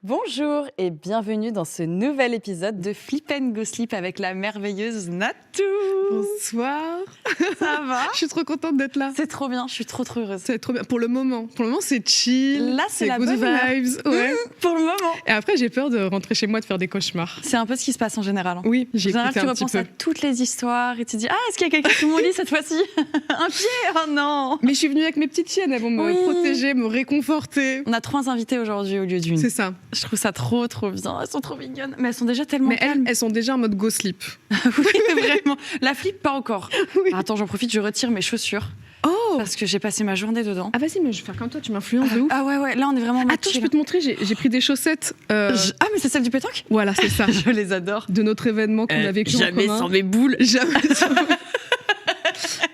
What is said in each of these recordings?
Bonjour et bienvenue dans ce nouvel épisode de Flip and Go Sleep avec la merveilleuse Natou. Bonsoir. Ça va? Je suis trop contente d'être là. C'est trop bien, je suis trop heureuse. C'est trop bien. Pour le moment, c'est chill. Là, c'est la good bonne humeur. vibes. Ouais. Pour le moment. Et après, j'ai peur de rentrer chez moi, de faire des cauchemars. C'est un peu ce qui se passe en général. Oui, j'ai En général, écouté tu un petit repenses peu. à toutes les histoires et tu te dis est-ce qu'il y a quelqu'un sous mon lit cette fois-ci? Un pied? Oh non. Mais je suis venue avec mes petites chiennes, elles vont me Oui. protéger, me réconforter. On a 3 invités aujourd'hui au lieu d'une. C'est ça. Je trouve ça trop bien. Elles sont trop mignonnes, mais elles sont déjà tellement Mais calmes. elles sont déjà en mode go sleep. Oui, vraiment. La flip, pas encore. Oui. Attends, j'en profite, je retire mes chaussures Oh. parce que j'ai passé ma journée dedans. Ah vas-y, mais je vais faire comme toi, tu m'influences de ouf. Ah ouais, là on est vraiment en mode Attends, je chill. peux te montrer, j'ai pris des chaussettes. Ah mais c'est celle du pétanque? Voilà, c'est ça. Je les adore. De notre événement qu'on a vécu en Jamais commun. sans mes boules. Jamais sans.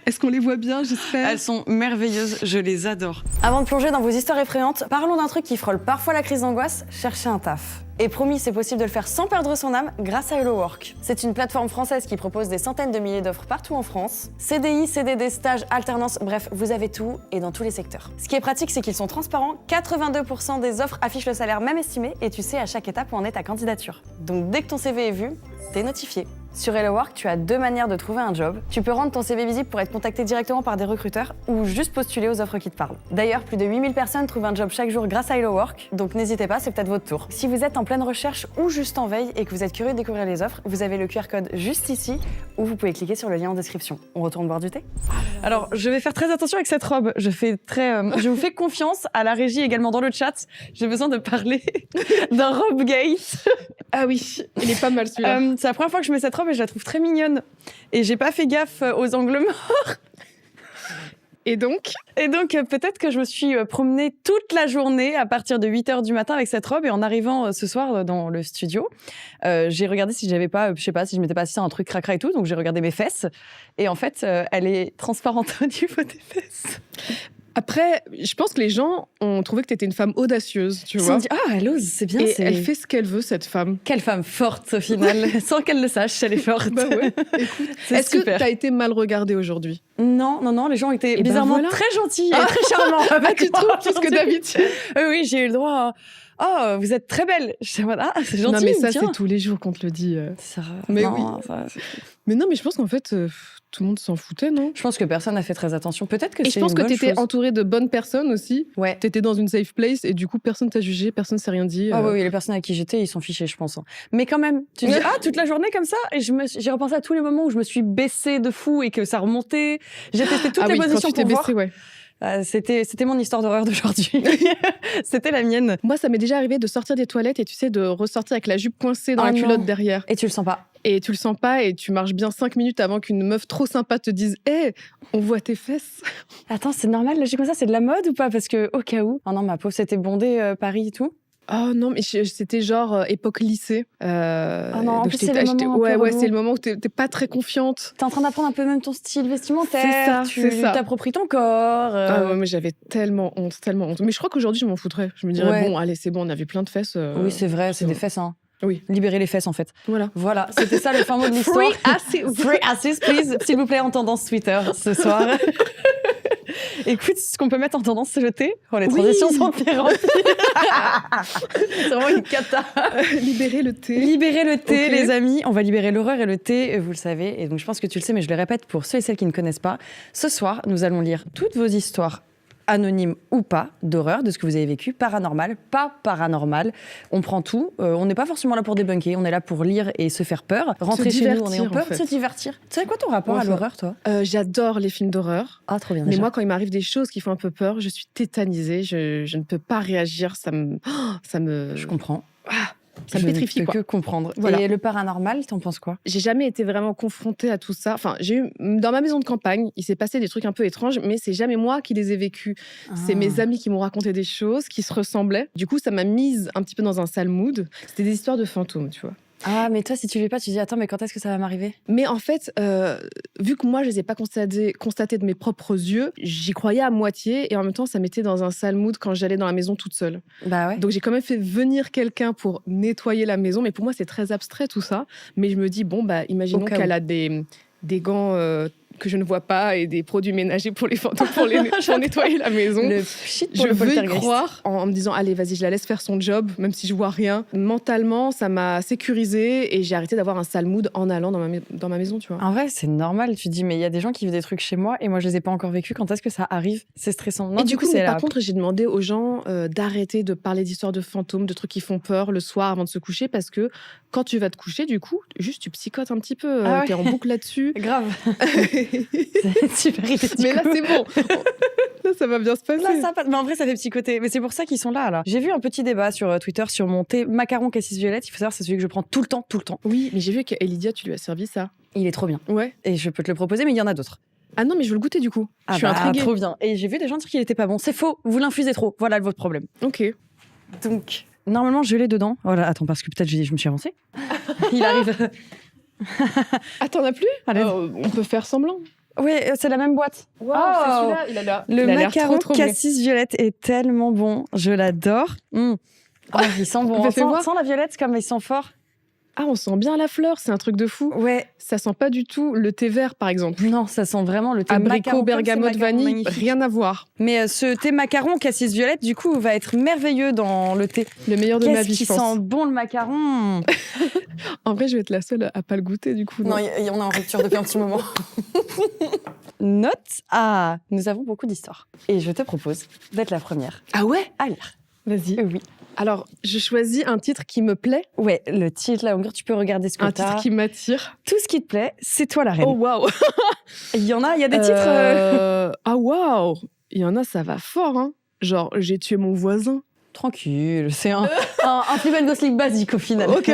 Est-ce qu'on les voit bien, j'espère? Elles sont merveilleuses, je les adore. Avant de plonger dans vos histoires effrayantes, parlons d'un truc qui frôle parfois la crise d'angoisse, chercher un taf. Et promis, c'est possible de le faire sans perdre son âme grâce à Hello Work. C'est une plateforme française qui propose des centaines de milliers d'offres partout en France. CDI, CDD, stages, alternance, bref, vous avez tout et dans tous les secteurs. Ce qui est pratique, c'est qu'ils sont transparents. 82% des offres affichent le salaire même estimé et tu sais à chaque étape où en est ta candidature. Donc dès que ton CV est vu, t'es notifié. Sur Hello Work, tu as 2 manières de trouver un job. Tu peux rendre ton CV visible pour être contacté directement par des recruteurs ou juste postuler aux offres qui te parlent. D'ailleurs, plus de 8000 personnes trouvent un job chaque jour grâce à Hello Work, donc n'hésitez pas, c'est peut-être votre tour. Si vous êtes en pleine recherche ou juste en veille et que vous êtes curieux de découvrir les offres, vous avez le QR code juste ici ou vous pouvez cliquer sur le lien en description. On retourne boire du thé? Alors, je vais faire très attention avec cette robe. Je vous fais confiance à la régie également dans le chat. J'ai besoin de parler d'un robe gate. Ah oui, il est pas mal celui-là. C'est la première fois que je mets cette robe et je la trouve très mignonne. Et j'ai pas fait gaffe aux angles morts. Et donc, Peut-être que je me suis promenée toute la journée à partir de 8h du matin avec cette robe. Et en arrivant ce soir dans le studio, j'ai regardé si j'avais pas, je sais pas, si je m'étais pas assise à un truc cracra et tout. Donc j'ai regardé mes fesses. Et en fait, elle est transparente au niveau des fesses. après, je pense que les gens ont trouvé que t'étais une femme audacieuse, tu Ils se vois. sont dit, elle ose, c'est bien. Et elle fait ce qu'elle veut, cette femme. Quelle femme forte au final, sans qu'elle le sache, elle est forte. Bah ouais, écoute. C'est Est-ce que super. t'as été mal regardée aujourd'hui? Non, les gens étaient Et ben bizarrement voilà. très gentils et très charmants. Ah, avec tu moi trouves plus que aujourd'hui. d'habitude? Oui, j'ai eu le droit à... Oh, vous êtes très belle. Je dis, c'est gentil. Non, mais ça, tiens. c'est tous les jours qu'on te le dit. Ça, Mais non, oui. ça, Mais non, mais je pense qu'en fait, tout le monde s'en foutait, non? je pense que personne n'a fait très attention. Peut-être que Et c'est je pense une que bonne t'étais chose. entourée de bonnes personnes aussi. Ouais. T'étais dans une safe place et du coup, personne t'a jugé, personne s'est rien dit. Ah oui, les personnes avec qui j'étais, ils sont fichés, je pense. Mais quand même, tu dis, toute la journée comme ça. Et j'ai repensé à tous les moments où je me suis baissée de fou et que ça remontait. J'ai testé toutes Ah les oui, quand positions tu t'es pour voir. baissée, ouais. C'était mon histoire d'horreur d'aujourd'hui. C'était la mienne. Moi, ça m'est déjà arrivé de sortir des toilettes et tu sais, de ressortir avec la jupe coincée dans Ah la non. culotte derrière. Et tu le sens pas. Et tu le sens pas et tu marches bien 5 minutes avant qu'une meuf trop sympa te dise « Hé, on voit tes fesses !» Attends, c'est normal, là, j'ai comme ça, c'est de la mode ou pas? Parce que, au cas où. Oh non, ma pauvre, c'était bondé Paris et tout. Oh non, mais c'était genre époque lycée. Ah non, en donc plus, j'étais- c'est le j'étais- moment un peu ouais, relou. c'est le moment où t'es pas très confiante. T'es en train d'apprendre un peu même ton style vestimentaire. C'est ça, tu c'est ça. t'appropries ton corps. Ah ouais, mais j'avais tellement honte, tellement honte. Mais je crois qu'aujourd'hui, je m'en foutrais. Je me dirais, Ouais. bon, allez, c'est bon, on avait plein de fesses. Oui, c'est vrai, c'est c'est des bon. fesses. Hein. Oui. Libérer les fesses, en fait. Voilà. Voilà, c'était ça le fin mot de l'histoire. Free asses, please. S'il vous plaît, en tendance Twitter ce soir. Écoute, ce qu'on peut mettre en tendance, c'est le thé. Oh, les Oui. transitions sont pire en pire. C'est vraiment une cata. Libérer le thé. Libérer le thé, Ok. les amis. On va libérer l'horreur et le thé, vous le savez. Et donc, je pense que tu le sais, mais je le répète pour ceux et celles qui ne connaissent pas. Ce soir, nous allons lire toutes vos histoires anonymes ou pas, d'horreur, de ce que vous avez vécu, paranormal, pas paranormal. On prend tout. On n'est pas forcément là pour débunker, on est là pour lire et se faire peur. Rentrer chez nous en ayant divertir, peur, en fait. se divertir. Tu sais quoi ton rapport Ouais, à ça- l'horreur, toi? J'adore les films d'horreur. Ah, trop bien. Mais déjà. moi, quand il m'arrive des choses qui font un peu peur, je suis tétanisée. Je ne peux pas réagir. Ça me. Je comprends. Ça me pétrifie, Je ne quoi. peux que comprendre. Voilà. Et le paranormal, t'en penses quoi? J'ai jamais été vraiment confrontée à tout ça. Enfin, j'ai eu dans ma maison de campagne, il s'est passé des trucs un peu étranges, mais c'est jamais moi qui les ai vécus. C'est mes amis qui m'ont raconté des choses qui se ressemblaient. Du coup, ça m'a mise un petit peu dans un sale mood. C'était des histoires de fantômes, tu vois. Ah, mais toi, si tu vis pas, tu dis attends, mais quand est-ce que ça va m'arriver? Mais en fait, vu que moi, je les ai pas constatés de mes propres yeux, j'y croyais à moitié et en même temps, ça m'était dans un sale mood quand j'allais dans la maison toute seule. Bah ouais. Donc j'ai quand même fait venir quelqu'un pour nettoyer la maison, mais pour moi, c'est très abstrait tout ça. Mais je me dis, bon, bah, imaginons Au cas qu'elle a des gants que je ne vois pas et des produits ménagers pour les fantômes, pour nettoyer la maison. Le shit pour Je le veux y poltergeist. croire en me disant, allez, vas-y, je la laisse faire son job, même si je vois rien. Mentalement, ça m'a sécurisée et j'ai arrêté d'avoir un sale mood en allant dans ma maison, tu vois. En vrai, c'est normal. Tu te dis, mais il y a des gens qui vivent des trucs chez moi et moi, je les ai pas encore vécus. Quand est-ce que ça arrive? C'est stressant. Non, Et du coup, mais c'est par contre, j'ai demandé aux gens d'arrêter de parler d'histoires de fantômes, de trucs qui font peur le soir avant de se coucher, parce que quand tu vas te coucher, du coup, juste tu psychotes un petit peu, Ah ouais. t'es en boucle là-dessus. grave. C'est super irréticule. Mais là, c'est bon. Là, ça va bien se passer. Là, ça passe. Mais en vrai, ça fait psychoter. Mais c'est pour ça qu'ils sont là. J'ai vu un petit débat sur Twitter sur mon thé macaron cassis violette. Il faut savoir, c'est celui que je prends tout le temps, tout le temps. Oui, mais j'ai vu qu'Elidia, tu lui as servi ça. Il est trop bien. Ouais. Et je peux te le proposer, mais il y en a d'autres. Ah non, mais je veux le goûter du coup. Ah je suis bah, intriguée. trop bien. Et j'ai vu des gens dire qu'il était pas bon. C'est faux. Vous l'infusez trop. Voilà votre problème. Ok. Donc, normalement, je l'ai dedans. Voilà, attends, parce que peut-être je me suis avancée. Il arrive. Ah, t'en as plus? Allez. On peut faire semblant. Ouais, c'est la même boîte. Waouh, Oh. c'est celui-là. Il a l'air Le il a l'air macaron trop bon. cassis violette est tellement bon. Je l'adore. Oh, il sent bon. Fais voir. Sans la violette, comme il sent fort. Ah, on sent bien la fleur, c'est un truc de fou. Ouais. Ça sent pas du tout le thé vert, par exemple. Non, ça sent vraiment le thé Abricot, macaron, comme bergamote, ces macarons vanille, magnifiques. rien à voir. Mais ce thé macaron cassis violette, du coup, va être merveilleux dans le thé. Le meilleur de ma Qu'est-ce vie, qui je pense. sent bon le macaron. En vrai, je vais être la seule à pas le goûter, du coup. Non, on est en rupture depuis un petit moment. Note nous avons beaucoup d'histoires. Et je te propose d'être la première Ah ouais? à lire. Vas-y. Oui. Alors, je choisis un titre qui me plaît, Ouais, le titre, là, en gros, tu peux regarder ce que un t'as. titre qui m'attire. Tout ce qui te plaît, c'est toi la reine. Oh, waouh! Il y a des titres... Ah, waouh! Il y en a, ça va fort, hein. Genre, j'ai tué mon voisin. Tranquille, c'est un Fleabag Gosling basique au final. Ok.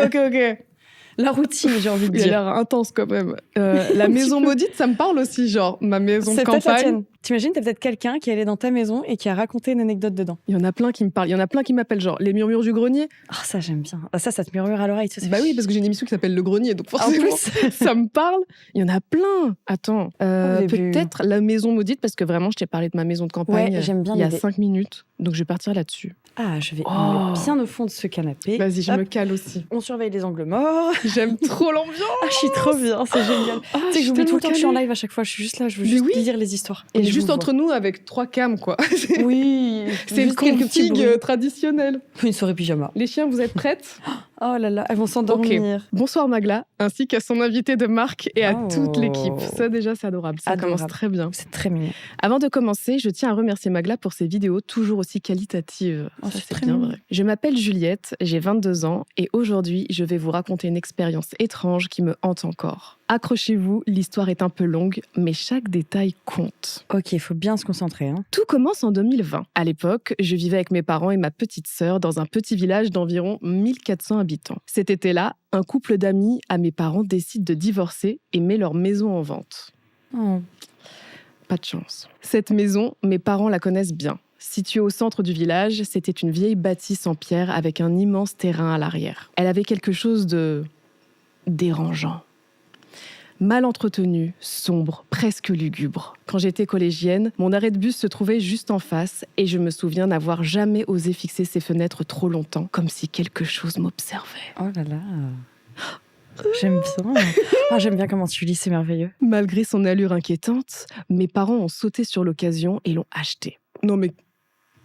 La routine, j'ai envie de Il a dire. l'air intense quand même. La maison maudite, ça me parle aussi, genre ma maison de C'est peut-être la campagne. tienne. T'imagines, t'as peut-être quelqu'un qui est allé dans ta maison et qui a raconté une anecdote dedans. Il y en a plein qui me parlent. Il y en a plein qui m'appellent, genre les murmures du grenier. Ah, ça, j'aime bien. Ah, ça te murmure à l'oreille. Ça, c'est Bah oui, parce que j'ai une émission qui s'appelle Le Grenier, donc En forcément, plus, ça me parle. Il y en a plein. Attends, Au début. peut-être la maison maudite, parce que vraiment, je t'ai parlé de ma maison de campagne Ouais, j'aime bien il y a l'idée. 5 minutes, donc je vais partir là-dessus. je vais Oh. me mettre bien au fond de ce canapé. Vas-y, je Hop, me cale aussi. On surveille les angles morts. J'aime trop l'ambiance. Ah, je suis trop bien, c'est génial. Ah, Tu sais que j'oublie tellement tout le temps que je suis en calée. live à chaque fois. Je suis juste là, je veux Mais juste oui. lire les histoires. Et je juste vous entre nous avec 3 cams, quoi. vois. Oui, C'est une juste quelques petits config bruits. traditionnelle. Une soirée pyjama. Les chiens, vous êtes prêtes? Oh là là, elles vont s'endormir. Bonsoir Magla, ainsi qu'à son invité de marque et à Oh. toute l'équipe. Ça déjà, c'est adorable. Ça Adorable. commence très bien. C'est très mignon. Avant de commencer, je tiens à remercier Magla pour ses vidéos toujours aussi qualitatives. Oh, Ça, c'est c'est très bien mignon. vrai. Je m'appelle Juliette, j'ai 22 ans et aujourd'hui, je vais vous raconter une expérience étrange qui me hante encore. Accrochez-vous, l'histoire est un peu longue, mais chaque détail compte. Ok, il faut bien se concentrer. Hein. Tout commence en 2020. À l'époque, je vivais avec mes parents et ma petite sœur dans un petit village d'environ 1400 habitants. Cet été-là, un couple d'amis à mes parents décide de divorcer et met leur maison en vente. Oh. Pas de chance. Cette maison, mes parents la connaissent bien. Située au centre du village, c'était une vieille bâtisse en pierre avec un immense terrain à l'arrière. Elle avait quelque chose de dérangeant. Mal entretenue, sombre, presque lugubre. Quand j'étais collégienne, mon arrêt de bus se trouvait juste en face et je me souviens n'avoir jamais osé fixer ses fenêtres trop longtemps, comme si quelque chose m'observait. Oh là là. J'aime bien. J'aime bien comment tu lis, c'est merveilleux. Malgré son allure inquiétante, mes parents ont sauté sur l'occasion et l'ont acheté. Non mais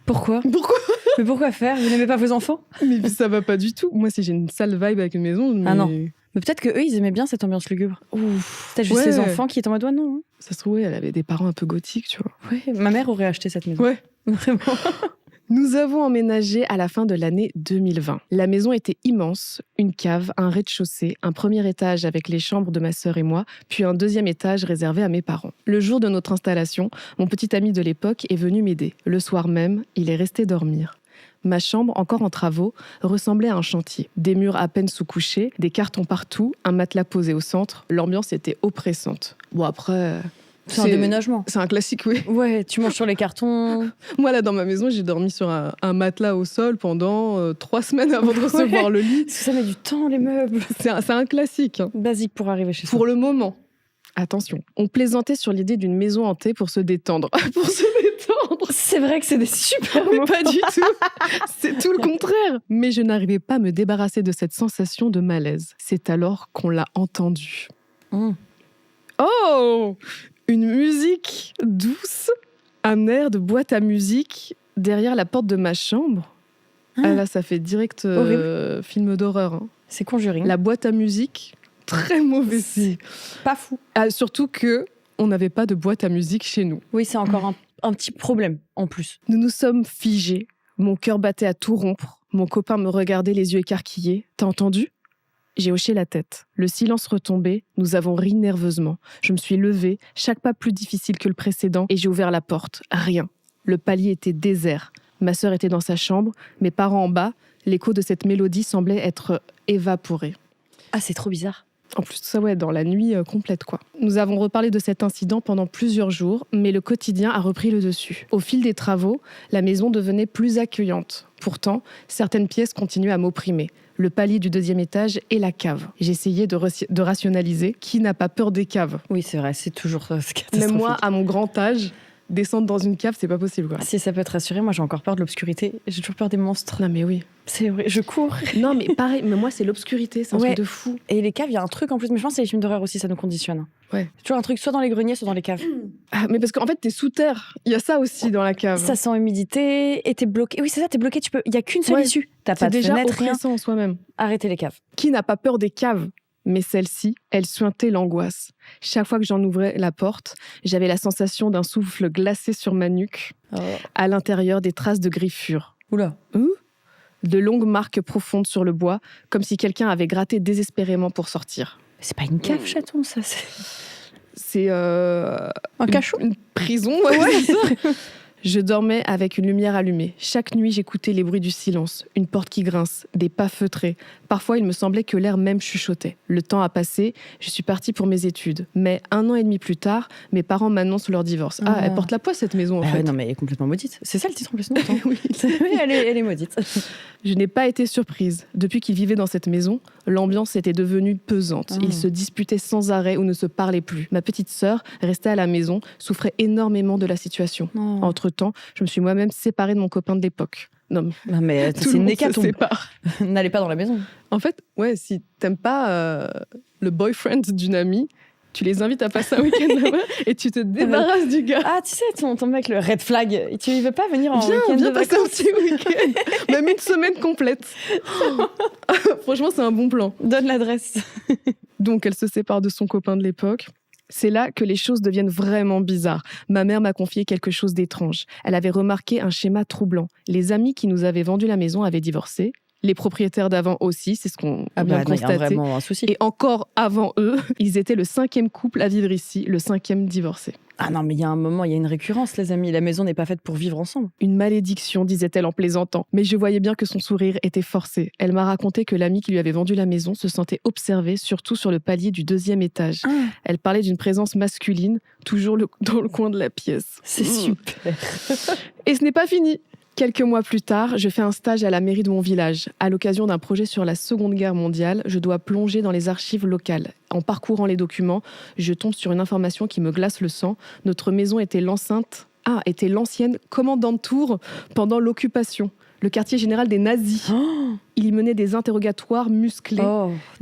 Pourquoi pourquoi? Mais pourquoi faire Vous n'aimez pas vos enfants? Mais ça va pas du tout. Moi, si j'ai une sale vibe avec une maison, mais... Ah non. Mais peut-être que eux, ils aimaient bien cette ambiance lugubre. Ouf. Peut-être juste Ouais. les enfants qui étaient en mode, ouais, non. Ça se trouvait, elle avait des parents un peu gothiques, tu vois. Ouais, ma mère aurait acheté cette maison. Ouais. Vraiment. Nous avons emménagé à la fin de l'année 2020. La maison était immense, une cave, un rez-de-chaussée, un premier étage avec les chambres de ma sœur et moi, puis un deuxième étage réservé à mes parents. Le jour de notre installation, mon petit ami de l'époque est venu m'aider. Le soir même, il est resté dormir. Ma chambre, encore en travaux, ressemblait à un chantier. Des murs à peine sous-couchés, des cartons partout, un matelas posé au centre. L'ambiance était oppressante. Bon, après... C'est un déménagement. C'est un classique, oui. Ouais, tu manges sur les cartons. Moi, là, dans ma maison, j'ai dormi sur un matelas au sol pendant 3 semaines avant de recevoir Ouais. le lit. Parce que ça met du temps, les meubles. C'est un classique, hein. Basique pour arriver chez Pour soi. le moment. Attention, on plaisantait sur l'idée d'une maison hantée pour se détendre. Pour se détendre. C'est vrai que c'est des super Mais moments. pas du tout. C'est tout le contraire. Mais je n'arrivais pas à me débarrasser de cette sensation de malaise. C'est alors qu'on l'a entendu. Mmh. Oh! Une musique douce, un air de boîte à musique derrière la porte de ma chambre. Ah là, ça fait direct film d'horreur. Hein. C'est Conjuring. La boîte à musique, très mauvais. C'est pas fou. Ah, surtout que on n'avait pas de boîte à musique chez nous. Oui, c'est encore un petit problème en plus. Nous nous sommes figés. Mon cœur battait à tout rompre. Mon copain me regardait les yeux écarquillés. T'as entendu ? J'ai hoché la tête. Le silence retombait. Nous avons ri nerveusement. Je me suis levée, chaque pas plus difficile que le précédent, et j'ai ouvert la porte. Rien. Le palier était désert. Ma sœur était dans sa chambre. Mes parents en bas. L'écho de cette mélodie semblait être évaporé. Ah, c'est trop bizarre. En plus, tout ça, dans la nuit complète, quoi. Nous avons reparlé de cet incident pendant plusieurs jours, mais le quotidien a repris le dessus. Au fil des travaux, la maison devenait plus accueillante. Pourtant, certaines pièces continuaient à m'opprimer. Le palier du 2e étage et la cave. J'essayais de rationaliser. Qui n'a pas peur des caves ? Oui, c'est vrai, c'est toujours catastrophique. Même moi, à mon grand âge, descendre dans une cave, c'est pas possible, quoi. Si ça peut te rassurer, moi j'ai encore peur de l'obscurité. J'ai toujours peur des monstres. Non, mais oui. C'est vrai, je cours. Non, mais pareil, mais moi, c'est l'obscurité, c'est un truc de fou. Et les caves, il y a un truc en plus, mais je pense que c'est les films d'horreur aussi, ça nous conditionne. Ouais. C'est toujours un truc soit dans les greniers, soit dans les caves. Ah, mais parce qu'en fait, t'es sous terre. Il y a ça aussi dans la cave. Ça sent l'humidité et t'es bloqué. Oui, c'est ça, t'es bloqué, il y a qu'une seule issue. T'as pas de déjà fenêtre, rien. oppressant en soi-même. Arrêtez les caves. Qui n'a pas peur des caves ? Mais celle-ci, elle suintait l'angoisse. Chaque fois que j'en ouvrais la porte, j'avais la sensation d'un souffle glacé sur ma nuque. Oh. À l'intérieur, des traces de griffures. Oula. De longues marques profondes sur le bois, comme si quelqu'un avait gratté désespérément pour sortir. C'est pas une cave, chaton, ça. C'est un cachot. Une prison, ouais. C'est ça. Je dormais avec une lumière allumée. Chaque nuit, j'écoutais les bruits du silence, une porte qui grince, des pas feutrés. Parfois, il me semblait que l'air même chuchotait. Le temps a passé, je suis partie pour mes études. Mais 1 an et demi plus tard, mes parents m'annoncent leur divorce. Ah, elle porte la poisse, cette maison, en fait. Non, mais elle est complètement maudite. C'est ça le titre en plus, non ? Oui. Oui, elle est maudite. Je n'ai pas été surprise. Depuis qu'ils vivaient dans cette maison, l'ambiance était devenue pesante. Ils se disputaient sans arrêt ou ne se parlaient plus. Ma petite sœur, restée à la maison, souffrait énormément de la situation. Entre-temps, je me suis moi-même séparée de mon copain de l'époque. Non, mais tout le monde se sépare. N'allez pas dans la maison. En fait, si t'aimes pas le boyfriend d'une amie, tu les invites à passer un week-end là-bas et tu te débarrasses du gars. Ah, tu sais, ton mec, le red flag, tu veux pas venir en week-end viens de passer un vacances. petit week-end. Même une semaine complète. Franchement, c'est un bon plan. Donne l'adresse. Donc, elle se sépare de son copain de l'époque. C'est là que les choses deviennent vraiment bizarres. Ma mère m'a confié quelque chose d'étrange. Elle avait remarqué un schéma troublant. Les amis qui nous avaient vendu la maison avaient divorcé. Les propriétaires d'avant aussi, c'est ce qu'on vient de constater. Il y a vraiment un souci. Et encore avant eux, ils étaient le 5e couple à vivre ici, le 5e divorcé. Ah non, mais il y a un moment, il y a une récurrence, les amis. La maison n'est pas faite pour vivre ensemble. Une malédiction, disait-elle en plaisantant. Mais je voyais bien que son sourire était forcé. Elle m'a raconté que l'ami qui lui avait vendu la maison se sentait observé, surtout sur le palier du 2e étage. Elle parlait d'une présence masculine, toujours dans le coin de la pièce. C'est super. Et ce n'est pas fini. Quelques mois plus tard, je fais un stage à la mairie de mon village. À l'occasion d'un projet sur la Seconde Guerre mondiale, je dois plonger dans les archives locales. En parcourant les documents, je tombe sur une information qui me glace le sang. Notre maison était l'ancienne commandant de tour pendant l'occupation. Le quartier général des nazis. Il y menait des interrogatoires musclés.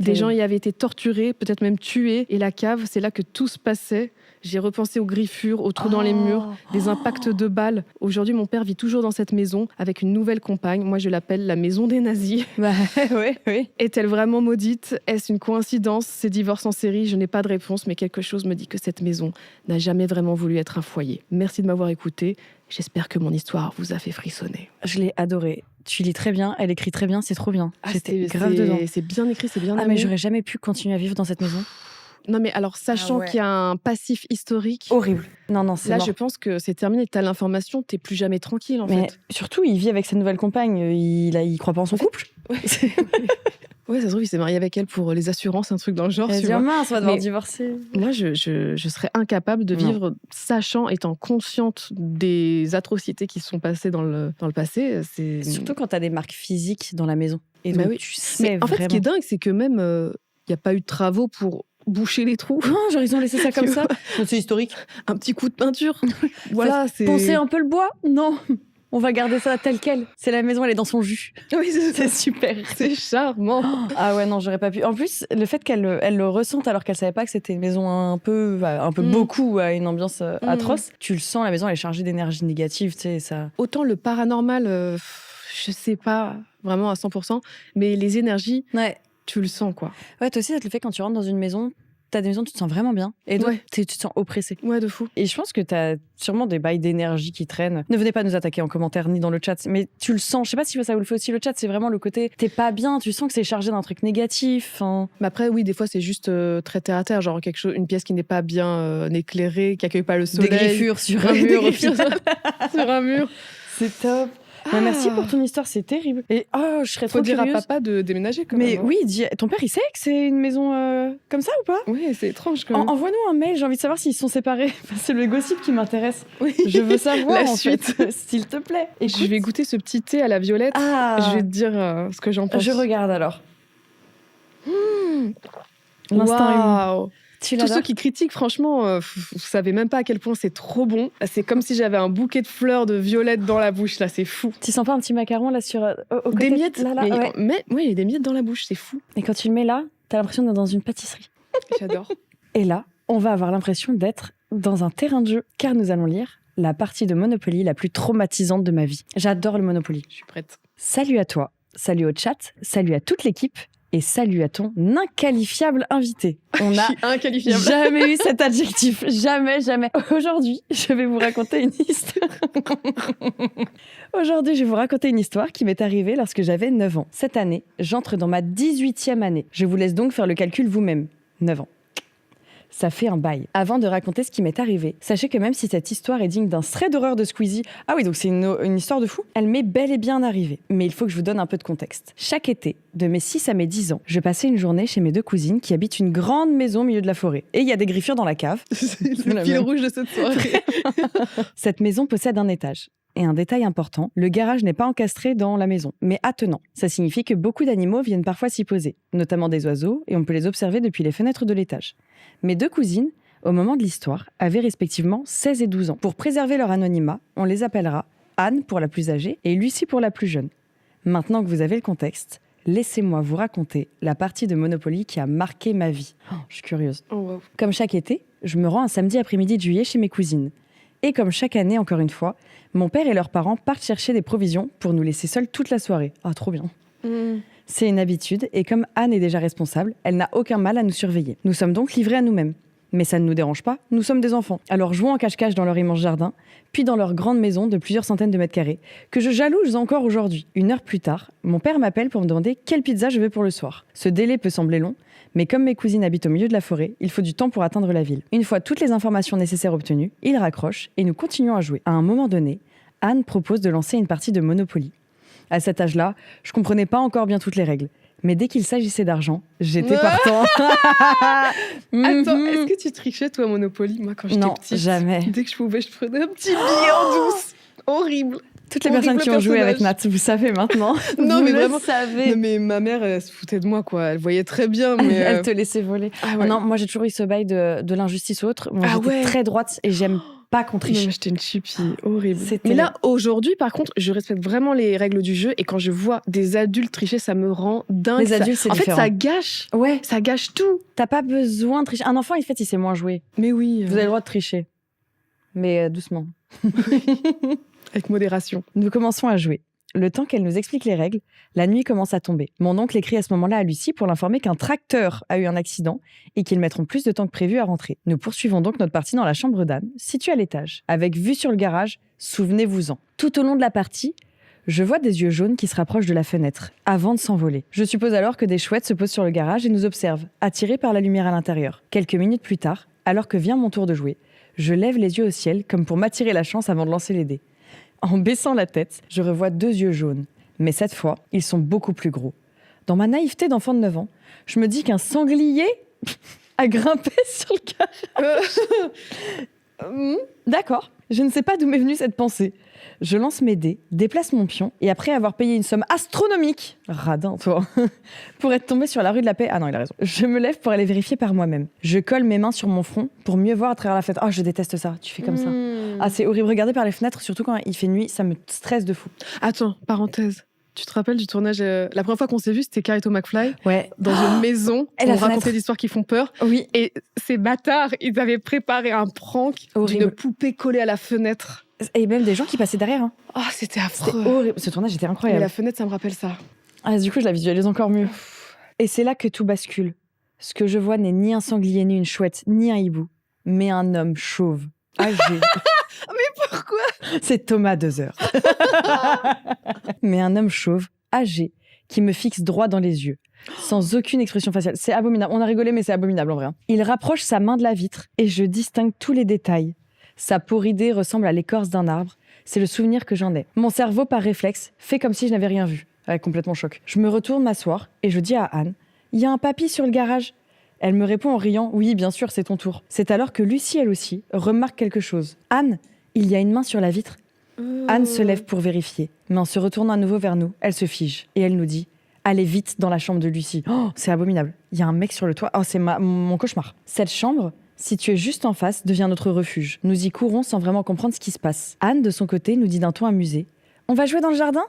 Des gens y avaient été torturés, peut-être même tués. Et la cave, c'est là que tout se passait. J'ai repensé aux griffures, aux trous dans les murs, des impacts de balles. Aujourd'hui, mon père vit toujours dans cette maison avec une nouvelle compagne. Moi, je l'appelle la maison des nazis. Oui. Est-elle vraiment maudite ? Est-ce une coïncidence ? Ces divorces en série, je n'ai pas de réponse, mais quelque chose me dit que cette maison n'a jamais vraiment voulu être un foyer. Merci de m'avoir écouté. J'espère que mon histoire vous a fait frissonner. Je l'ai adorée. Tu lis très bien, elle écrit très bien, c'est trop bien. J'étais grave dedans. C'est bien écrit, c'est bien amené. Mais j'aurais jamais pu continuer à vivre dans cette maison. Non, mais alors, sachant qu'il y a un passif historique... Horrible. Non, c'est là, mort. je pense que c'est terminé. T'as l'information, t'es plus jamais tranquille, en mais fait. Surtout, il vit avec sa nouvelle compagne. Il croit pas en son couple. Ouais, ça se trouve, il s'est marié avec elle pour les assurances, un truc dans le genre. Elle dit, mince, on va devoir divorcer. Moi, je serais incapable de vivre sachant, étant consciente des atrocités qui se sont passées dans le passé. Surtout quand t'as des marques physiques dans la maison. Et donc, tu sais en fait, ce qui est dingue, c'est que même, il n'y a pas eu de travaux pour boucher les trous. Non, genre ils ont laissé ça comme ça. C'est historique. Un petit coup de peinture. Voilà, c'est... Poncer un peu le bois ? Non. On va garder ça tel quel. C'est la maison, elle est dans son jus. Oui, C'est super. C'est charmant. Ah ouais, non, j'aurais pas pu. En plus, le fait qu'elle le ressente alors qu'elle savait pas que c'était une maison un peu beaucoup à une ambiance atroce, tu le sens, la maison elle est chargée d'énergie négative, tu sais, ça. Autant le paranormal, je sais pas vraiment à 100%, mais les énergies, Ouais. tu le sens, quoi. Ouais, toi aussi, ça te le fait quand tu rentres dans une maison. T'as des maisons, tu te sens vraiment bien. Et d'autres, Ouais. tu te sens oppressé. Ouais, de fou. Et je pense que t'as sûrement des bails d'énergie qui traînent. Ne venez pas nous attaquer en commentaire ni dans le chat, mais tu le sens. Je sais pas si ça vous le fait aussi le chat, c'est vraiment le côté t'es pas bien, tu sens que c'est chargé d'un truc négatif. Hein. Mais après, oui, des fois, c'est juste très terre à terre, genre une pièce qui n'est pas bien éclairée, qui accueille pas le soleil. Des griffures sur un mur, des griffures. sur un mur. C'est top. Mais merci pour ton histoire, c'est terrible. Et je serais Faut trop dire curieuse. à papa de déménager quand Mais même. oui, ton père, il sait que c'est une maison comme ça ou pas? Oui, c'est étrange quand même. Envoie-nous un mail, j'ai envie de savoir s'ils sont séparés. C'est le gossip qui m'intéresse. Oui. Je veux savoir La en suite. fait, s'il te plaît. Écoute. Je vais goûter ce petit thé à la violette. Ah, Je vais te dire ce que j'en pense. je regarde alors. L'instant ému. Waouh. Tu Tous l'adores? ceux qui critiquent, franchement, vous savez même pas à quel point c'est trop bon. C'est comme si j'avais un bouquet de fleurs de violette dans la bouche, là, c'est fou. Tu sens pas un petit macaron là sur au côté Des miettes, là, mais, ouais. ouais, il y a des miettes dans la bouche, c'est fou. Et quand tu le mets là, t'as l'impression d'être dans une pâtisserie. J'adore. Et là, on va avoir l'impression d'être dans un terrain de jeu, car nous allons lire la partie de Monopoly la plus traumatisante de ma vie. J'adore le Monopoly. Je suis prête. Salut à toi, salut au chat, salut à toute l'équipe et salut à ton inqualifiable invité. On Je n'a suis inqualifiable. jamais eu cet adjectif, jamais, jamais. Aujourd'hui, je vais vous raconter une histoire. Aujourd'hui, je vais vous raconter une histoire qui m'est arrivée lorsque j'avais 9 ans. Cette année, j'entre dans ma 18e année. Je vous laisse donc faire le calcul vous-même. 9 ans. Ça fait un bail. Avant de raconter ce qui m'est arrivé, sachez que même si cette histoire est digne d'un thread d'horreur de Squeezie, ah oui, donc c'est une histoire de fou, elle m'est bel et bien arrivée. Mais il faut que je vous donne un peu de contexte. Chaque été, de mes 6 à mes 10 ans, je passais une journée chez mes 2 cousines qui habitent une grande maison au milieu de la forêt. Et il y a des griffures dans la cave. C'est le fil rouge de cette soirée. Cette maison possède un étage. Et un détail important, le garage n'est pas encastré dans la maison, mais attenant. Ça signifie que beaucoup d'animaux viennent parfois s'y poser, notamment des oiseaux, et on peut les observer depuis les fenêtres de l'étage. Mes 2 cousines, au moment de l'histoire, avaient respectivement 16 et 12 ans. Pour préserver leur anonymat, on les appellera Anne pour la plus âgée et Lucie pour la plus jeune. Maintenant que vous avez le contexte, laissez-moi vous raconter la partie de Monopoly qui a marqué ma vie. Oh, je suis curieuse. Oh, wow. Comme chaque été, je me rends un samedi après-midi de juillet chez mes cousines. Et comme chaque année, encore une fois, mon père et leurs parents partent chercher des provisions pour nous laisser seuls toute la soirée. Ah, trop bien. C'est une habitude, et comme Anne est déjà responsable, elle n'a aucun mal à nous surveiller. Nous sommes donc livrés à nous-mêmes. Mais ça ne nous dérange pas, nous sommes des enfants. Alors jouons en cache-cache dans leur immense jardin, puis dans leur grande maison de plusieurs centaines de mètres carrés, que je jalouse encore aujourd'hui. 1 heure plus tard, mon père m'appelle pour me demander quelle pizza je veux pour le soir. Ce délai peut sembler long, mais comme mes cousines habitent au milieu de la forêt, il faut du temps pour atteindre la ville. Une fois toutes les informations nécessaires obtenues, il raccroche et nous continuons à jouer. À un moment donné, Anne propose de lancer une partie de Monopoly. À cet âge-là, je comprenais pas encore bien toutes les règles. Mais dès qu'il s'agissait d'argent, j'étais partant. Attends, Mhm. est-ce que tu trichais, toi, Monopoly? Moi, quand j'étais Non, petite, jamais. dès que je pouvais, je prenais un petit billet en douce. Horrible. Toutes les Horrible personnes qui ont joué avec personnage. Nat, vous savez maintenant. Non, Vous mais le vraiment. savez. Non, mais ma mère, elle se foutait de moi, quoi. Elle voyait très bien, mais... Elle te laissait voler. Ah ouais. Non, moi j'ai toujours eu ce bail de l'injustice ou autre. Moi Ah j'étais ouais. très droite et j'aime pas qu'on Non, triche. mais j'étais une chipie, horrible. C'était- Mais là, aujourd'hui, par contre, je respecte vraiment les règles du jeu, et quand je vois des adultes tricher, ça me rend dingue. Les Ça- adultes, c'est En fait, différent. ça gâche. Ouais, Ça gâche tout. t'as pas besoin de tricher. Un enfant, en fait, il sait moins jouer. Mais oui, Vous avez le droit de tricher. Mais doucement. avec modération. Nous commençons à jouer. Le temps qu'elle nous explique les règles, la nuit commence à tomber. Mon oncle écrit à ce moment-là à Lucie pour l'informer qu'un tracteur a eu un accident et qu'ils mettront plus de temps que prévu à rentrer. Nous poursuivons donc notre partie dans la chambre d'Anne, située à l'étage, avec vue sur le garage, souvenez-vous-en. Tout au long de la partie, je vois des yeux jaunes qui se rapprochent de la fenêtre, avant de s'envoler. Je suppose alors que des chouettes se posent sur le garage et nous observent, attirés par la lumière à l'intérieur. Quelques minutes plus tard, alors que vient mon tour de jouer, je lève les yeux au ciel comme pour m'attirer la chance avant de lancer les dés. En baissant la tête, je revois 2 yeux jaunes. Mais cette fois, ils sont beaucoup plus gros. Dans ma naïveté d'enfant de 9 ans, je me dis qu'un sanglier a grimpé sur le garage. D'accord. Je ne sais pas d'où m'est venue cette pensée. Je lance mes dés, déplace mon pion, et après avoir payé une somme astronomique, radin toi, pour être tombé sur la rue de la Paix, ah non, il a raison, je me lève pour aller vérifier par moi-même. Je colle mes mains sur mon front pour mieux voir à travers la fenêtre. Ah, je déteste ça, tu fais comme ça. Ah, c'est horrible, regarder par les fenêtres, surtout quand il fait nuit, ça me stresse de fou. Attends, parenthèse. Tu te rappelles du tournage La première fois qu'on s'est vu, c'était Carito McFly Ouais. dans une maison. Et On la racontait fenêtre. des histoires qui font peur. Oui. Et ces bâtards, ils avaient préparé un prank Horrible. d'une poupée collée à la fenêtre. Et même des gens qui passaient derrière. Hein. Oh, c'était C'était affreux. horrible. Ce tournage était Mais incroyable. la fenêtre, ça me rappelle ça. Ah, du coup, je la visualise encore mieux. Et c'est là que tout bascule. Ce que je vois n'est ni un sanglier, ni une chouette, ni un hibou, mais un homme chauve, âgé. Mais pourquoi? C'est Thomas 2 heures. Mais un homme chauve, âgé, qui me fixe droit dans les yeux, sans aucune expression faciale. C'est abominable. On a rigolé, mais c'est abominable en vrai. Hein. Il rapproche sa main de la vitre et je distingue tous les détails. Sa peau ridée ressemble à l'écorce d'un arbre. C'est le souvenir que j'en ai. Mon cerveau, par réflexe, fait comme si je n'avais rien vu. Ouais, complètement choc. Je me retourne m'asseoir et je dis à Anne, « Il y a un papy sur le garage ?» Elle me répond en riant, « Oui, bien sûr, c'est ton tour. » C'est alors que Lucie, elle aussi, remarque quelque chose. « Anne, il y a une main sur la vitre. » Anne se lève pour vérifier, mais en se retournant à nouveau vers nous, elle se fige et elle nous dit « Allez vite dans la chambre de Lucie. » Oh, c'est abominable. Il y a un mec sur le toit. Oh, c'est mon cauchemar. Cette chambre, située juste en face, devient notre refuge. Nous y courons sans vraiment comprendre ce qui se passe. Anne, de son côté, nous dit d'un ton amusé « On va jouer dans le jardin ?»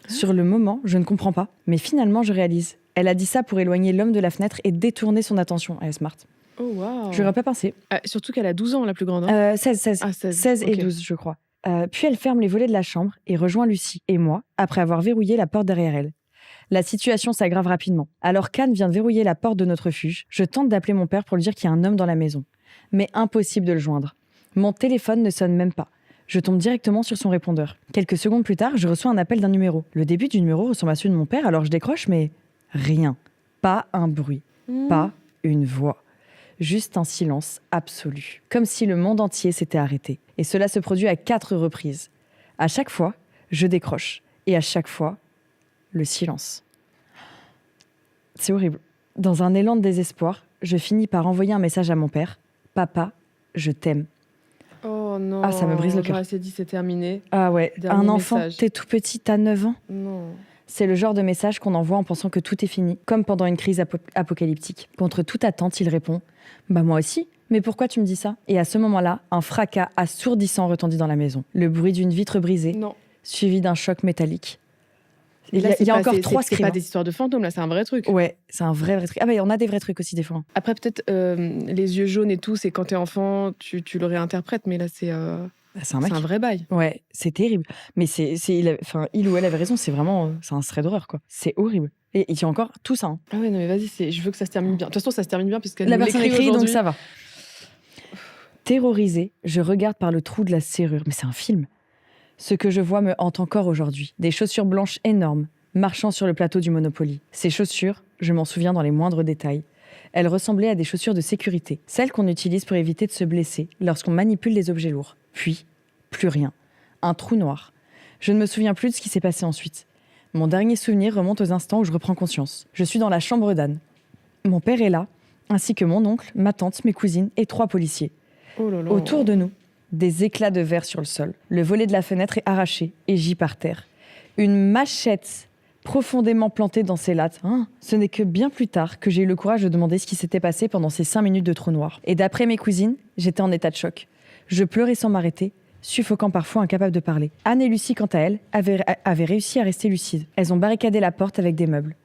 Sur le moment, je ne comprends pas, mais finalement, je réalise. Elle a dit ça pour éloigner l'homme de la fenêtre et détourner son attention. Elle est smart. Oh, waouh. Je n'aurais pas pensé. Surtout qu'elle a 12 ans, la plus grande. Hein. 16. Ah, 16. 16 et Ok. 12, je crois. Puis elle ferme les volets de la chambre et rejoint Lucie et moi après avoir verrouillé la porte derrière elle. La situation s'aggrave rapidement. Alors qu'Anne vient de verrouiller la porte de notre refuge, je tente d'appeler mon père pour lui dire qu'il y a un homme dans la maison. Mais impossible de le joindre. Mon téléphone ne sonne même pas. Je tombe directement sur son répondeur. Quelques secondes plus tard, je reçois un appel d'un numéro. Le début du numéro ressemble à celui de mon père, alors je décroche, mais rien. Pas un bruit. Pas une voix. Juste un silence absolu. Comme si le monde entier s'était arrêté. Et cela se produit à 4 reprises. À chaque fois, je décroche. Et à chaque fois, le silence. C'est horrible. Dans un élan de désespoir, je finis par envoyer un message à mon père. « Papa, je t'aime. Oh non. Ah, ça me brise le cœur. J'aurais dit c'est terminé. » Ah ouais, Dernier un enfant, message. t'es tout petit, t'as 9 ans. Non. C'est le genre de message qu'on envoie en pensant que tout est fini, comme pendant une crise apocalyptique. Contre toute attente, il répond « Bah moi aussi, mais pourquoi tu me dis ça ?» Et à ce moment-là, un fracas assourdissant retentit dans la maison. Le bruit d'une vitre brisée, Non. suivi d'un choc métallique. Mais là, Il y a c'est encore pas- 3 c'est scrims. pas des histoires de fantômes, là, c'est un vrai truc. Ouais, c'est un vrai truc. Ah bah on a des vrais trucs aussi des fois. Après, peut-être les yeux jaunes et tout, c'est quand t'es enfant, tu le réinterprètes, mais là, c'est C'est un mec. un vrai bail. Ouais, c'est terrible. Mais il ou elle avait raison, c'est vraiment, c'est un thread d'horreur quoi. C'est horrible. Et il y a encore tout ça. Hein. Ah ouais, non, mais vas-y, je veux que ça se termine bien. De toute façon, ça se termine bien, puisqu'elle La nous personne l'écrit écrit, donc aujourd'hui. ça va. Terrorisée, je regarde par le trou de la serrure. Mais c'est un film. Ce que je vois me hante encore aujourd'hui. Des chaussures blanches énormes, marchant sur le plateau du Monopoly. Ces chaussures, je m'en souviens dans les moindres détails. Elles ressemblaient à des chaussures de sécurité, celles qu'on utilise pour éviter de se blesser lorsqu'on manipule des objets lourds. Puis, plus rien. Un trou noir. Je ne me souviens plus de ce qui s'est passé ensuite. Mon dernier souvenir remonte aux instants où je reprends conscience. Je suis dans la chambre d'Anne. Mon père est là, ainsi que mon oncle, ma tante, mes cousines et 3 policiers. Oh là là. Autour de nous, des éclats de verre sur le sol. Le volet de la fenêtre est arraché et gît par terre. Une machette profondément plantée dans ses lattes. Hein, ce n'est que bien plus tard que j'ai eu le courage de demander ce qui s'était passé pendant ces 5 minutes de trou noir. Et d'après mes cousines, j'étais en état de choc. Je pleurais sans m'arrêter, suffocant parfois, incapable de parler. Anne et Lucie, quant à elles, avaient réussi à rester lucides. Elles ont barricadé la porte avec des meubles.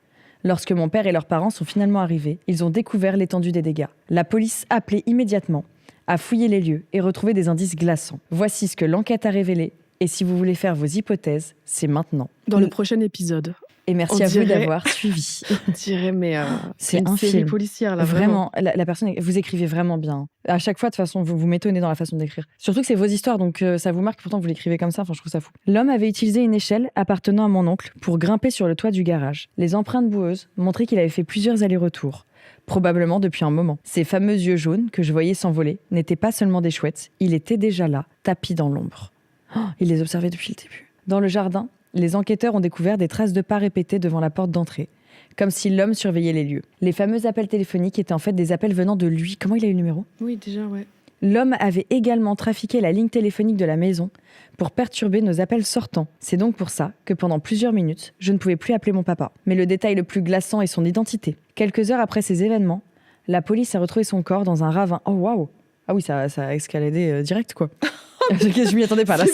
Lorsque mon père et leurs parents sont finalement arrivés, ils ont découvert l'étendue des dégâts. La police appelée immédiatement a fouillé les lieux et retrouvé des indices glaçants. Voici ce que l'enquête a révélé. Et si vous voulez faire vos hypothèses, c'est maintenant. Dans le prochain épisode, Et merci on à vous dirait- d'avoir suivi. on dirait, mais C'est une un série film. policière, là, Vraiment, la personne, vous écrivez vraiment bien. À chaque fois, de toute façon, vous m'étonnez dans la façon d'écrire. Surtout que c'est vos histoires, donc ça vous marque, pourtant vous l'écrivez comme ça, enfin je trouve ça fou. L'homme avait utilisé une échelle appartenant à mon oncle pour grimper sur le toit du garage. Les empreintes boueuses montraient qu'il avait fait plusieurs allers-retours. Probablement depuis un moment. Ces fameux yeux jaunes que je voyais s'envoler n'étaient pas seulement des chouettes, il était déjà là, tapis dans l'ombre. Oh, il les observait depuis le début. Dans le jardin, les enquêteurs ont découvert des traces de pas répétées devant la porte d'entrée, comme si l'homme surveillait les lieux. Les fameux appels téléphoniques étaient en fait des appels venant de lui. Comment il a eu le numéro ? Oui, déjà, ouais. L'homme avait également trafiqué la ligne téléphonique de la maison pour perturber nos appels sortants. C'est donc pour ça que pendant plusieurs minutes, je ne pouvais plus appeler mon papa. Mais le détail le plus glaçant est son identité. Quelques heures après ces événements, la police a retrouvé son corps dans un ravin. Oh waouh! Ah oui, ça a escaladé direct quoi. Je m'y attendais pas là.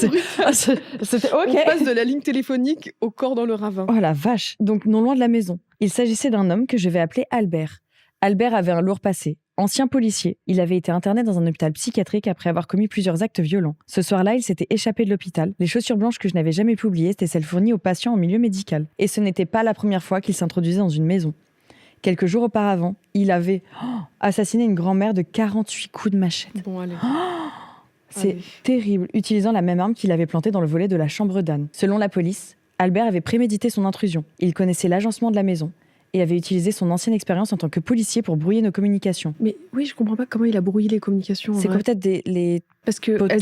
C'était ok. On passe de la ligne téléphonique au corps dans le ravin. Oh la vache! Donc non loin de la maison. Il s'agissait d'un homme que je vais appeler Albert. Albert avait un lourd passé. Ancien policier, il avait été interné dans un hôpital psychiatrique après avoir commis plusieurs actes violents. Ce soir-là, il s'était échappé de l'hôpital. Les chaussures blanches que je n'avais jamais pu oublier, c'était celles fournies aux patients en milieu médical. Et ce n'était pas la première fois qu'il s'introduisait dans une maison. Quelques jours auparavant, il avait assassiné une grand-mère de 48 coups de machette. Bon, allez. C'est Allez. terrible, utilisant la même arme qu'il avait plantée dans le volet de la chambre d'Anne. Selon la police, Albert avait prémédité son intrusion. Il connaissait l'agencement de la maison et avait utilisé son ancienne expérience en tant que policier pour brouiller nos communications. Mais oui, je comprends pas comment il a brouillé les communications. en C'est vrai. quoi peut-être les... Parce que poteaux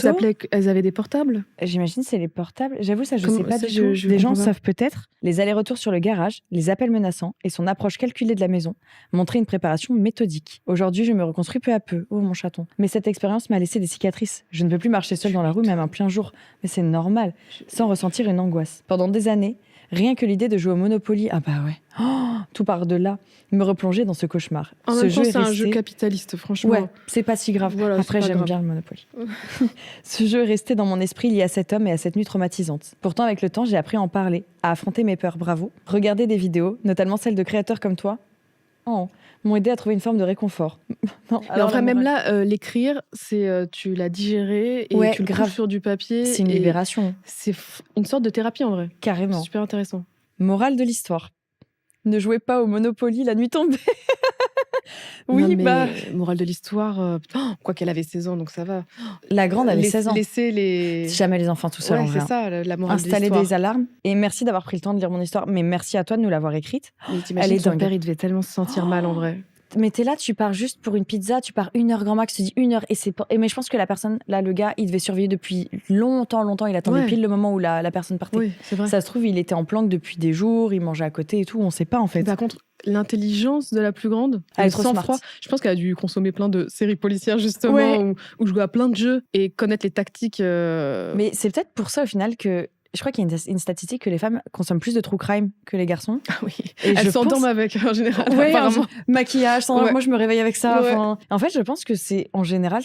elles avaient des portables. J'imagine c'est les portables. J'avoue, ça je Comment- sais pas ça, du tout. je Des gens comprends pas. savent peut-être. Les allers-retours sur le garage, les appels menaçants et son approche calculée de la maison montraient une préparation méthodique. Aujourd'hui, je me reconstruis peu à peu. Oh mon chaton. Mais cette expérience m'a laissé des cicatrices. Je ne peux plus marcher seule dans la rue, même en plein jour. Mais c'est normal, sans ressentir une angoisse. Pendant des années, rien que l'idée de jouer au Monopoly, ah bah ouais, tout par-delà, me replongeait dans ce cauchemar. En Ce même temps, est c'est un resté- jeu capitaliste, franchement. Ouais, c'est pas si grave. Voilà, c'est Après, pas j'aime grave. bien le Monopoly. Ce jeu est resté dans mon esprit lié à cet homme et à cette nuit traumatisante. Pourtant, avec le temps, j'ai appris à en parler, à affronter mes peurs. Bravo. Regarder des vidéos, notamment celles de créateurs comme toi, m'ont aidé à trouver une forme de réconfort. Non, Mais alors en vrai, la même morale, là, l'écrire, c'est tu l'as digéré et Ouais, tu le grave. couches sur du papier. c'est une et libération, C'est une sorte de thérapie en vrai. C'est carrément. super intéressant. Morale de l'histoire. Ne jouez pas au Monopoly la nuit tombée. Oui, Non, mais bah. morale de l'histoire, quoi qu'elle avait 16 ans, donc ça va. La grande avait 16 ans. Laisser les. Jamais les enfants tout seuls. Ouais, en vrai, c'est hein. ça, la morale de Installer l'histoire. des alarmes. Et merci d'avoir pris le temps de lire mon histoire. Mais merci à toi de nous l'avoir écrite. Mais Elle t'imagines, est son dingue. père, il devait tellement se sentir mal en vrai. Mais t'es là, tu pars juste pour une pizza, tu pars 1 heure grand max, tu dis 1 heure. Mais je pense que la personne, là, le gars, il devait surveiller depuis longtemps. Il attendait Ouais. pile le moment où la personne partait. Oui, c'est vrai. Ça se trouve, il était en planque depuis des jours, il mangeait à côté et tout. On sait pas en fait. Par contre, l'intelligence de la plus grande, Elle est le trop smart. sang-froid, je pense qu'elle a dû consommer plein de séries policières justement, Ouais. ou jouer à plein de jeux et connaître les tactiques. Mais c'est peut-être pour ça au final que je crois qu'il y a une statistique que les femmes consomment plus de true crime que les garçons. Ah oui. Et Elles je s'endorment pense- avec en général. Ouais, apparemment. maquillage, sans Ouais. moi je me réveille avec ça. Ouais. Enfin, en fait, je pense que c'est en général,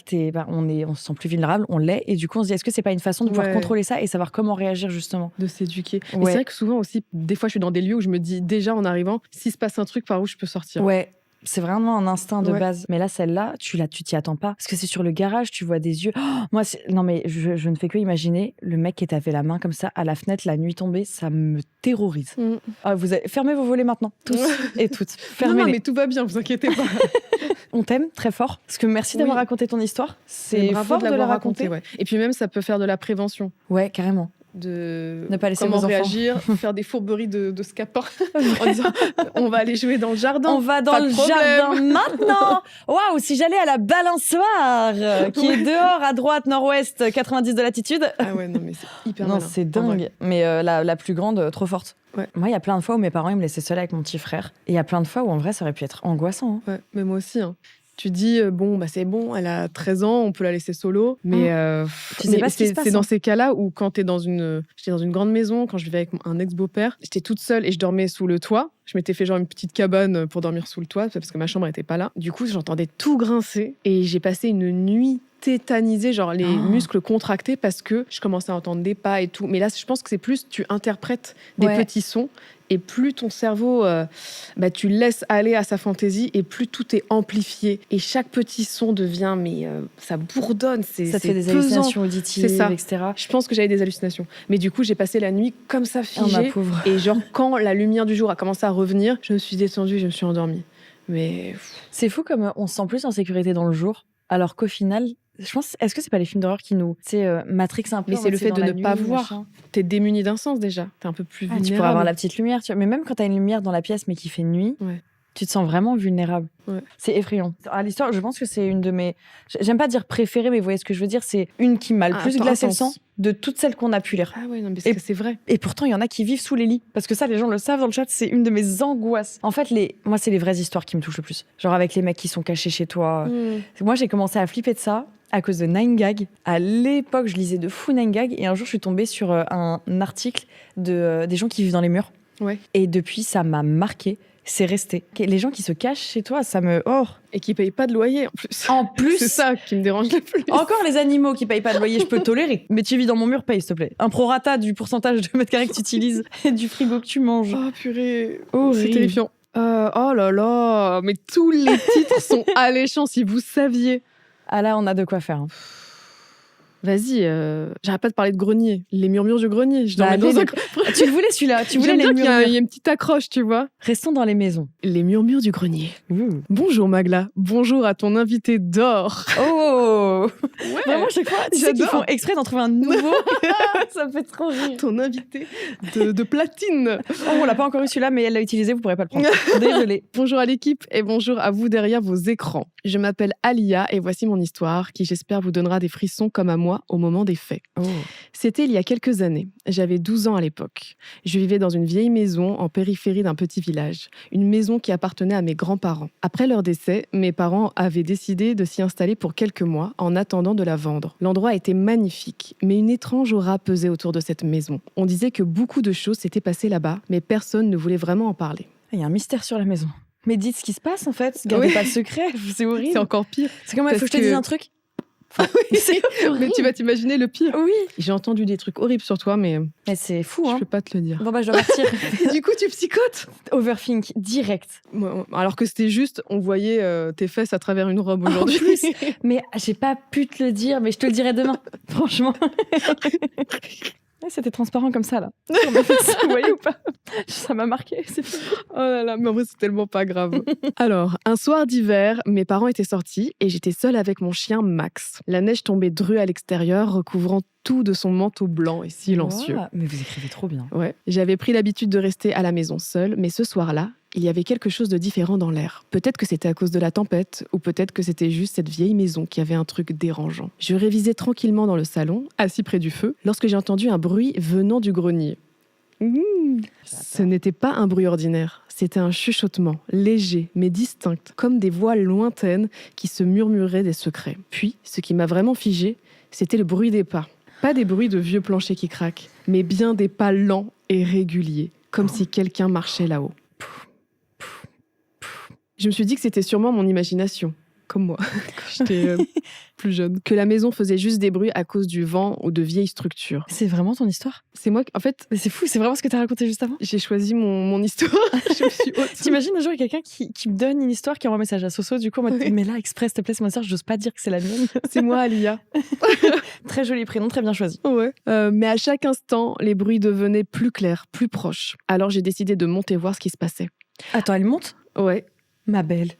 on se sent plus vulnérable, on l'est, et du coup on se dit est-ce que c'est pas une façon de pouvoir Ouais. contrôler ça et savoir comment réagir justement. De s'éduquer. Mais Ouais. c'est vrai que souvent aussi, des fois, je suis dans des lieux où je me dis déjà en arrivant, s'il se passe un truc, par où je peux sortir. Ouais. C'est vraiment un instinct de Ouais. base. Mais là, celle-là, tu t'y attends pas. Parce que c'est sur le garage, tu vois des yeux. Oh, moi, non, mais je ne fais que imaginer le mec qui t'avait la main comme ça à la fenêtre la nuit tombée. Ça me terrorise. Mm. Ah, fermez vos volets maintenant, tous et toutes. Non, Fermez-les. non, mais tout va bien, vous inquiétez pas. On t'aime très fort. Parce que merci d'avoir Oui. raconté ton histoire. C'est C'est bravo fort de la l'avoir raconter. ouais. Et puis même, ça peut faire de la prévention. Ouais, carrément. De Ne pas laisser comment vos enfants. réagir, faire des fourberies de scapin en disant on va aller jouer dans le jardin. On va dans pas de le problème. jardin maintenant. Waouh, si j'allais à la balançoire, qui est dehors à droite, nord-ouest, 90 de latitude. Ah ouais, non, mais c'est hyper Non, malin, c'est en vrai. dingue. Mais la plus grande, trop forte. Ouais. Moi, il y a plein de fois où mes parents ils me laissaient seule avec mon petit frère. Et il y a plein de fois où, en vrai, ça aurait pu être angoissant. hein. Ouais, mais moi aussi. Hein. Tu dis, bon, bah, c'est bon, elle a 13 ans, on peut la laisser solo. Mais, Tu sais pas ce qui se passe, c'est dans hein. ces cas-là où, quand j'étais dans une grande maison, quand je vivais avec un ex-beau-père, j'étais toute seule et je dormais sous le toit. Je m'étais fait genre une petite cabane pour dormir sous le toit parce que ma chambre n'était pas là. Du coup, j'entendais tout grincer et j'ai passé une nuit tétanisée, genre les muscles contractés parce que je commençais à entendre des pas et tout. Mais là, je pense que c'est plus tu interprètes des Ouais. petits sons et plus ton cerveau, tu le laisses aller à sa fantaisie et plus tout est amplifié. Et chaque petit son devient, ça bourdonne, Ça te c'est fait des pesant. hallucinations auditives, C'est ça. etc. Je pense que j'avais des hallucinations. Mais du coup, j'ai passé la nuit comme ça, Oh, ma figée. pauvre. Et genre, quand la lumière du jour a commencé à revenir, je me suis détendue et je me suis endormie. Mais C'est fou comme on se sent plus en sécurité dans le jour, alors qu'au final, je pense, est-ce que c'est pas les films d'horreur qui nous, Matrix un peu. Mais en c'est mode, le fait dans de la ne pas nuit, voir. machin. t'es démuni d'un sens déjà. T'es un peu plus vulnérable. Tu pourrais avoir la petite lumière, tu vois. Mais même quand t'as une lumière dans la pièce mais qui fait nuit, Ouais. Tu te sens vraiment vulnérable. Ouais. C'est effrayant. L'histoire, je pense que c'est une de mes... J'aime pas dire préférées, mais vous voyez ce que je veux dire. C'est une qui m'a le plus glacé le sang de toutes celles qu'on a pu lire. Ah ouais, non, mais c'est vrai. Et pourtant, il y en a qui vivent sous les lits. Parce que ça, les gens le savent dans le chat, c'est une de mes angoisses. En fait, moi, c'est les vraies histoires qui me touchent le plus. Genre avec les mecs qui sont cachés chez toi. Moi, j'ai commencé à flipper de ça à cause de 9gag. À l'époque, je lisais de fou 9gag. Et un jour, je suis tombée sur un article des gens qui vivent dans les murs. Ouais. Et depuis, ça m'a marqué. C'est resté. Les gens qui se cachent chez toi, ça me... Et qui payent pas de loyer en plus. En plus, c'est ça qui me dérange le plus. Encore les animaux qui payent pas de loyer, je peux tolérer. Mais tu vis dans mon mur, paye s'il te plaît. Un prorata du pourcentage de mètres carrés que tu utilises et du frigo que tu manges. Oh purée, Horrible. c'est terrifiant. Oh là là, mais tous les titres sont alléchants si vous saviez. Ah là, on a de quoi faire. Hein. Vas-y, j'arrête pas de parler de grenier. Les murmures du grenier. Je dormais dans un... Tu le voulais celui-là. Tu voulais J'aime les bien murmures. qu'il y a une petite accroche, tu vois. Restons dans les maisons. Les murmures du grenier. Bonjour Magla. Bonjour à ton invité d'or. Oh Ouais. Vraiment, chaque fois, tu sais qu'ils font exprès d'en trouver un nouveau. Ça me fait trop rire. Ton invité de platine. Oh, on l'a pas encore eu celui-là, mais elle l'a utilisé, vous pourrez pas le prendre. Désolée. Bonjour à l'équipe et bonjour à vous derrière vos écrans. Je m'appelle Alia et voici mon histoire qui, j'espère, vous donnera des frissons comme à moi au moment des faits. Oh. C'était il y a quelques années. J'avais 12 ans à l'époque. Je vivais dans une vieille maison en périphérie d'un petit village. Une maison qui appartenait à mes grands-parents. Après leur décès, mes parents avaient décidé de s'y installer pour quelques mois en attendant de la vendre. L'endroit était magnifique, mais une étrange aura pesait autour de cette maison. On disait que beaucoup de choses s'étaient passées là-bas, mais personne ne voulait vraiment en parler. Il y a un mystère sur la maison. Mais dites ce qui se passe en fait. Gardez pas le secret. C'est horrible. C'est encore pire. C'est comme il faut que je te dise un truc. C'est Mais tu vas t'imaginer le pire. Oui. J'ai entendu des trucs horribles sur toi, mais c'est fou, je hein. peux pas te le dire. Bon bah je dois partir. Du coup, tu psychotes. Overthink direct. Alors que c'était juste, on voyait tes fesses à travers une robe aujourd'hui. En plus. Mais j'ai pas pu te le dire, mais je te le dirai demain. Franchement. Ouais, c'était transparent comme ça là. Vous voyez ou pas? Ça m'a marqué. Oh là là, mais en vrai c'est tellement pas grave. Alors, un soir d'hiver, mes parents étaient sortis et j'étais seule avec mon chien Max. La neige tombait drue à l'extérieur, recouvrant tout de son manteau blanc et silencieux. Wow, mais vous écrivez trop bien. Ouais, j'avais pris l'habitude de rester à la maison seule, mais ce soir-là, il y avait quelque chose de différent dans l'air. Peut-être que c'était à cause de la tempête, ou peut-être que c'était juste cette vieille maison qui avait un truc dérangeant. Je révisais tranquillement dans le salon, assis près du feu, lorsque j'ai entendu un bruit venant du grenier. Ce n'était pas un bruit ordinaire, c'était un chuchotement, léger mais distinct, comme des voix lointaines qui se murmuraient des secrets. Puis, ce qui m'a vraiment figé, c'était le bruit des pas. Pas des bruits de vieux planchers qui craquent, mais bien des pas lents et réguliers, comme si quelqu'un marchait là-haut. Je me suis dit que c'était sûrement mon imagination, comme moi, quand j'étais plus jeune. Que la maison faisait juste des bruits à cause du vent ou de vieilles structures. C'est vraiment ton histoire? C'est moi, en fait... Mais c'est fou, c'est vraiment ce que t'as raconté juste avant? J'ai choisi mon histoire. Je me suis T'imagines un jour, il y a quelqu'un qui me donne une histoire, qui envoie un message à Soso, du coup, on m'a dit, mais là, exprès, s'il te plaît, c'est mon histoire, j'ose pas dire que c'est la mienne. C'est moi, Alia. Très joli prénom, très bien choisi. Ouais. Mais à chaque instant, les bruits devenaient plus clairs, plus proches. Alors j'ai décidé de monter voir ce qui se passait. Attends, elle monte? Ouais. Ma belle.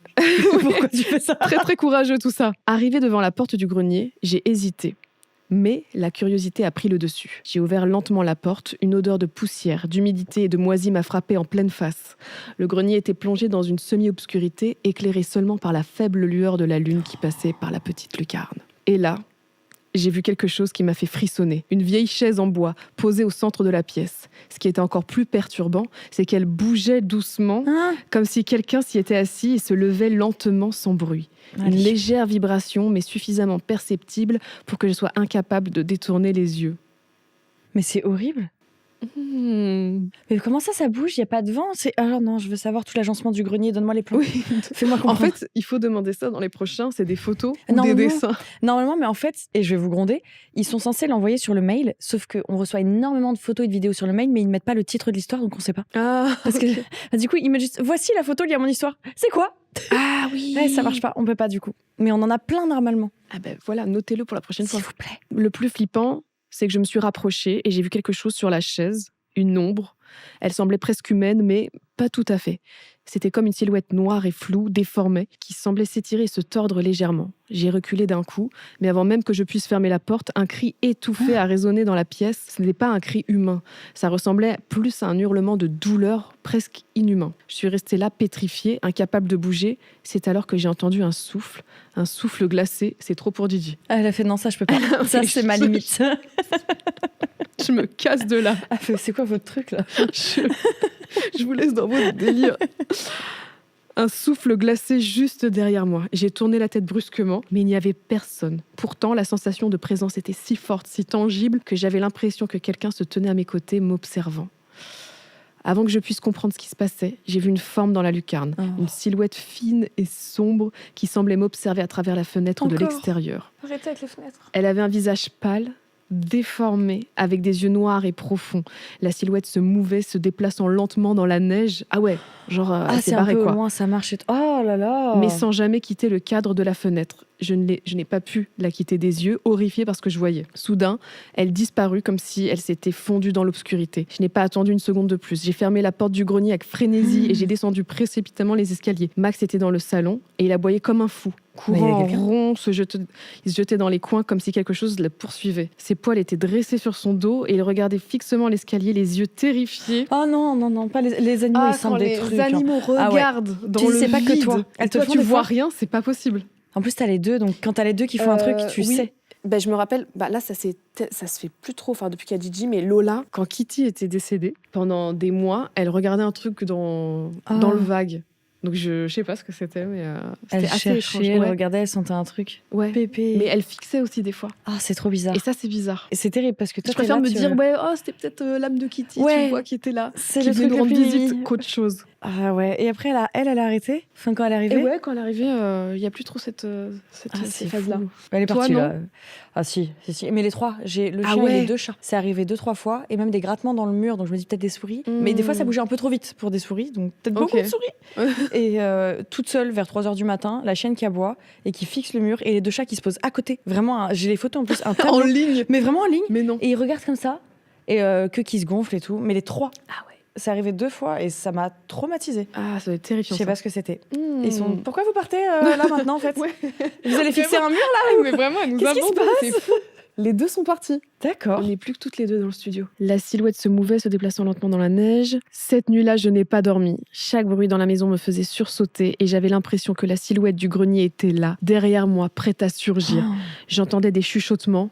Pourquoi tu fais ça? Très très courageux tout ça. Arrivé devant la porte du grenier, j'ai hésité. Mais la curiosité a pris le dessus. J'ai ouvert lentement la porte, une odeur de poussière, d'humidité et de moisie m'a frappé en pleine face. Le grenier était plongé dans une semi-obscurité, éclairé seulement par la faible lueur de la lune qui passait par la petite lucarne. Et là, j'ai vu quelque chose qui m'a fait frissonner. Une vieille chaise en bois, posée au centre de la pièce. Ce qui était encore plus perturbant, c'est qu'elle bougeait doucement, comme si quelqu'un s'y était assis et se levait lentement sans bruit. Une légère vibration, mais suffisamment perceptible pour que je sois incapable de détourner les yeux. Mais c'est horrible. Mais comment ça bouge? Il n'y a pas de vent? Alors non, je veux savoir tout l'agencement du grenier, donne-moi les plans. Oui. Fais-moi comprendre. En fait, il faut demander ça dans les prochains, c'est des photos ou Normalement, des dessins. Normalement, mais en fait, et je vais vous gronder, ils sont censés l'envoyer sur le mail, sauf qu'on reçoit énormément de photos et de vidéos sur le mail, mais ils ne mettent pas le titre de l'histoire, donc on ne sait pas. Ah, Parce que du coup, ils mettent juste, voici la photo liée à mon histoire. C'est quoi? Ah oui. Ouais, ça marche pas, on peut pas du coup. Mais on en a plein normalement. Ah ben voilà, notez-le pour la prochaine fois. S'il vous plaît. Le plus flippant, c'est que je me suis rapprochée et j'ai vu quelque chose sur la chaise, une ombre. Elle semblait presque humaine, mais Pas tout à fait. C'était comme une silhouette noire et floue, déformée, qui semblait s'étirer et se tordre légèrement. J'ai reculé d'un coup, mais avant même que je puisse fermer la porte, un cri étouffé a résonné dans la pièce. Ce n'était pas un cri humain. Ça ressemblait plus à un hurlement de douleur, presque inhumain. Je suis restée là, pétrifiée, incapable de bouger. C'est alors que j'ai entendu un souffle glacé. C'est trop pour Didi. Ah, elle a fait non, ça je peux pas. Ça c'est ma limite. Je me casse de là. Ah, c'est quoi votre truc là? Je vous laisse dans votre délire. Un souffle glacé juste derrière moi. J'ai tourné la tête brusquement, mais il n'y avait personne. Pourtant, la sensation de présence était si forte, si tangible, que j'avais l'impression que quelqu'un se tenait à mes côtés, m'observant. Avant que je puisse comprendre ce qui se passait, j'ai vu une forme dans la lucarne, une silhouette fine et sombre qui semblait m'observer à travers la fenêtre de l'extérieur. Arrêtez avec les fenêtres. Elle avait un visage pâle, déformé, avec des yeux noirs et profonds. La silhouette se mouvait, se déplaçant lentement dans la neige. Ah ouais, genre elle s'est c'est barrée, un peu quoi. au moins ça marche. Oh là là. Mais sans jamais quitter le cadre de la fenêtre. Je n'ai pas pu la quitter des yeux, horrifiée par ce que je voyais. Soudain, elle disparut comme si elle s'était fondue dans l'obscurité. Je n'ai pas attendu une seconde de plus. J'ai fermé la porte du grenier avec frénésie et j'ai descendu précipitamment les escaliers. Max était dans le salon et il aboyait comme un fou. Courant en rond, il se jetait dans les coins comme si quelque chose le poursuivait. Ses poils étaient dressés sur son dos et il regardait fixement l'escalier, les yeux terrifiés. Oh non, pas les animaux, ils sentent des trucs. Les animaux regardent dans le c'est pas vide. que toi. Et toi, tu vois rien, c'est pas possible. En plus, t'as les deux, donc quand t'as les deux qui font un truc, tu sais. Ben, je me rappelle, là, ça se fait plus trop, depuis qu'il y a Gigi, mais Lola, quand Kitty était décédée, pendant des mois, elle regardait un truc dans le vague. Donc je sais pas ce que c'était, mais c'était assez étrange. Elle regardait, elle sentait un truc. Ouais. Pépé. Mais elle fixait aussi des fois. Ah, c'est trop bizarre. Et ça, c'est bizarre. Et c'est terrible parce que toi, je préfère me dire, c'était peut-être l'âme de Kitty, tu vois, qui était là. C'est qui le venait truc nous le rendre plus visite mimi. qu'autre chose. Ah ouais. Et après, elle a arrêté. Enfin, quand elle est arrivée. Et ouais, quand elle est arrivée, il y a plus trop cette phase-là. Elle est partie Toi, là. Ah si. Mais les trois, j'ai le chien et les deux chats. C'est arrivé 2-3 fois et même des grattements dans le mur, donc je me dis peut-être des souris. Mais des fois, ça bougeait un peu trop vite pour des souris, donc peut-être beaucoup de souris. Et toute seule vers 3h du matin, la chienne qui aboie et qui fixe le mur et les deux chats qui se posent à côté. Vraiment, j'ai les photos en plus, un tableau. En ligne. Mais vraiment en ligne. Mais non. Et ils regardent comme ça et que qui se gonflent et tout. Mais les trois. Ah ouais. C'est arrivé 2 fois et ça m'a traumatisée. Ah, ça va être terrifiant. Je sais pas ce que c'était. Ils sont. Pourquoi vous partez là maintenant en fait? Vous allez fixer un mur là? Mais vraiment, elle nous Qu'est-ce qui se passe? C'est fou. Les deux sont partis. D'accord. On n'est plus que toutes les deux dans le studio. La silhouette se mouvait, se déplaçant lentement dans la neige. Cette nuit-là, je n'ai pas dormi. Chaque bruit dans la maison me faisait sursauter et j'avais l'impression que la silhouette du grenier était là, derrière moi, prête à surgir. J'entendais des chuchotements,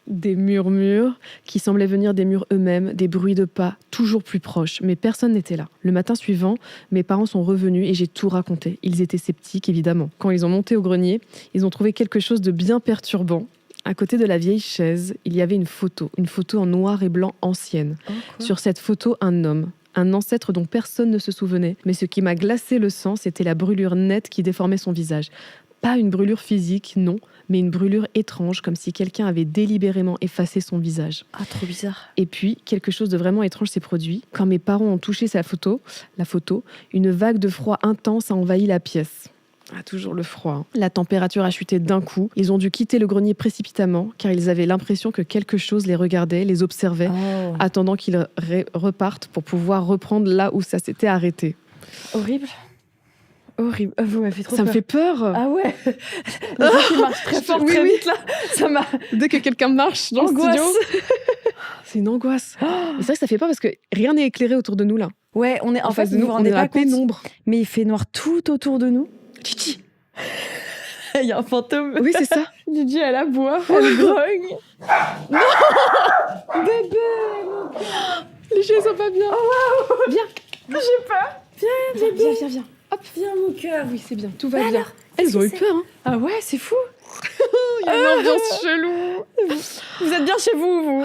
des murmures qui semblaient venir des murs eux-mêmes, des bruits de pas toujours plus proches, mais personne n'était là. Le matin suivant, mes parents sont revenus et j'ai tout raconté. Ils étaient sceptiques, évidemment. Quand ils ont monté au grenier, ils ont trouvé quelque chose de bien perturbant. À côté de la vieille chaise, il y avait une photo en noir et blanc ancienne. Sur cette photo, un homme, un ancêtre dont personne ne se souvenait. Mais ce qui m'a glacé le sang, c'était la brûlure nette qui déformait son visage. Pas une brûlure physique, non, mais une brûlure étrange, comme si quelqu'un avait délibérément effacé son visage. Ah, trop bizarre. Et puis, quelque chose de vraiment étrange s'est produit. Quand mes parents ont touché la photo, une vague de froid intense a envahi la pièce. Ah, toujours le froid. La température a chuté d'un coup. Ils ont dû quitter le grenier précipitamment, car ils avaient l'impression que quelque chose les regardait, les observait, attendant qu'ils repartent pour pouvoir reprendre là où ça s'était arrêté. Horrible. Vous m'avez fait trop peur. Ça me fait peur. Ah ouais. Le truc qui marche très fort, très vite là. Ça m'a. Dès que quelqu'un marche dans le studio, c'est une angoisse. Mais c'est vrai que ça fait peur parce que rien n'est éclairé autour de nous là. Ouais, on est en face de nous, on est dans la pénombre. Mais il fait noir tout autour de nous. Gigi. Il y a un fantôme. Oui, c'est ça. Gigi, elle aboie, elle grogne. Non. Bébé. Les chiens sont pas bien. Oh wow. Viens. J'ai peur. Viens. Hop, viens mon cœur. Oui, c'est bien. Tout va bien. Elles ont eu peur. Hein. Ah ouais, c'est fou. Il y a une ambiance chelou. Vous êtes bien chez vous.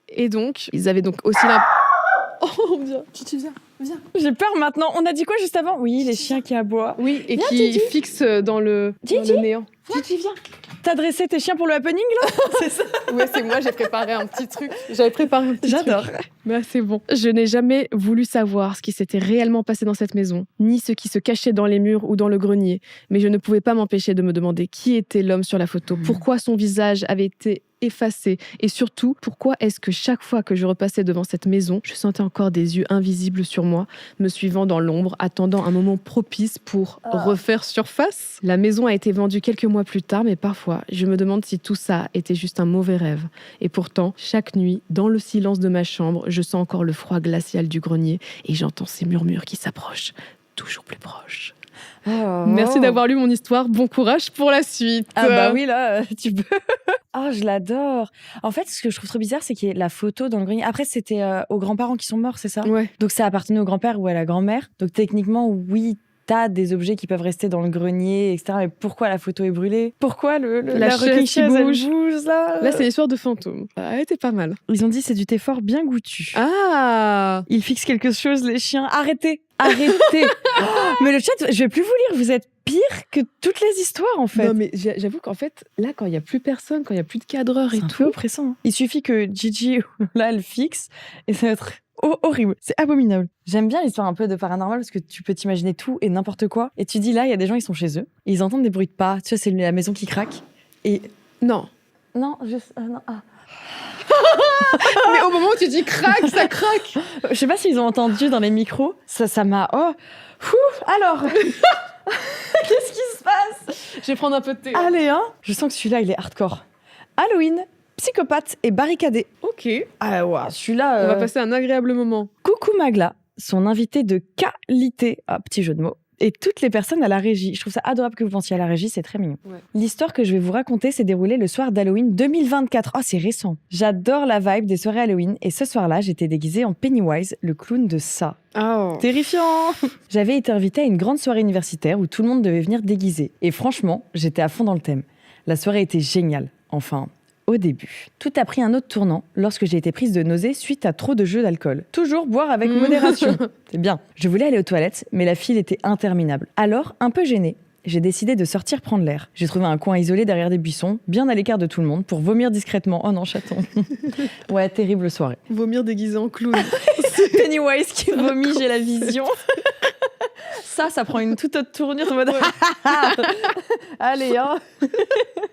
Et donc, ils avaient donc aussi la... Oh, viens. Gigi, viens. J'ai peur maintenant. On a dit quoi juste avant? Oui, les chiens qui aboient. Oui, et viens, qui fixent dans le néant. Gigi, viens. T'as dressé tes chiens pour le happening, là? C'est ça. Ouais, c'est moi, j'ai préparé un petit truc. J'adore. Mais c'est bon. Je n'ai jamais voulu savoir ce qui s'était réellement passé dans cette maison, ni ce qui se cachait dans les murs ou dans le grenier. Mais je ne pouvais pas m'empêcher de me demander qui était l'homme sur la photo, pourquoi son visage avait été effacée. Et surtout, pourquoi est-ce que chaque fois que je repassais devant cette maison, je sentais encore des yeux invisibles sur moi, me suivant dans l'ombre, attendant un moment propice pour refaire surface? La maison a été vendue quelques mois plus tard, mais parfois, je me demande si tout ça était juste un mauvais rêve. Et pourtant, chaque nuit, dans le silence de ma chambre, je sens encore le froid glacial du grenier et j'entends ces murmures qui s'approchent, toujours plus proches. Merci d'avoir lu mon histoire. Bon courage pour la suite. Ah bah oui, là, tu peux. Ah, je l'adore. En fait, ce que je trouve trop bizarre, c'est qu'il y ait la photo dans le grenier. Après, c'était aux grands-parents qui sont morts, c'est ça? Ouais. Donc ça appartenait au grand-père ou à la grand-mère. Donc techniquement, oui, t'as des objets qui peuvent rester dans le grenier, etc. Mais pourquoi la photo est brûlée? Pourquoi la chaise qui elle bouge. là? Là, c'est l'histoire de fantôme. Elle était pas mal. Ils ont dit c'est du thé fort bien goûtu. Ah! Ils fixent quelque chose, les chiens. Arrêtez. Mais le chat, je vais plus vous lire. Vous êtes pire que toutes les histoires, en fait. Non, mais j'avoue qu'en fait, là, quand il y a plus personne, quand il y a plus de cadreur et C'est un tout, peu oppressant. Il suffit que Gigi, là, elle fixe et ça va être horrible. C'est abominable. J'aime bien l'histoire un peu de paranormal parce que tu peux t'imaginer tout et n'importe quoi. Et tu dis là, il y a des gens, ils sont chez eux. Ils entendent des bruits de pas. Tu vois, c'est la maison qui craque. Et non. non, juste non. Ah. Mais au moment où tu dis craque, ça craque. Je sais pas s'ils ont entendu dans les micros. Ça m'a. Oh. Alors. Qu'est-ce qui se passe? Je vais prendre un peu de thé. Allez, hein. Je sens que celui-là, il est hardcore. Halloween, psychopathe et barricadé. Ok. Ah ouais, celui-là. On va passer un agréable moment. Coucou Magla, son invité de qualité. Ah, petit jeu de mots. Et toutes les personnes à la régie. Je trouve ça adorable que vous pensiez à la régie, c'est très mignon. Ouais. L'histoire que je vais vous raconter s'est déroulée le soir d'Halloween 2024. Oh, c'est récent. J'adore la vibe des soirées Halloween et ce soir-là, j'étais déguisée en Pennywise, le clown de ça. Oh. Terrifiant. J'avais été invitée à une grande soirée universitaire où tout le monde devait venir déguisé. Et franchement, j'étais à fond dans le thème. La soirée était géniale. Enfin, au début. Tout a pris un autre tournant lorsque j'ai été prise de nausées suite à trop de jeux d'alcool. Toujours boire avec modération. C'est bien. Je voulais aller aux toilettes, mais la file était interminable. Alors, un peu gênée, j'ai décidé de sortir prendre l'air. J'ai trouvé un coin isolé derrière des buissons, bien à l'écart de tout le monde, pour vomir discrètement. Oh non, chaton. Ouais, terrible soirée. Vomir déguisé en clown. Pennywise qui vomit, j'ai la vision. Ça prend une toute autre tournure en mode allez, hein.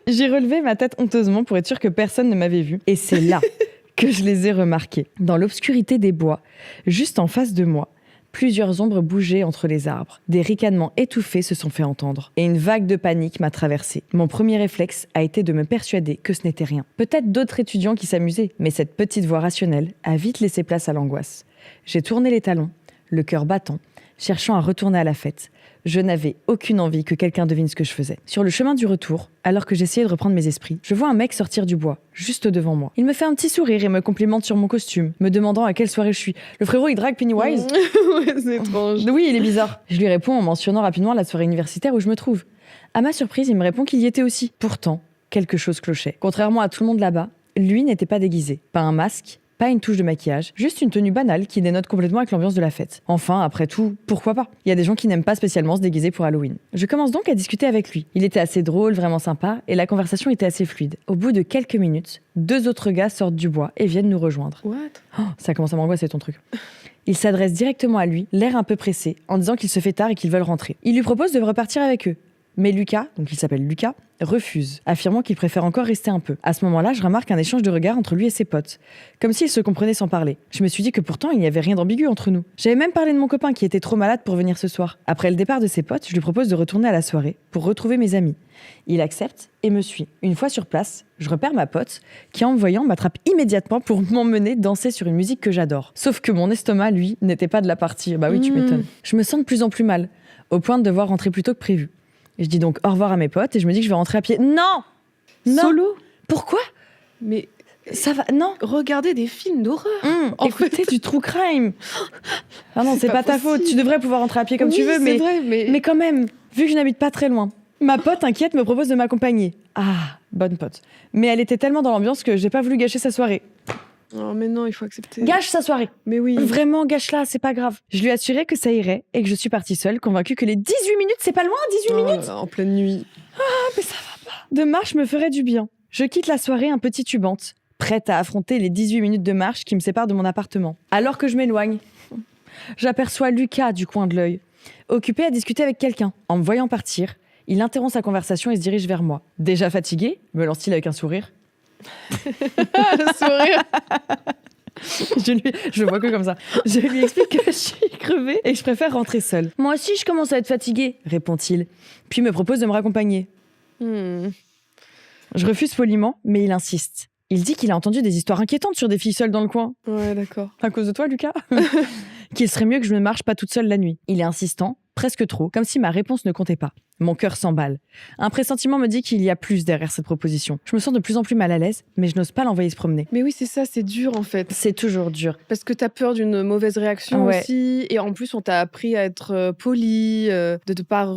J'ai relevé ma tête honteusement pour être sûre que personne ne m'avait vue. Et c'est là que je les ai remarqués. Dans l'obscurité des bois, juste en face de moi, plusieurs ombres bougeaient entre les arbres. Des ricanements étouffés se sont fait entendre. Et une vague de panique m'a traversée. Mon premier réflexe a été de me persuader que ce n'était rien. Peut-être d'autres étudiants qui s'amusaient, mais cette petite voix rationnelle a vite laissé place à l'angoisse. J'ai tourné les talons, le cœur battant, cherchant à retourner à la fête. Je n'avais aucune envie que quelqu'un devine ce que je faisais. Sur le chemin du retour, alors que j'essayais de reprendre mes esprits, je vois un mec sortir du bois, juste devant moi. Il me fait un petit sourire et me complimente sur mon costume, me demandant à quelle soirée je suis. Le frérot, il drague Pennywise. Ouais, c'est étrange. Oui, il est bizarre. Je lui réponds en mentionnant rapidement la soirée universitaire où je me trouve. À ma surprise, il me répond qu'il y était aussi. Pourtant, quelque chose clochait. Contrairement à tout le monde là-bas, lui n'était pas déguisé. Pas un masque, pas une touche de maquillage, juste une tenue banale qui dénote complètement avec l'ambiance de la fête. Enfin, après tout, pourquoi pas? Il y a des gens qui n'aiment pas spécialement se déguiser pour Halloween. Je commence donc à discuter avec lui. Il était assez drôle, vraiment sympa, et la conversation était assez fluide. Au bout de quelques minutes, 2 autres gars sortent du bois et viennent nous rejoindre. What? Oh, ça commence à m'angoisser ton truc. Ils s'adressent directement à lui, l'air un peu pressé, en disant qu'il se fait tard et qu'ils veulent rentrer. Il lui propose de repartir avec eux. Mais Lucas, donc il s'appelle Lucas, refuse, affirmant qu'il préfère encore rester un peu. À ce moment-là, je remarque un échange de regards entre lui et ses potes, comme s'ils se comprenaient sans parler. Je me suis dit que pourtant, il n'y avait rien d'ambigu entre nous. J'avais même parlé de mon copain qui était trop malade pour venir ce soir. Après le départ de ses potes, je lui propose de retourner à la soirée pour retrouver mes amis. Il accepte et me suit. Une fois sur place, je repère ma pote qui, en me voyant, m'attrape immédiatement pour m'emmener danser sur une musique que j'adore. Sauf que mon estomac, lui, n'était pas de la partie. Bah oui, tu m'étonnes. Je me sens de plus en plus mal, au point de devoir rentrer plus tôt que prévu. Et je dis donc au revoir à mes potes et je me dis que je vais rentrer à pied. Non! Solo? Pourquoi? Mais ça va, non. Regardez des films d'horreur. Écoutez du true crime. Ah non, c'est pas ta faute. Tu devrais pouvoir rentrer à pied comme tu veux, mais, vrai, mais quand même, vu que je n'habite pas très loin, ma pote inquiète me propose de m'accompagner. Ah, bonne pote. Mais elle était tellement dans l'ambiance que j'ai pas voulu gâcher sa soirée. Oh, mais non, il faut accepter. Gâche sa soirée. Mais oui. Vraiment, gâche-la, c'est pas grave. Je lui ai assuré que ça irait et que je suis partie seule, convaincue que les 18 minutes, c'est pas loin, 18 minutes. En pleine nuit. Ah, mais ça va pas. De marche me ferait du bien. Je quitte la soirée un peu titubante, prête à affronter les 18 minutes de marche qui me séparent de mon appartement. Alors que je m'éloigne, j'aperçois Lucas du coin de l'œil, occupé à discuter avec quelqu'un. En me voyant partir, il interrompt sa conversation et se dirige vers moi. Déjà fatigué, me lance-t-il avec un sourire. Le sourire. Je le vois que comme ça. Je lui explique que je suis crevée et que je préfère rentrer seule. Moi aussi, je commence à être fatiguée, répond-il, puis me propose de me raccompagner. Je refuse poliment, mais il insiste. Il dit qu'il a entendu des histoires inquiétantes sur des filles seules dans le coin. Ouais, d'accord. À cause de toi, Lucas. Qu'il serait mieux que je ne marche pas toute seule la nuit. Il est insistant, presque trop, comme si ma réponse ne comptait pas. Mon cœur s'emballe. Un pressentiment me dit qu'il y a plus derrière cette proposition. Je me sens de plus en plus mal à l'aise, mais je n'ose pas l'envoyer se promener. Mais oui, c'est ça, c'est dur en fait. C'est toujours dur. Parce que t'as peur d'une mauvaise réaction Ouais. aussi. Et en plus, on t'a appris à être poli, de ne pas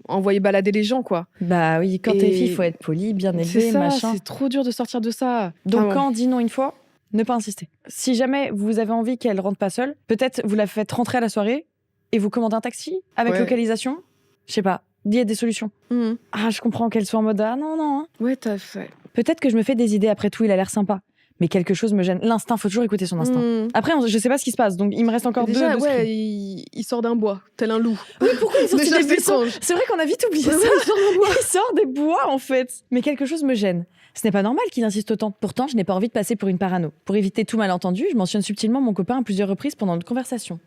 envoyer balader les gens, quoi. Bah oui, quand t'es Et fille, il faut être poli, bien C'est élevé, ça, machin. c'est trop dur de sortir de ça. Donc Enfin, quand on dit non une fois, ne pas insister. Si jamais vous avez envie qu'elle rentre pas seule, peut-être vous la faites rentrer à la soirée et vous commandez un taxi avec Ouais. localisation. Je sais pas, il y a des solutions. mhm. Ah, je comprends qu'elle soit en mode ah non, non. Hein. Ouais, t'as fait. Peut-être que je me fais des idées après tout, il a l'air sympa. Mais quelque chose me gêne. L'instinct, faut toujours écouter son instinct. Mhm. Après, je sais pas ce qui se passe, donc il me reste encore Déjà, deux ouais, scripts. il sort d'un bois, tel un loup. Oui, pourquoi il sort Déjà, des c'est buissons étrange. C'est vrai qu'on a vite oublié Ouais, ça. ouais, il sort d'un bois. Il sort des bois, en fait. Mais quelque chose me gêne. Ce n'est pas normal qu'il insiste autant. Pourtant, je n'ai pas envie de passer pour une parano. Pour éviter tout malentendu, je mentionne subtilement mon copain à plusieurs reprises pendant notre conversation.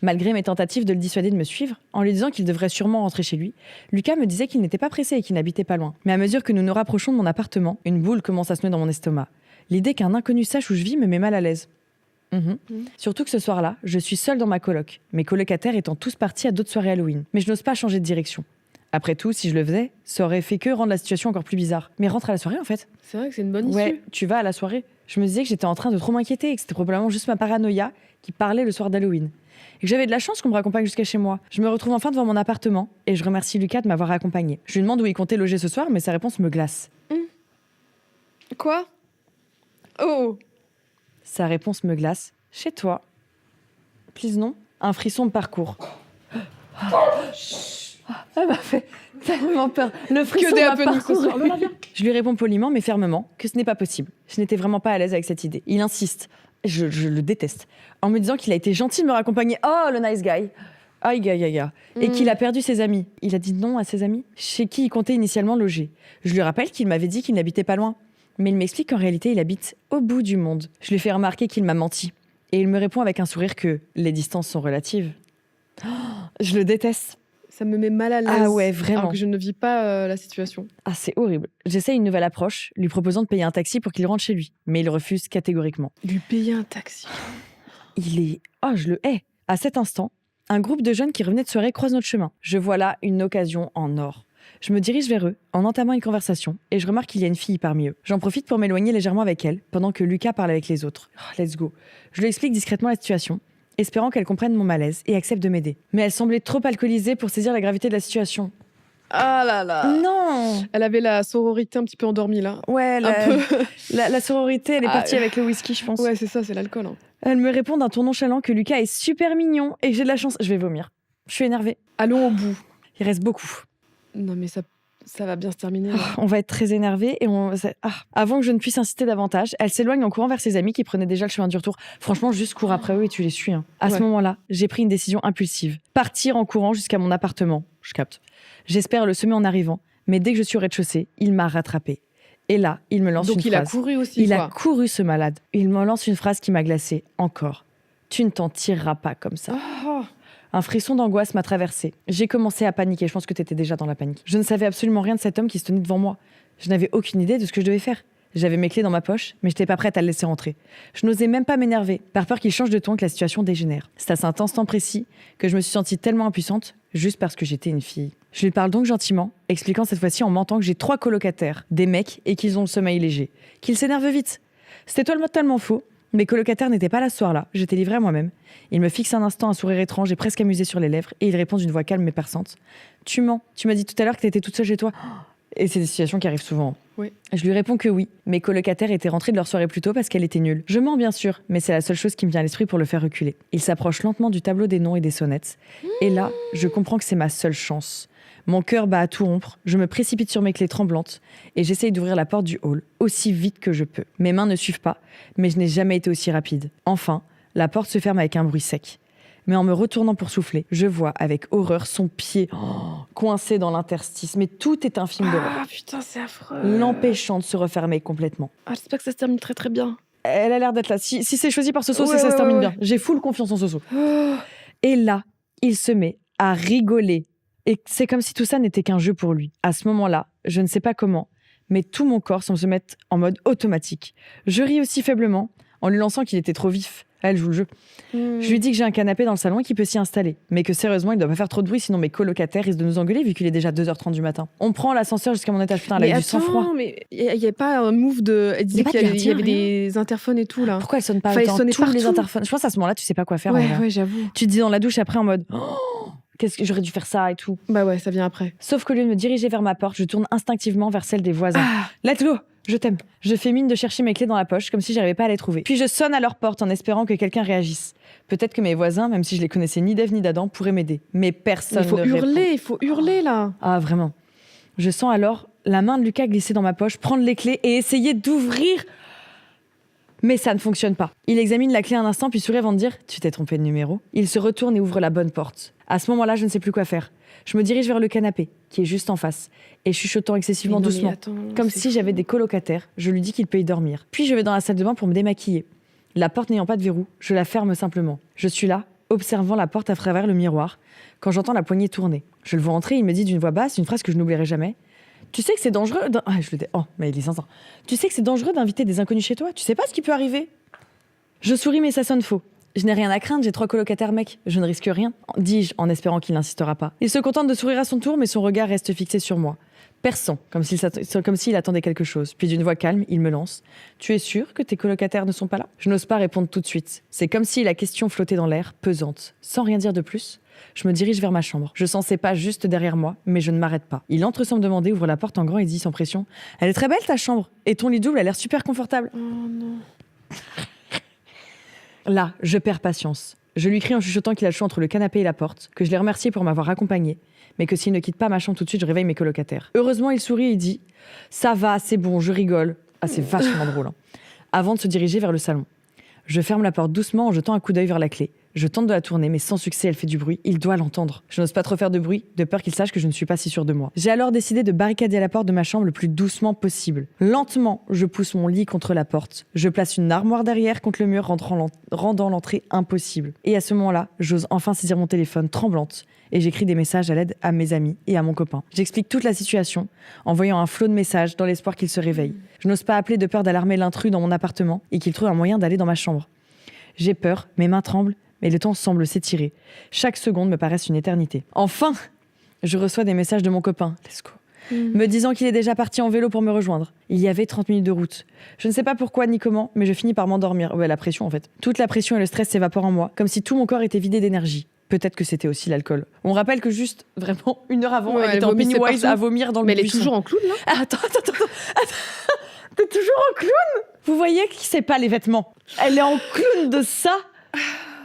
Malgré mes tentatives de le dissuader de me suivre, en lui disant qu'il devrait sûrement rentrer chez lui, Lucas me disait qu'il n'était pas pressé et qu'il n'habitait pas loin. Mais à mesure que nous nous rapprochons de mon appartement, une boule commence à se nouer dans mon estomac. L'idée qu'un inconnu sache où je vis me met mal à l'aise. Surtout que ce soir-là, je suis seule dans ma coloc, mes colocataires étant tous partis à d'autres soirées Halloween. Mais je n'ose pas changer de direction. Après tout, si je le faisais, ça aurait fait que rendre la situation encore plus bizarre. Mais rentre à la soirée en fait. C'est vrai que c'est une bonne Ouais, issue. tu vas à la soirée. Je me disais que j'étais en train de trop m'inquiéter et que c'était probablement juste ma paranoïa qui parlait le soir d'Halloween. Et que j'avais de la chance qu'on me raccompagne jusqu'à chez moi. Je me retrouve enfin devant mon appartement et je remercie Lucas de m'avoir accompagné. Je lui demande où il comptait loger ce soir, mais sa réponse me glace. Quoi? Oh! Sa réponse me glace. Chez toi. Please non. Un frisson me parcourt. Elle m'a fait tellement peur. Le frisson des m'a happenings ce parcouru. soir. Lola, viens. Je lui réponds poliment mais fermement que ce n'est pas possible. Je n'étais vraiment pas à l'aise avec cette idée. Il insiste. Je le déteste. En me disant qu'il a été gentil de me raccompagner. Oh, le nice guy. Aïe, aïe, aïe, aïe. Et qu'il a perdu ses amis. Il a dit non à ses amis, chez qui il comptait initialement loger. Je lui rappelle qu'il m'avait dit qu'il n'habitait pas loin. Mais il m'explique qu'en réalité, il habite au bout du monde. Je lui fais remarquer qu'il m'a menti. Et il me répond avec un sourire que les distances sont relatives. Oh, je le déteste. Ça me met mal à l'aise. Ah ouais, vraiment. Alors que je ne vis pas la situation. Ah, c'est horrible. J'essaie une nouvelle approche, lui proposant de payer un taxi pour qu'il rentre chez lui. Mais il refuse catégoriquement. Lui payer un taxi. Il est... Oh, je le hais. À cet instant, un groupe de jeunes qui revenaient de soirée croise notre chemin. Je vois là une occasion en or. Je me dirige vers eux en entamant une conversation et je remarque qu'il y a une fille parmi eux. J'en profite pour m'éloigner légèrement avec elle pendant que Lucas parle avec les autres. Oh, let's go. Je lui explique discrètement la situation, espérant qu'elle comprenne mon malaise et accepte de m'aider. Mais elle semblait trop alcoolisée pour saisir la gravité de la situation. Ah là là. Non. Elle avait la sororité un petit peu endormie là. Ouais, Un peu. la sororité, elle est Ah, partie avec le whisky, je pense. Ouais, c'est ça, c'est l'alcool. Hein. Elle me répond d'un ton nonchalant que Lucas est super mignon et que j'ai de la chance. Je vais vomir. Je suis énervée. Allons au bout. Il reste beaucoup. Non mais ça va bien se terminer. là. On va être très énervés et avant que je ne puisse insister davantage, elle s'éloigne en courant vers ses amis qui prenaient déjà le chemin du retour. Franchement, juste cours après eux et tu les suis. Hein. À ce Ouais. moment-là, j'ai pris une décision impulsive. Partir en courant jusqu'à mon appartement. Je capte. J'espère le semer en arrivant, mais dès que je suis au rez-de-chaussée, il m'a rattrapée. Et là, il me lance Donc une il a phrase. couru aussi. Il a quoi. couru, ce malade. Il me lance une phrase qui m'a glacée. Encore. Tu ne t'en tireras pas comme ça. Oh. Un frisson d'angoisse m'a traversée. J'ai commencé à paniquer. Je pense que tu étais déjà dans la panique. Je ne savais absolument rien de cet homme qui se tenait devant moi. Je n'avais aucune idée de ce que je devais faire. J'avais mes clés dans ma poche, mais je n'étais pas prête à le laisser rentrer. Je n'osais même pas m'énerver, par peur qu'il change de ton et que la situation dégénère. C'est à cet instant précis que je me suis sentie tellement impuissante, juste parce que j'étais une fille. Je lui parle donc gentiment, expliquant cette fois-ci en mentant que j'ai 3 colocataires, des mecs, et qu'ils ont le sommeil léger. Qu'ils s'énervent vite. C'était totalement faux. Mes colocataires n'étaient pas là ce soir-là, j'étais livrée à moi-même. Il me fixe un instant un sourire étrange et presque amusé sur les lèvres, et il répond d'une voix calme mais perçante. « Tu mens, tu m'as dit tout à l'heure que t'étais toute seule chez toi. » Et c'est des situations qui arrivent souvent. Oui. Je lui réponds que oui. Mes colocataires étaient rentrés de leur soirée plus tôt parce qu'elle était nulle. Je mens bien sûr, mais c'est la seule chose qui me vient à l'esprit pour le faire reculer. Il s'approche lentement du tableau des noms et des sonnettes. Et là, je comprends que c'est ma seule chance. Mon cœur bat à tout rompre, je me précipite sur mes clés tremblantes et j'essaye d'ouvrir la porte du hall aussi vite que je peux. Mes mains ne suivent pas, mais je n'ai jamais été aussi rapide. Enfin, la porte se ferme avec un bruit sec. Mais en me retournant pour souffler, je vois avec horreur son pied coincé dans l'interstice. Mais tout est un film d'horreur, Ah putain, c'est affreux. l'empêchant de se refermer complètement. Ah, j'espère que ça se termine très très bien. Elle a l'air d'être là. Si c'est choisi par Soso, c'est Ouais, que ça se ouais, termine ouais. bien. J'ai full confiance en Soso. Oh. Et là, il se met à rigoler. Et c'est comme si tout ça n'était qu'un jeu pour lui. À ce moment-là, je ne sais pas comment, mais tout mon corps semble se mettre en mode automatique. Je ris aussi faiblement, en lui lançant qu'il était trop vif. Elle joue le jeu. Je lui dis que j'ai un canapé dans le salon et qu'il peut s'y installer. Mais que sérieusement, il ne doit pas faire trop de bruit, sinon mes colocataires risquent de nous engueuler vu qu'il est déjà 2h30 du matin. On prend l'ascenseur jusqu'à mon étage. Putain, elle a eu du sang-froid. mais il n'y a pas un move de. Elle disait pas de qu'il y gardien, avait rien. des interphones et tout là. Pourquoi elle sonne pas Fallait autant sonner tous les partout. interphones? Je pense à ce moment-là, tu sais pas quoi faire. en Ouais, vrai. ouais, j'avoue. Tu te dis dans la douche après en mode qu'est-ce que j'aurais dû faire ça et tout. Bah ouais, ça vient après. Sauf qu'au lieu de me diriger vers ma porte, je tourne instinctivement vers celle des voisins. Ah, Let's go, je t'aime. Je fais mine de chercher mes clés dans la poche, comme si j'arrivais pas à les trouver. Puis je sonne à leur porte en espérant que quelqu'un réagisse. Peut-être que mes voisins, même si je les connaissais ni d'Ève ni d'Adam, pourraient m'aider. Mais personne il faut ne répond. hurler, il faut hurler là. Ah, vraiment. Je sens alors la main de Lucas glisser dans ma poche, prendre les clés et essayer d'ouvrir. Mais ça ne fonctionne pas. Il examine la clé un instant, puis sourit avant de dire « Tu t'es trompé de numéro ?» Il se retourne et ouvre la bonne porte. À ce moment-là, je ne sais plus quoi faire. Je me dirige vers le canapé, qui est juste en face, et chuchotant excessivement Mais non, mais doucement, attends, comme c'est si fou. j'avais des colocataires, je lui dis qu'il peut y dormir. Puis je vais dans la salle de bain pour me démaquiller. La porte n'ayant pas de verrou, je la ferme simplement. Je suis là, observant la porte à travers le miroir, quand j'entends la poignée tourner. Je le vois entrer, il me dit d'une voix basse une phrase que je n'oublierai jamais. Tu sais que c'est dangereux. Ah, je le dis. Oh, mais il est sincère. Tu sais que c'est dangereux d'inviter des inconnus chez toi. Tu sais pas ce qui peut arriver. Je souris, mais ça sonne faux. Je n'ai rien à craindre, j'ai 3 colocataires mecs. Je ne risque rien, dis-je en espérant qu'il n'insistera pas. Il se contente de sourire à son tour, mais son regard reste fixé sur moi. Perçant, comme s'il attendait quelque chose. Puis d'une voix calme, il me lance. Tu es sûr que tes colocataires ne sont pas là? Je n'ose pas répondre tout de suite. C'est comme si la question flottait dans l'air, pesante. Sans rien dire de plus, je me dirige vers ma chambre. Je sens ses pas juste derrière moi, mais je ne m'arrête pas. Il entre sans me demander, ouvre la porte en grand et dit sans pression. Elle est très belle ta chambre. Et ton lit double a l'air super confortable. Oh non. Là, je perds patience. Je lui crie en chuchotant qu'il a le choix entre le canapé et la porte, que je l'ai remercié pour m'avoir accompagné, mais que s'il ne quitte pas ma chambre tout de suite, je réveille mes colocataires. Heureusement, il sourit et dit « Ça va, c'est bon, je rigole. » Ah, c'est vachement drôle. Hein. Avant de se diriger vers le salon. Je ferme la porte doucement en jetant un coup d'œil vers la clé. Je tente de la tourner, mais sans succès, elle fait du bruit. Il doit l'entendre. Je n'ose pas trop faire de bruit, de peur qu'il sache que je ne suis pas si sûre de moi. J'ai alors décidé de barricader la porte de ma chambre le plus doucement possible. Lentement, je pousse mon lit contre la porte. Je place une armoire derrière contre le mur, rendant l'entrée impossible. Et à ce moment-là, j'ose enfin saisir mon téléphone, tremblante, et j'écris des messages à l'aide à mes amis et à mon copain. J'explique toute la situation, envoyant un flot de messages dans l'espoir qu'il se réveille. Je n'ose pas appeler de peur d'alarmer l'intrus dans mon appartement et qu'il trouve un moyen d'aller dans ma chambre. J'ai peur, mes mains tremblent, mais le temps semble s'étirer. Chaque seconde me paraît une éternité. Enfin, je reçois des messages de mon copain, let's go, me disant qu'il est déjà parti en vélo pour me rejoindre. Il y avait 30 minutes de route. Je ne sais pas pourquoi ni comment, mais je finis par m'endormir. Ouais, la pression en fait. Toute la pression et le stress s'évaporent en moi, comme si tout mon corps était vidé d'énergie. Peut-être que c'était aussi l'alcool. On rappelle que juste, vraiment, 1 heure avant, Ouais, elle elle était en vomissait Pennywise partout. à vomir dans le Mais elle est buisson. toujours en clown là. Ah, attends. T'es toujours en clown? Vous voyez qui sait pas les vêtements? Elle est en clown de ça?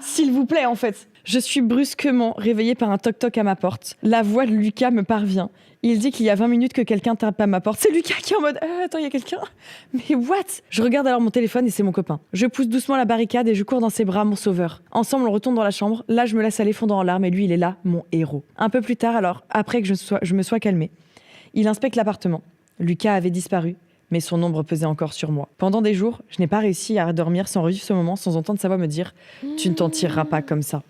S'il vous plaît, en fait. Je suis brusquement réveillée par un toc-toc à ma porte. La voix de Lucas me parvient. Il dit qu'il y a 20 minutes que quelqu'un tape à ma porte. C'est Lucas qui est en mode attends, il y a quelqu'un? Mais what? Je regarde alors mon téléphone et c'est mon copain. Je pousse doucement la barricade et je cours dans ses bras, mon sauveur. Ensemble, on retourne dans la chambre. Là, je me laisse aller fondant en larmes et lui, il est là, mon héros. Un peu plus tard, alors, après que je me sois calmée, il inspecte l'appartement. Lucas avait disparu, mais son ombre pesait encore sur moi. Pendant des jours, je n'ai pas réussi à dormir sans revivre ce moment, sans entendre sa voix me dire « Tu ne t'en tireras pas comme ça ».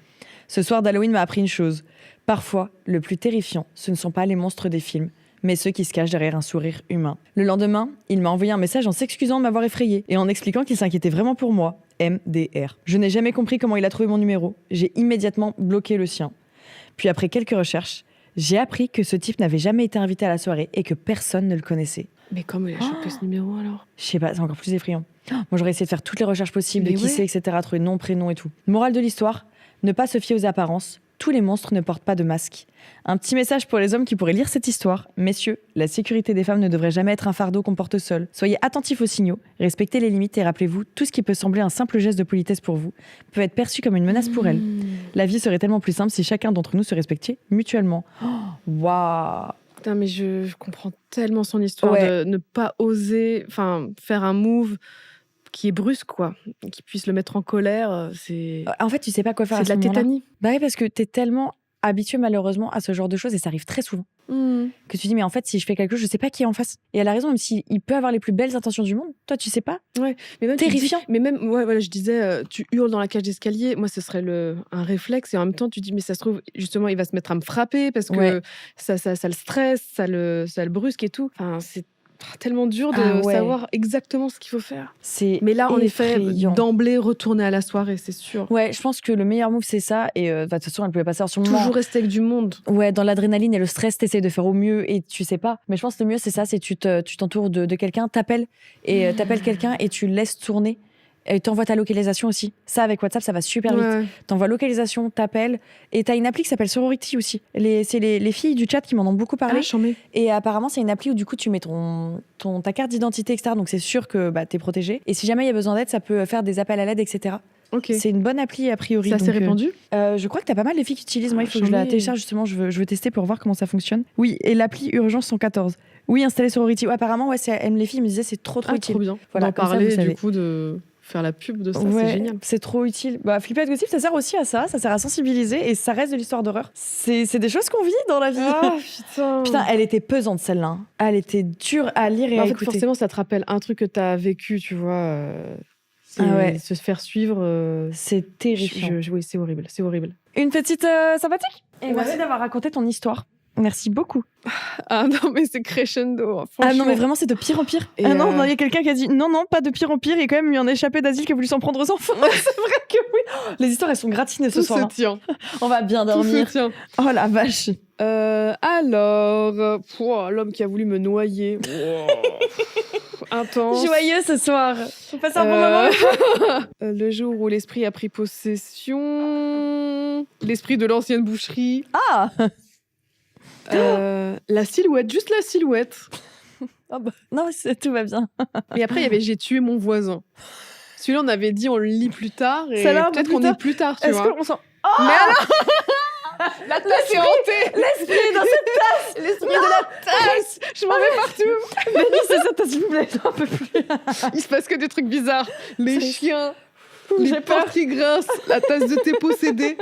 Ce soir d'Halloween m'a appris une chose. Parfois, le plus terrifiant, ce ne sont pas les monstres des films, mais ceux qui se cachent derrière un sourire humain. Le lendemain, il m'a envoyé un message en s'excusant de m'avoir effrayé et en expliquant qu'il s'inquiétait vraiment pour moi. MDR. Je n'ai jamais compris comment il a trouvé mon numéro. J'ai immédiatement bloqué le sien. Puis après quelques recherches, j'ai appris que ce type n'avait jamais été invité à la soirée et que personne ne le connaissait. Mais comment il a chopé ce numéro alors? Je sais pas, c'est encore plus effrayant. Moi, j'aurais essayé de faire toutes les recherches possibles, Mais de qui ouais. c'est, etc., trouver nom, prénom et tout. Morale de l'histoire, ne pas se fier aux apparences. Tous les monstres ne portent pas de masque. Un petit message pour les hommes qui pourraient lire cette histoire. Messieurs, la sécurité des femmes ne devrait jamais être un fardeau qu'on porte seul. Soyez attentifs aux signaux, respectez les limites et rappelez-vous, tout ce qui peut sembler un simple geste de politesse pour vous peut être perçu comme une menace pour elles. La vie serait tellement plus simple si chacun d'entre nous se respectait mutuellement. Waouh! Putain, mais je comprends tellement son histoire Ouais. de ne pas oser faire un move qui est brusque, quoi. Qui puisse le mettre en colère, c'est En fait, tu sais pas quoi faire c'est à de ce la moment-là. tétanie. Bah oui, parce que t'es tellement habitué malheureusement à ce genre de choses et ça arrive très souvent. Que tu dis, mais en fait, si je fais quelque chose, je sais pas qui est en face. Et elle a raison, même s'il peut avoir les plus belles intentions du monde, toi, tu sais pas. Ouais, mais même tu te dis- Terrifiant. mais même, ouais, voilà, je disais, tu hurles dans la cage d'escalier. Moi, ce serait un réflexe. Et en même temps, tu dis, mais ça se trouve, justement, il va se mettre à me frapper parce que Ouais. ça le stresse, ça le brusque et tout. Enfin, c'est tellement dur de Ah ouais. savoir exactement ce qu'il faut faire. C'est Mais là, en effet, effrayant. d'emblée, retourner à la soirée, c'est sûr. Ouais, je pense que le meilleur move, c'est ça. Et de toute façon, elle pouvait passer sur le moment. Toujours rester avec du monde. Ouais, dans l'adrénaline et le stress, t'essayes de faire au mieux et tu sais pas. Mais je pense que le mieux, c'est ça, c'est tu t'entoures de quelqu'un, t'appelles quelqu'un et tu laisses tourner. Et t'envoies ta localisation aussi. Ça, avec WhatsApp, ça va super vite. Ouais. T'envoies localisation, t'appelles. Et t'as une appli qui s'appelle Sorority aussi. C'est les filles du chat qui m'en ont beaucoup parlé. Ah, j'en mets. Et apparemment, c'est une appli où du coup, tu mets ta carte d'identité, etc. Donc c'est sûr que t'es protégé. Et si jamais il y a besoin d'aide, ça peut faire des appels à l'aide, etc. Ok. C'est une bonne appli a priori. C'est assez donc, répandu. je crois que t'as pas mal de filles qui utilisent. Moi, il faut que je la j'en ai. télécharge justement. Je veux tester pour voir comment ça fonctionne. Oui, et l'appli Urgence 114. Oui, installer Sorority. Ouais, apparemment, ouais, les filles me disaient c'est trop Ah, utile. trop bien. Voilà, D'en comme ça, parler, vous savez. du coup, de faire la pub de ça, Ouais, c'est génial. c'est trop utile. Flipper Gossip, ça sert aussi à ça. Ça sert à sensibiliser et ça reste de l'histoire d'horreur. C'est des choses qu'on vit dans la vie. Ah, putain. Putain, elle était pesante celle-là. hein. Elle était dure à lire et Bah, à en fait, écouter. forcément, ça te rappelle un truc que t'as vécu, tu vois. C'est Ah ouais. se faire suivre. C'est terrifiant. Oui, c'est horrible. C'est horrible. Une petite sympathique. Et Ouais. merci d'avoir raconté ton histoire. Merci beaucoup. Ah non, mais c'est crescendo. Ah non, mais vraiment, c'est de pire en pire. Et Ah non, il y a quelqu'un qui a dit non, pas de pire en pire. Il y a quand même eu un échappé d'asile qui a voulu s'en prendre aux enfants. c'est vrai que oui. Les histoires, elles sont gratinées ce tout soir. se hein. tient. On va bien Tout se dormir. tient. Oh la vache. Alors, l'homme qui a voulu me noyer. Intense. Joyeux ce soir. On passe un bon moment. Le jour où l'esprit a pris possession. L'esprit de l'ancienne boucherie. Ah La silhouette, juste la silhouette. non, tout va bien. Et après, il y avait J'ai tué mon voisin. Celui-là, on avait dit on le lit plus tard. Et Celle-là, un peu peut-être plus qu'on tard. est plus tard, tu Est-ce vois. qu'on sent Mais alors La tasse est hantée. l'esprit dans cette tasse L'esprit de la tasse. Je m'en vais partout. Denis, c'est ça, s'il vous plaît, un peu plus. Il se passe que des trucs bizarres. Les chiens, les J'ai peur. portes qui grincent, la tasse de thé possédée.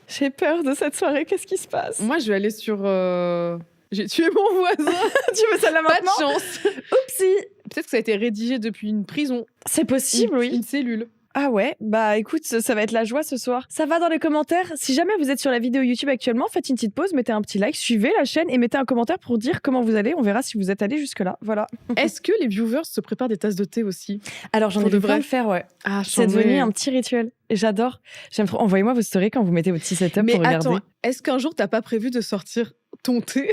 J'ai peur de cette soirée. Qu'est-ce qui se passe? Moi, je vais aller sur... J'ai tué mon voisin. Tu veux celle-là Pas de maintenant? chance. Oupsie. Peut-être que ça a été rédigé depuis une prison. C'est possible, oui. Une cellule. Ah ouais, écoute, ça va être la joie ce soir. Ça va dans les commentaires. Si jamais vous êtes sur la vidéo YouTube actuellement, faites une petite pause, mettez un petit like, suivez la chaîne et mettez un commentaire pour dire comment vous allez. On verra si vous êtes allé jusque-là. Voilà. Est-ce que les viewers se préparent des tasses de thé aussi? Alors j'en ai Pour de vu plein vrai de faire, ouais. Ah, C'est devenu un petit rituel. Et j'adore. J'aime trop. Envoyez-moi vos stories quand vous mettez votre petit setup Mais pour regarder. attends, est-ce qu'un jour, t'as pas prévu de sortir ton thé?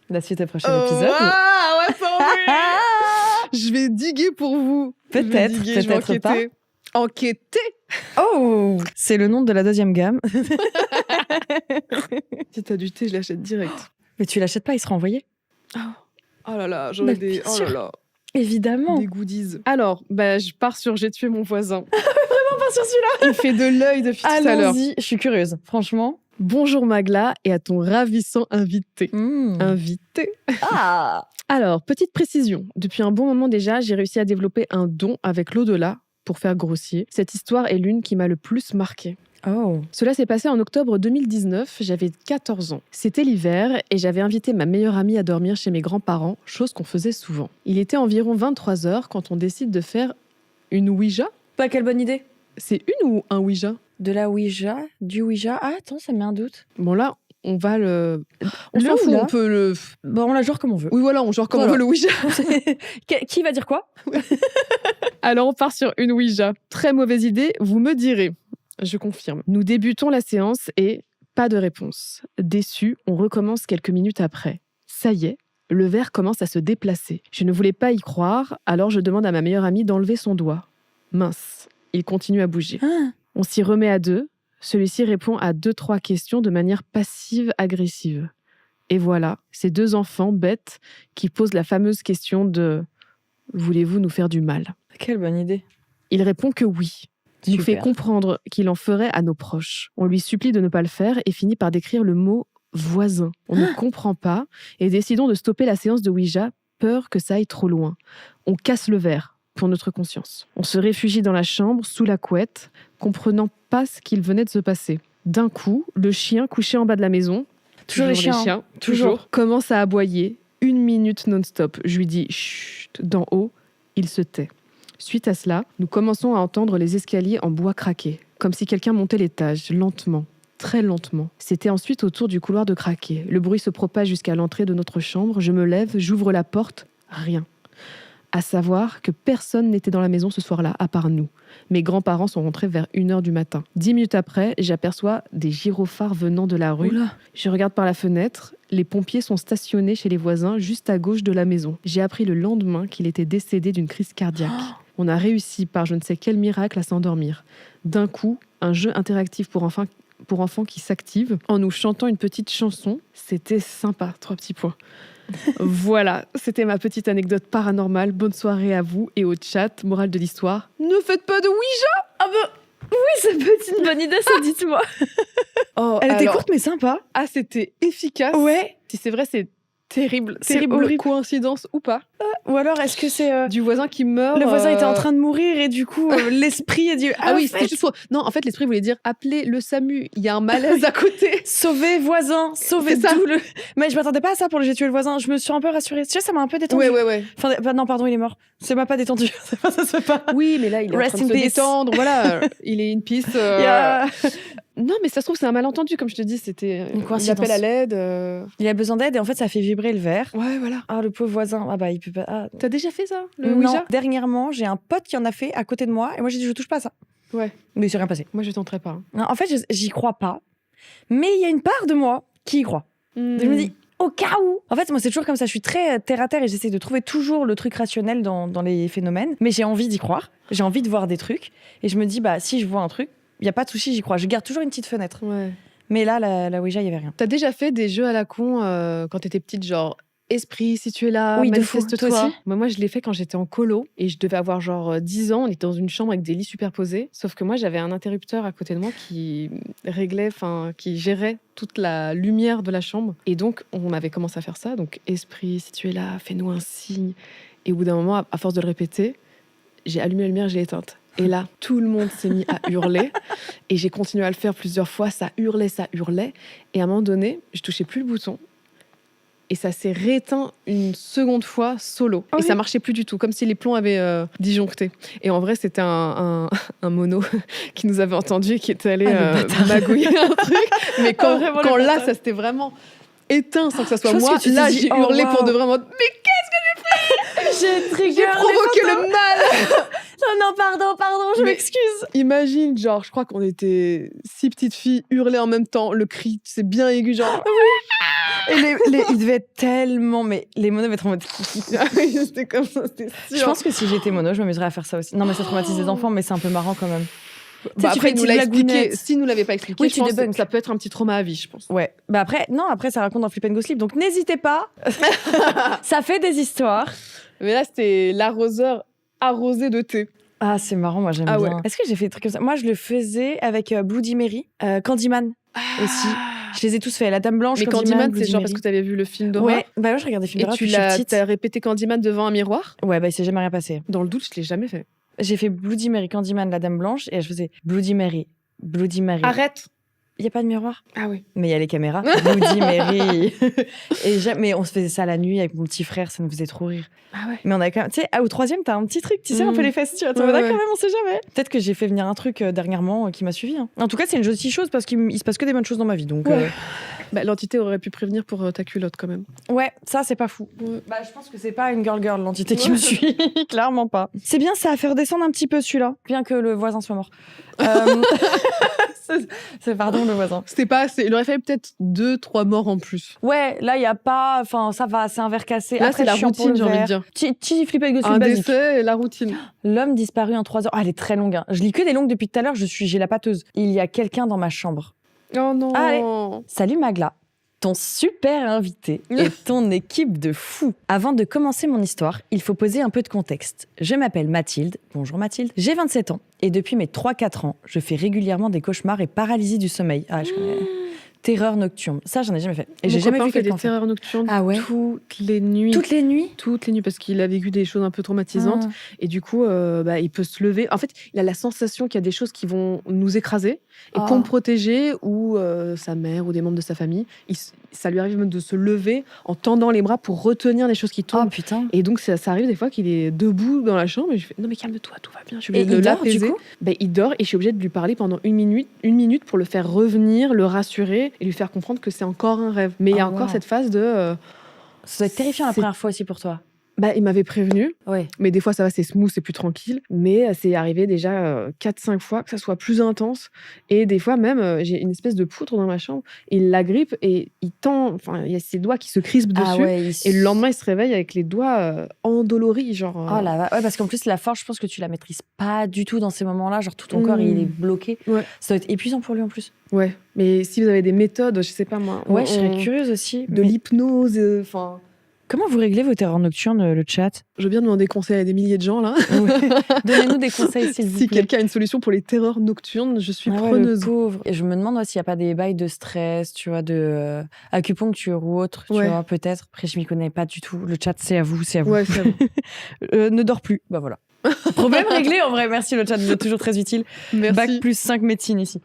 La suite au prochain épisode. Ah, ouais, pas envie. Je vais diguer pour vous. Peut-être, Je vais diguer, je vais peut-être pas. Enquêter. Oh, c'est le nom de la deuxième gamme. Si t'as du thé, je l'achète direct. Mais tu l'achètes pas, il sera envoyé. Oh là là, j'aurais Bah, des... bien Oh sûr. là là, Évidemment. des goodies. Alors, je pars sur J'ai tué mon voisin. Pas sur celui-là. Il fait de l'œil depuis tout à l'heure. Allons-y, je suis curieuse, franchement. Bonjour Magla et à ton ravissant invité. Invité. Ah. Alors, petite précision. Depuis un bon moment déjà, j'ai réussi à développer un don avec l'au-delà pour faire grossier. Cette histoire est l'une qui m'a le plus marquée. Oh. Cela s'est passé en octobre 2019, j'avais 14 ans. C'était l'hiver et j'avais invité ma meilleure amie à dormir chez mes grands-parents, chose qu'on faisait souvent. Il était environ 23h quand on décide de faire une Ouija. Pas quelle bonne idée. C'est une ou un Ouija? De la Ouija, du Ouija. Ah, attends, ça me met un doute. Bon là, on va le... On Le s'en fout, ou là on peut le... Bon, on la joue comme on veut. Oui voilà, on genre comme on Voilà. veut le Ouija. Qui va dire quoi? Alors on part sur une Ouija. Très mauvaise idée, vous me direz. Je confirme. Nous débutons la séance et pas de réponse. Déçu, on recommence quelques minutes après. Ça y est, le verre commence à se déplacer. Je ne voulais pas y croire, alors je demande à ma meilleure amie d'enlever son doigt. Mince, il continue à bouger. Ah. On s'y remet à deux. Celui-ci répond à 2-3 questions de manière passive-agressive. Et voilà, ces deux enfants bêtes qui posent la fameuse question de « Voulez-vous nous faire du mal ?» Quelle bonne idée. Il répond que oui. Il nous fait Super. comprendre qu'il en ferait à nos proches. On lui supplie de ne pas le faire et finit par décrire le mot « voisin ». On ne comprend pas et décidons de stopper la séance de Ouija, peur que ça aille trop loin. On casse le verre. pour notre conscience. On se réfugie dans la chambre, sous la couette, comprenant pas ce qu'il venait de se passer. D'un coup, le chien couché en bas de la maison, Toujours les chiens, toujours, commence à aboyer 1 minute non-stop. Je lui dis « chut » d'en haut, il se tait. Suite à cela, nous commençons à entendre les escaliers en bois craquer, comme si quelqu'un montait l'étage, lentement, très lentement. C'était ensuite au tour du couloir de craquer. Le bruit se propage jusqu'à l'entrée de notre chambre. Je me lève, j'ouvre la porte, rien. À savoir que personne n'était dans la maison ce soir-là, à part nous. Mes grands-parents sont rentrés vers 1h du matin. 10 minutes après, j'aperçois des gyrophares venant de la rue. Oula. Je regarde par la fenêtre. Les pompiers sont stationnés chez les voisins, juste à gauche de la maison. J'ai appris le lendemain qu'il était décédé d'une crise cardiaque. On a réussi, par je ne sais quel miracle, à s'endormir. D'un coup, un jeu interactif pour enfants qui s'active en nous chantant une petite chanson. C'était sympa, 3 petits points. Voilà, c'était ma petite anecdote paranormale. Bonne soirée à vous et au chat. Morale de l'histoire, ne faites pas de Ouija. Ah bah oui, ça peut être une bonne idée, ça, dites-moi. Oh, Elle était courte mais sympa. Ah, c'était efficace. Ouais. Si c'est vrai, c'est terrible. C'est Terrible horrible. coïncidence ou pas. Ou alors, est-ce que c'est... Du voisin qui meurt. Le voisin était en train de mourir et du coup, l'esprit a dit... Ah oui, en c'était fait, juste pour... Non, en fait, l'esprit voulait dire appelez le SAMU. Il y a un malaise à côté. Sauver voisin, sauver C'est ça. tout le... Mais je m'attendais pas à ça pour le j'ai tué le voisin. Je me suis un peu rassurée. Tu sais, ça m'a un peu détendue. Ouais. Enfin, non, pardon, il est mort. Ça m'a pas détendu. Ça se fait pas. Oui, mais là, il est Rest en train in de se peace. détendre. Voilà, il est in peace. Il y a- Non, mais ça se trouve, c'est un malentendu, comme je te dis. C'était Une un coïncidence. appel à l'aide. Il a besoin d'aide et en fait, ça fait vibrer le verre. Ouais, voilà. Ah, le pauvre voisin. Ah bah, il peut pas... Ah. T'as déjà fait ça, le Non, Ouija? dernièrement, j'ai un pote qui en a fait à côté de moi et moi, j'ai dit, je touche pas à ça. Ouais. Mais il s'est rien passé. Moi, je tenterai pas. Non, en fait, j'y crois pas. Mais il y a une part de moi qui y croit. Donc, je me dis, au cas où. En fait, moi, c'est toujours comme ça. Je suis très terre à terre et j'essaie de trouver toujours le truc rationnel dans les phénomènes. Mais j'ai envie d'y croire. J'ai envie de voir des trucs. Et je me dis, bah, si je vois un truc, il n'y a pas de souci, j'y crois. Je garde toujours une petite fenêtre. Ouais. Mais là, la Ouija, il n'y avait rien. T'as déjà fait des jeux à la con quand t'étais petite, genre esprit, si tu es là, Oui, de fou. manifeste-toi. Toi aussi Moi, je l'ai fait quand j'étais en colo et je devais avoir genre 10 ans. On était dans une chambre avec des lits superposés. Sauf que moi, j'avais un interrupteur à côté de moi qui réglait, qui gérait toute la lumière de la chambre. Et donc, on avait commencé à faire ça. Donc, esprit, si tu es là, fais-nous un signe. Et au bout d'un moment, à force de le répéter, j'ai allumé la lumière, j'ai éteinte. Et là, tout le monde s'est mis à hurler. Et j'ai continué à le faire plusieurs fois. Ça hurlait. Et à un moment donné, je touchais plus le bouton. Et ça s'est rééteint une seconde fois solo. Ah et oui. ça marchait plus du tout, comme si les plombs avaient disjoncté. Et en vrai, c'était un mono qui nous avait entendu et qui était allé Ah, le bâtard. magouiller un truc. Mais quand, vraiment, le quand là, bâtard. ça s'était vraiment éteint sans que ça soit Je pense moi, que tu t'es là, dit, j'ai oh, hurlé pour wow. de vraiment. Mais J'ai trigger. j'ai provoqué le mal. Non, pardon, je Mais- m'excuse. Imagine, genre, je crois qu'on était 6 petites filles hurler en même temps. Le cri, c'est bien aigu, genre. Et il devait être tellement... Mais les monos devaient être en mode... Ah oui, c'était comme ça, c'était sûr. Je pense que si j'étais mono, je m'amuserais à faire ça aussi. Non, mais ça traumatise les enfants, mais c'est un peu marrant quand même. Bah, Tu sais, tu après, fais il une nous l'a petite expliqué. blagounette. S'il nous l'avait pas expliqué, Oui, je tu pense que débunks. ça peut être un petit trauma à vie, je pense. Ouais. Bah après, non, après ça raconte dans Flip and Go Sleep, donc n'hésitez pas. Ça fait des histoires. Mais là, c'était l'arroseur arrosé de thé. Ah, c'est marrant, moi j'aime Ah bien. ouais. Est-ce que j'ai fait des trucs comme ça? Moi, je le faisais avec Bloody Mary, Candyman aussi. Je les ai tous faits. La Dame Blanche, Mais Candyman, c'est Bloody genre Mary. parce que tu avais vu le film d'horreur. Ouais, bah moi je regarde des films Et d'horreur tu depuis que je suis petite. t'as répété Candyman devant un miroir. Ouais, bah il s'est jamais rien passé. Dans le doute, je l'ai jamais fait. J'ai fait Bloody Mary, Candyman, la Dame Blanche, et je faisais Bloody Mary. Arrête. Il y a pas de miroir. Ah oui. Mais il y a les caméras. Bloody Mary. Mais on se faisait ça la nuit avec mon petit frère, ça nous faisait trop rire. Ah ouais. Mais on a quand même, tu sais, au troisième, t'as un petit truc, tu sais, un peu les fesses, tu vois, Ouais, quand ouais. même, on sait jamais. Peut-être que j'ai fait venir un truc dernièrement qui m'a suivi. Hein. En tout cas, c'est une jolie chose parce qu'il se passe que des bonnes choses dans ma vie. Donc, Ouais. Bah, l'entité aurait pu prévenir pour ta culotte quand même. ouais, ça, c'est pas fou. Ouais. Bah, je pense que c'est pas une girl, l'entité qui me suit. Clairement pas. C'est bien, ça a fait redescendre un petit peu celui-là, bien que le voisin soit mort. C'est pardon, le voisin. C'était pas assez. Il aurait fallu peut-être 2-3 morts en plus. Ouais, là, il y a pas. Enfin, ça va, c'est un verre cassé. Là, Après, c'est la chiant pour routine, le j'ai envie de verre. dire. Petit flip and go Un sleep basique. décès et la routine. L'homme disparu en 3 heures. Ah, elle est très longue. Hein. Je lis que des longues depuis tout à l'heure. J'ai la pâteuse. Il y a quelqu'un dans ma chambre. Oh non. Allez. Salut Magla, ton super invité et ton équipe de fous. Avant de commencer mon histoire, il faut poser un peu de contexte. Je m'appelle Mathilde. Bonjour Mathilde. J'ai 27 ans et depuis mes 3-4 ans, je fais régulièrement des cauchemars et paralysie du sommeil. Ah, je connais. terreur nocturne. Ça, j'en ai jamais fait. Et Mon j'ai jamais copain vu fait des quelqu'un faire. terreurs nocturnes Ah ouais. toutes les nuits. Toutes les nuits. Toutes les nuits, parce qu'il a vécu des choses un peu traumatisantes. Et du coup, il peut se lever. En fait, il a la sensation qu'il y a des choses qui vont nous écraser. Et pour me protéger, ou sa mère, ou des membres de sa famille, ça lui arrive même de se lever en tendant les bras pour retenir les choses qui tombent. Oh putain. Et donc, ça arrive des fois qu'il est debout dans la chambre et je fais non, mais calme-toi, tout va bien. Je suis obligée Et de il dort, l'apaiser. du coup Il dort et je suis obligée de lui parler pendant une minute pour le faire revenir, le rassurer et lui faire comprendre que c'est encore un rêve. Mais il y a encore cette phase de. Ça doit être terrifiant la première fois aussi pour toi. Il m'avait prévenu, Ouais. mais des fois ça va, c'est smooth, c'est plus tranquille. Mais c'est arrivé déjà 4-5 fois que ça soit plus intense. Et des fois même, j'ai une espèce de poutre dans ma chambre. Il l'agrippe et il tend, enfin, il y a ses doigts qui se crispent dessus. Ah ouais, Et le lendemain, il se réveille avec les doigts endoloris, genre. Oh là là. Ouais, parce qu'en plus, la force, je pense que tu la maîtrises pas du tout dans ces moments-là. Genre, tout ton corps, il est bloqué. Ouais. Ça doit être épuisant pour lui en plus. Ouais, mais si vous avez des méthodes, je sais pas moi. Ouais, je serais curieuse aussi. De l'hypnose, enfin. Comment vous réglez vos terreurs nocturnes, le chat? Je veux bien demander conseil à des milliers de gens là. Ouais. Donnez-nous des conseils, s'il vous Si plaît. quelqu'un a une solution pour les terreurs nocturnes, je suis Ah ouais, preneuse. le pauvre. Et je me demande s'il n'y a pas des bails de stress, tu vois, de acupuncture ou autre, tu vois, peut-être. Après, je m'y connais pas du tout. Le chat, c'est à vous, c'est à vous. Ouais, c'est à vous. Ne dors plus. Bah voilà. Problème réglé en vrai, merci le chat, vous êtes toujours très utile. Merci. Bac plus 5 médecine ici.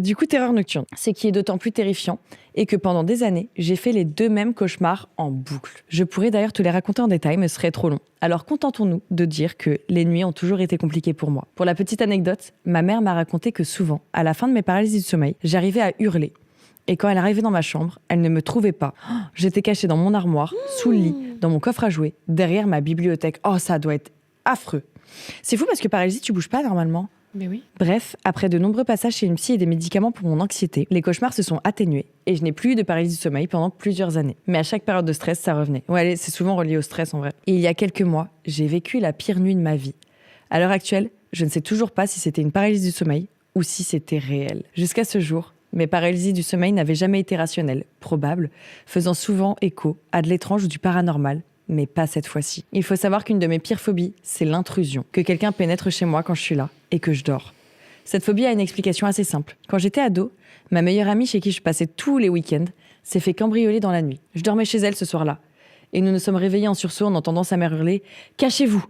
Du coup, terreur nocturne, c'est qui est d'autant plus terrifiant et que pendant des années, j'ai fait les 2 mêmes cauchemars en boucle. Je pourrais d'ailleurs te les raconter en détail, mais ce serait trop long. Alors contentons-nous de dire que les nuits ont toujours été compliquées pour moi. Pour la petite anecdote, ma mère m'a raconté que souvent, à la fin de mes paralysies du sommeil, j'arrivais à hurler. Et quand elle arrivait dans ma chambre, elle ne me trouvait pas. J'étais cachée dans mon armoire, sous le lit, dans mon coffre à jouets, derrière ma bibliothèque. Oh, ça doit être affreux. C'est fou parce que paralysie, tu bouges pas normalement. Mais oui. Bref, après de nombreux passages chez une psy et des médicaments pour mon anxiété, les cauchemars se sont atténués et je n'ai plus eu de paralysie du sommeil pendant plusieurs années. Mais à chaque période de stress, ça revenait. Ouais, c'est souvent relié au stress en vrai. Et il y a quelques mois, j'ai vécu la pire nuit de ma vie. À l'heure actuelle, je ne sais toujours pas si c'était une paralysie du sommeil ou si c'était réel. Jusqu'à ce jour, mes paralysies du sommeil n'avaient jamais été rationnelles, probables, faisant souvent écho à de l'étrange ou du paranormal, mais pas cette fois-ci. Il faut savoir qu'une de mes pires phobies, c'est l'intrusion, que quelqu'un pénètre chez moi quand je suis là et que je dors. Cette phobie a une explication assez simple. Quand j'étais ado, ma meilleure amie chez qui je passais tous les week-ends s'est fait cambrioler dans la nuit. Je dormais chez elle ce soir-là et nous nous sommes réveillés en sursaut en entendant sa mère hurler « Cachez-vous !»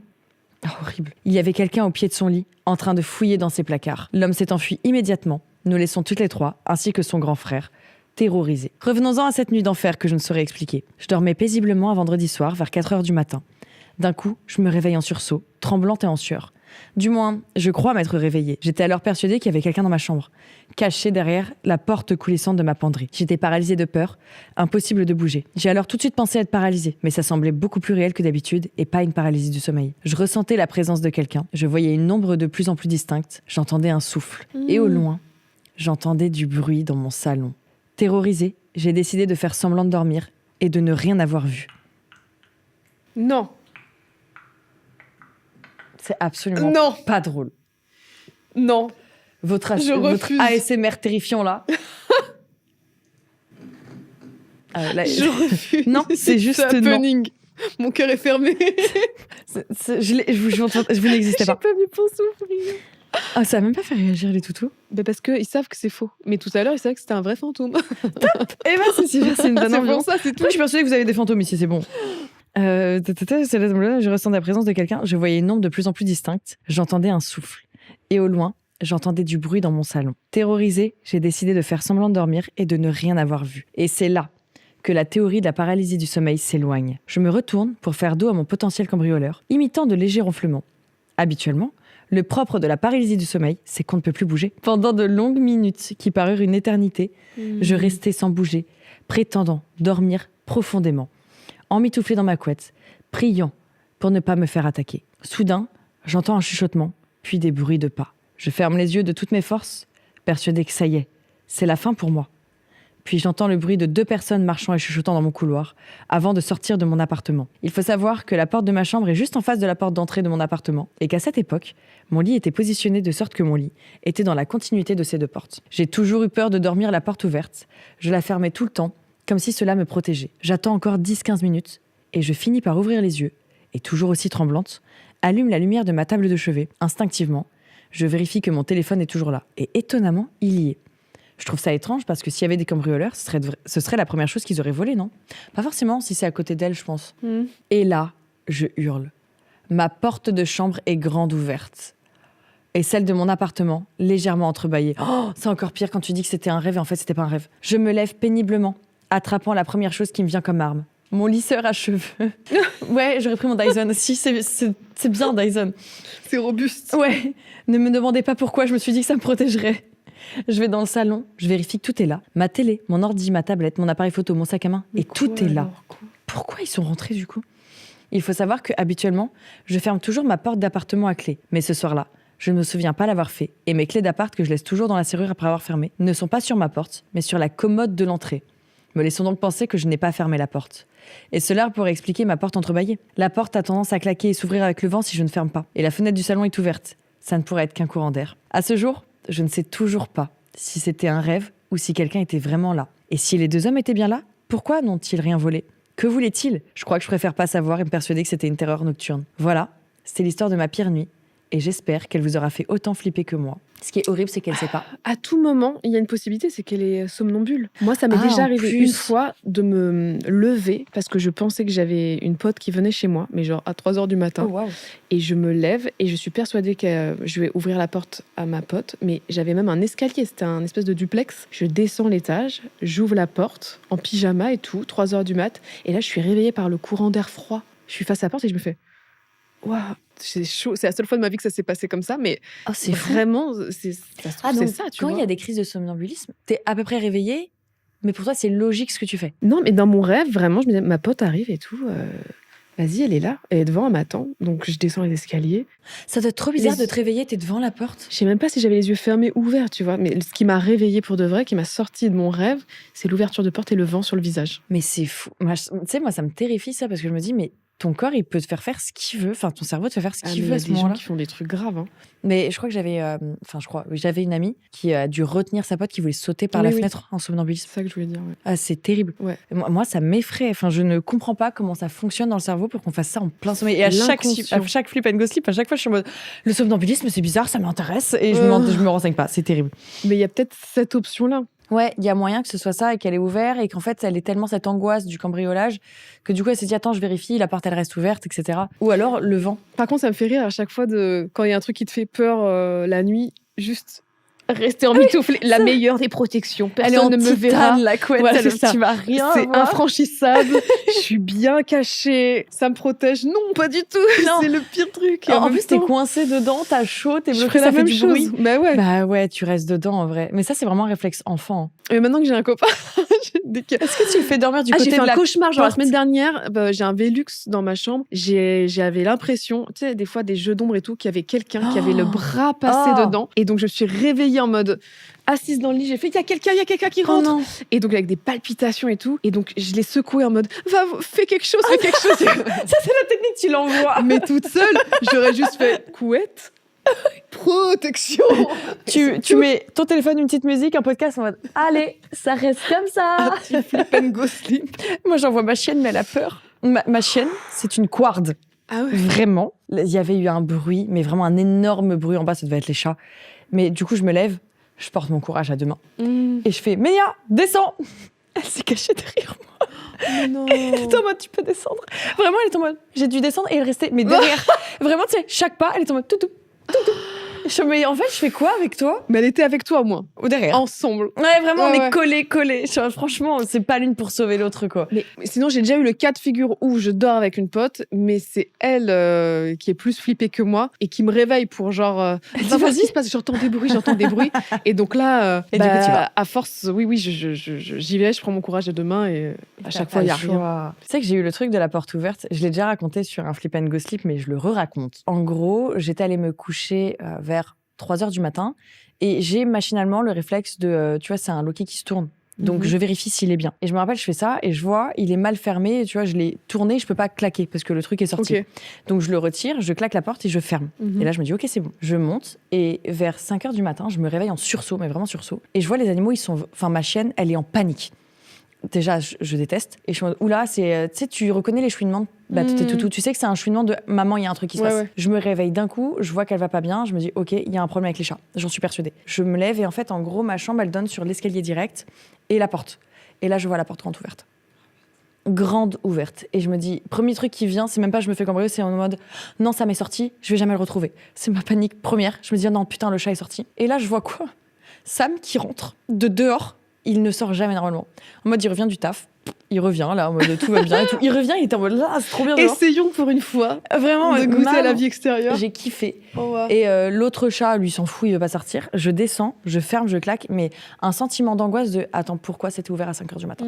Horrible. Il y avait quelqu'un au pied de son lit, en train de fouiller dans ses placards. L'homme s'est enfui immédiatement, nous laissons toutes les 3, ainsi que son grand frère, terrorisés. Revenons-en à cette nuit d'enfer que je ne saurais expliquer. Je dormais paisiblement un vendredi soir, vers 4h du matin. D'un coup, je me réveille en sursaut, tremblante et en sueur. Du moins, je crois m'être réveillée. J'étais alors persuadée qu'il y avait quelqu'un dans ma chambre, caché derrière la porte coulissante de ma penderie. J'étais paralysée de peur, impossible de bouger. J'ai alors tout de suite pensé être paralysée, mais ça semblait beaucoup plus réel que d'habitude et pas une paralysie du sommeil. Je ressentais la présence de quelqu'un, je voyais une ombre de plus en plus distincte, j'entendais un souffle. Et au loin, j'entendais du bruit dans mon salon. Terrorisée, j'ai décidé de faire semblant de dormir et de ne rien avoir vu. Non. C'est absolument Non. pas drôle. Non. Votre Je refuse. ASMR terrifiant là. Là, Je refuse. Non, c'est juste non. happening. Mon cœur est fermé. vous n'existez pas. J'ai pas venu pour souffrir. Ah, ça a même pas fait réagir les toutous. Parce qu'ils savent que c'est faux. Mais tout à l'heure, ils savaient que c'était un vrai fantôme. Eh ben, c'est super, c'est une bonne C'est pour ambiance. ça, c'est tout. Moi, je suis persuadée que vous avez des fantômes ici, c'est bon. Je ressens la présence de quelqu'un. Je voyais une ombre de plus en plus distincte. J'entendais un souffle. Et au loin, j'entendais du bruit dans mon salon. Terrorisée, j'ai décidé de faire semblant de dormir et de ne rien avoir vu. Et c'est là que la théorie de la paralysie du sommeil s'éloigne. Je me retourne pour faire dos à mon potentiel cambrioleur, imitant de légers ronflements. Habituellement, le propre de la paralysie du sommeil, c'est qu'on ne peut plus bouger. Pendant de longues minutes qui parurent une éternité, je restais sans bouger, prétendant dormir profondément, emmitouflée dans ma couette, priant pour ne pas me faire attaquer. Soudain, j'entends un chuchotement, puis des bruits de pas. Je ferme les yeux de toutes mes forces, persuadée que ça y est, c'est la fin pour moi. Puis j'entends le bruit de 2 personnes marchant et chuchotant dans mon couloir, avant de sortir de mon appartement. Il faut savoir que la porte de ma chambre est juste en face de la porte d'entrée de mon appartement, et qu'à cette époque, mon lit était positionné de sorte que mon lit était dans la continuité de ces 2 portes. J'ai toujours eu peur de dormir la porte ouverte. Je la fermais tout le temps, comme si cela me protégeait. J'attends encore 10-15 minutes, et je finis par ouvrir les yeux, et toujours aussi tremblante, allume la lumière de ma table de chevet. Instinctivement, je vérifie que mon téléphone est toujours là, et étonnamment, il y est. Je trouve ça étrange parce que s'il y avait des cambrioleurs, ce serait la première chose qu'ils auraient volée, non? Pas forcément si c'est à côté d'elle, je pense. Et là, je hurle. Ma porte de chambre est grande ouverte. Et celle de mon appartement, légèrement entrebâillée. Oh, c'est encore pire quand tu dis que c'était un rêve et en fait, c'était pas un rêve. Je me lève péniblement, attrapant la première chose qui me vient comme arme. Mon lisseur à cheveux. Ouais, j'aurais pris mon Dyson. Si, c'est bien Dyson. C'est robuste. Ouais, ne me demandez pas pourquoi, je me suis dit que ça me protégerait. Je vais dans le salon, je vérifie que tout est là. Ma télé, mon ordi, ma tablette, mon appareil photo, mon sac à main. Et tout est là. Pourquoi ils sont rentrés du coup? Il faut savoir que habituellement, je ferme toujours ma porte d'appartement à clé. Mais ce soir-là, je ne me souviens pas l'avoir fait. Et mes clés d'appart que je laisse toujours dans la serrure après avoir fermé ne sont pas sur ma porte, mais sur la commode de l'entrée. Me laissons donc penser que je n'ai pas fermé la porte. Et cela pourrait expliquer ma porte entrebâillée. La porte a tendance à claquer et s'ouvrir avec le vent si je ne ferme pas. Et la fenêtre du salon est ouverte. Ça ne pourrait être qu'un courant d'air. À ce jour, je ne sais toujours pas si c'était un rêve ou si quelqu'un était vraiment là. Et si les deux hommes étaient bien là, pourquoi n'ont-ils rien volé? Que voulaient-ils? Je crois que je préfère pas savoir et me persuader que c'était une terreur nocturne. Voilà, c'était l'histoire de ma pire nuit. Et j'espère qu'elle vous aura fait autant flipper que moi. Ce qui est horrible, c'est qu'elle sait pas. À tout moment, il y a une possibilité, c'est qu'elle est somnambule. Moi, ça m'est Ah, déjà en arrivé plus. une fois de me lever parce que je pensais que j'avais une pote qui venait chez moi, mais genre à 3h du matin. Oh, waouh. Et je me lève et je suis persuadée que je vais ouvrir la porte à ma pote, mais j'avais même un escalier, c'était un espèce de duplex. Je descends l'étage, j'ouvre la porte en pyjama et tout, 3h du mat, et là je suis réveillée par le courant d'air froid. Je suis face à la porte et je me fais waouh, c'est chaud. C'est la seule fois de ma vie que ça s'est passé comme ça, mais Oh, c'est fou. vraiment, ça se trouve, c'est donc, ça, tu quand vois. il y a des crises de somnambulisme, t'es à peu près réveillé, mais pour toi, c'est logique ce que tu fais. Non, mais dans mon rêve, vraiment, je me disais, ma pote arrive et tout. Vas-y, elle est là, elle est devant, elle m'attend. Donc je descends les escaliers. Ça doit être trop bizarre Les- de te réveiller, t'es devant la porte. Je sais même pas si j'avais les yeux fermés ou ouverts, tu vois. Mais ce qui m'a réveillée pour de vrai, qui m'a sorti de mon rêve, c'est l'ouverture de porte et le vent sur le visage. Mais c'est fou. Tu sais, moi, ça me terrifie ça parce que je me dis, mais ton corps, il peut te faire faire ce qu'il veut. Enfin, ton cerveau te fait faire ce Ah, qu'il mais il veut y à a ce des gens moment-là. qui font des trucs graves. Hein. Mais je crois que j'avais une amie qui a dû retenir sa pote qui voulait sauter par Oui, la oui. fenêtre en C'est somnambulisme. ça que je voulais dire. Ouais. Ah, c'est terrible. Ouais. Et moi, ça m'effraie. Enfin, je ne comprends pas comment ça fonctionne dans le cerveau pour qu'on fasse ça en plein sommeil. Et à L'inconscient. chaque flip and go sleep, à chaque fois, je suis en mode le somnambulisme, c'est bizarre, ça m'intéresse. Et je me renseigne pas. C'est terrible. Mais il y a peut-être cette option-là. Ouais, il y a moyen que ce soit ça et qu'elle est ouverte et qu'en fait, elle ait tellement cette angoisse du cambriolage que du coup, elle s'est dit attends, je vérifie, la porte elle reste ouverte, etc. Ou alors le vent. Par contre, ça me fait rire à chaque fois quand il y a un truc qui te fait peur la nuit, juste rester emmitouflé. La meilleure des protections. Elle est en Personne ne me verra. titane, la couette, Voilà, c'est ça. tu vas rien C'est voir. infranchissable. Je suis bien cachée. Ça me protège. Non, pas du tout. Non. C'est le pire truc. Et En même plus, t'es temps, coincé dedans, t'as chaud, t'es je bloqué, ferais ça la fait même du chose. bruit. Bah ouais. Bah ouais, tu restes dedans en vrai. Mais ça, c'est vraiment un réflexe enfant. Mais maintenant que j'ai un copain, dès que- Est-ce que tu le fais dormir du j'ai côté fait de un la cauchemar. Genre la porte semaine dernière, j'ai un Velux dans ma chambre. J'avais l'impression, tu sais, des fois des jeux d'ombre et tout, qu'il y avait quelqu'un qui avait le bras passé Oh. dedans. Et donc je me suis réveillée en mode assise dans le lit. J'ai fait, il y a quelqu'un qui Oh rentre. non. Et donc avec des palpitations et tout. Et donc je l'ai secoué en mode, va, fais quelque chose, fais quelque chose. Ça, c'est la technique, tu l'envoies. Mais toute seule, j'aurais juste fait couette, protection. Tu mets ton téléphone, une petite musique, un podcast en mode allez, ça reste comme ça. Un petit flip and go sleep. Moi, j'envoie ma chienne, mais elle a peur. Ma chienne, c'est une couarde. Ah ouais. Vraiment. Il y avait eu un bruit, mais vraiment un énorme bruit en bas, ça devait être les chats. Mais du coup, je me lève, je porte mon courage à deux mains. Et je fais Ménia, descends. Elle s'est cachée derrière moi. Mais non. Elle est en mode, tu peux descendre. Vraiment, elle est en mode, j'ai dû descendre et elle restait, mais derrière. Vraiment, tu sais, chaque pas, elle est en mode, tout. Mais en fait, je fais quoi avec toi? Mais elle était avec toi au moins. Ou derrière. Ensemble. Ouais, vraiment, on Ouais, est ouais. collés. Genre, franchement, c'est pas l'une pour sauver l'autre, quoi. Mais sinon, j'ai déjà eu le cas de figure où je dors avec une pote, mais c'est elle qui est plus flippée que moi et qui me réveille pour genre vas-y, c'est parce que j'entends des bruits. Et donc là, Et du coup, tu vas. à force, oui, j'y vais, je prends mon courage à deux mains et à chaque fois, il y a rien. Tu sais que j'ai eu le truc de la porte ouverte. Je l'ai déjà raconté sur un flip and go sleep, mais je le re-raconte. En gros, j'étais allée me coucher vers 3h du matin et j'ai machinalement le réflexe de, tu vois, c'est un loquet qui se tourne. Donc, je vérifie s'il est bien. Et je me rappelle, je fais ça et je vois, il est mal fermé. Et tu vois, je l'ai tourné, je peux pas claquer parce que le truc est sorti. Ok. Donc, je le retire, je claque la porte et je ferme. Et là, je me dis, OK, c'est bon. Je monte et vers 5h du matin, je me réveille en sursaut, mais vraiment sursaut. Et je vois les animaux, enfin, ma chienne, elle est en panique. Déjà, je déteste. Et je suis en mode, oula, tu sais, tu reconnais les chouinements Bah, t'es tout, tu sais que c'est un chouinement de maman, il y a un truc qui se passe. Ouais. Je me réveille d'un coup, je vois qu'elle va pas bien, je me dis ok, il y a un problème avec les chats. J'en suis persuadée. Je me lève et en fait, en gros, ma chambre, elle donne sur l'escalier direct et la porte. Et là, je vois la porte grande ouverte. Grande ouverte. Et je me dis, premier truc qui vient, c'est même pas je me fais cambrioler, c'est en mode non, ça m'est sorti, je vais jamais le retrouver. C'est ma panique première. Je me dis, oh non, putain, le chat est sorti. Et là, je vois quoi ? Sam qui rentre de dehors, il ne sort jamais normalement. En mode, il revient du taf. Il revient là, en mode tout va bien et tout. Il revient, il était en mode là, c'est trop bien. Dehors. Essayons pour une fois Vraiment, de goûter à la vie extérieure. J'ai kiffé. Oh, wow. Et l'autre chat, lui, s'en fout, il veut pas sortir. Je descends, je ferme, je claque, mais un sentiment d'angoisse de attends, pourquoi c'était ouvert à 5h du matin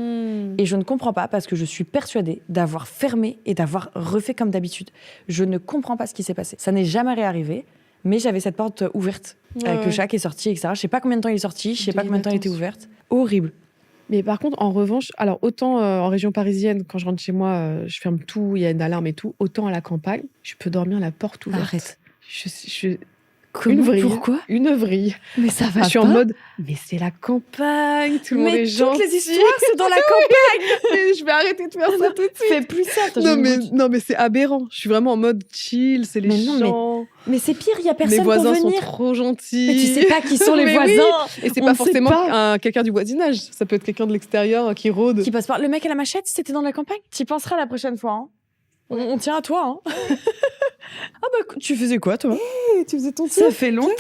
Et je ne comprends pas parce que je suis persuadée d'avoir fermé et d'avoir refait comme d'habitude. Je ne comprends pas ce qui s'est passé. Ça n'est jamais réarrivé, mais j'avais cette porte ouverte avec le chat qui est sorti, etc. Je sais pas combien de temps il est sorti, je sais pas combien de temps il était ouverte. Horrible. Mais par contre, en revanche, alors autant en région parisienne, quand je rentre chez moi, je ferme tout, il y a une alarme et tout, autant à la campagne, je peux dormir la porte ouverte. Arrête. Une vrille. Pourquoi Une vrille. Mais ça va Je suis pas. en mode, mais c'est la campagne, tout le monde est Mais gentil. toutes les histoires, c'est dans la campagne. Mais je vais arrêter de faire ça tout de suite. Fais plus ça. Attends, Non j'ai mais, une goutte. non mais c'est aberrant. Je suis vraiment en mode chill, c'est les Mais non, gens. Mais c'est pire, il y a Les personne pour voisins sont venir. trop gentils. Mais tu sais pas qui sont les Mais voisins. oui. Et c'est On pas ne sait forcément pas. quelqu'un du voisinage. Ça peut être quelqu'un de l'extérieur qui rôde. Qui passe par. Le mec à la machette, c'était dans la campagne. T'y penseras la prochaine fois. Hein. On tient à toi. Hein. Ah bah, tu faisais quoi, toi Tu faisais ton Ça fait longtemps.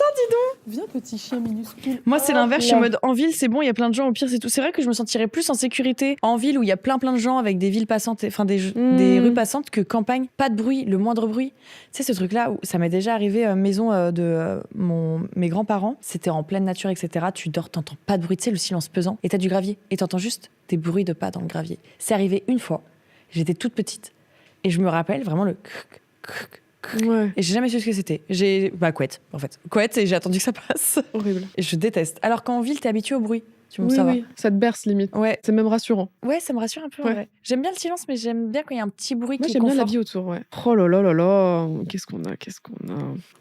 Viens, petit chien minuscule. Moi, c'est Oh, l'inverse. Je suis en là. mode en ville, c'est bon, il y a plein de gens. Au pire, c'est tout. C'est vrai que je me sentirais plus en sécurité en ville où il y a plein de gens avec des villes passantes, enfin des rues passantes que campagne. Pas de bruit, le moindre bruit. Tu sais, ce truc-là où ça m'est déjà arrivé maison de mes grands-parents. C'était en pleine nature, etc. Tu dors, t'entends pas de bruit. Tu sais, le silence pesant. Et t'as du gravier. Et t'entends juste des bruits de pas dans le gravier. C'est arrivé une fois. J'étais toute petite. Et je me rappelle vraiment le Ouais, et j'ai jamais su ce que c'était. Couette, en fait. Couette, et j'ai attendu que ça passe. horrible. Et je déteste. Alors qu'en ville, t'es habitué au bruit. Oui, Ça va. oui, ça te berce limite. Ouais. C'est même rassurant. Ouais, ça me rassure un peu. Ouais. En vrai. J'aime bien le silence, mais j'aime bien quand il y a un petit bruit Moi, qui j'aime bien la conforte. vie autour, ouais. Oh là là là là, qu'est-ce qu'on a.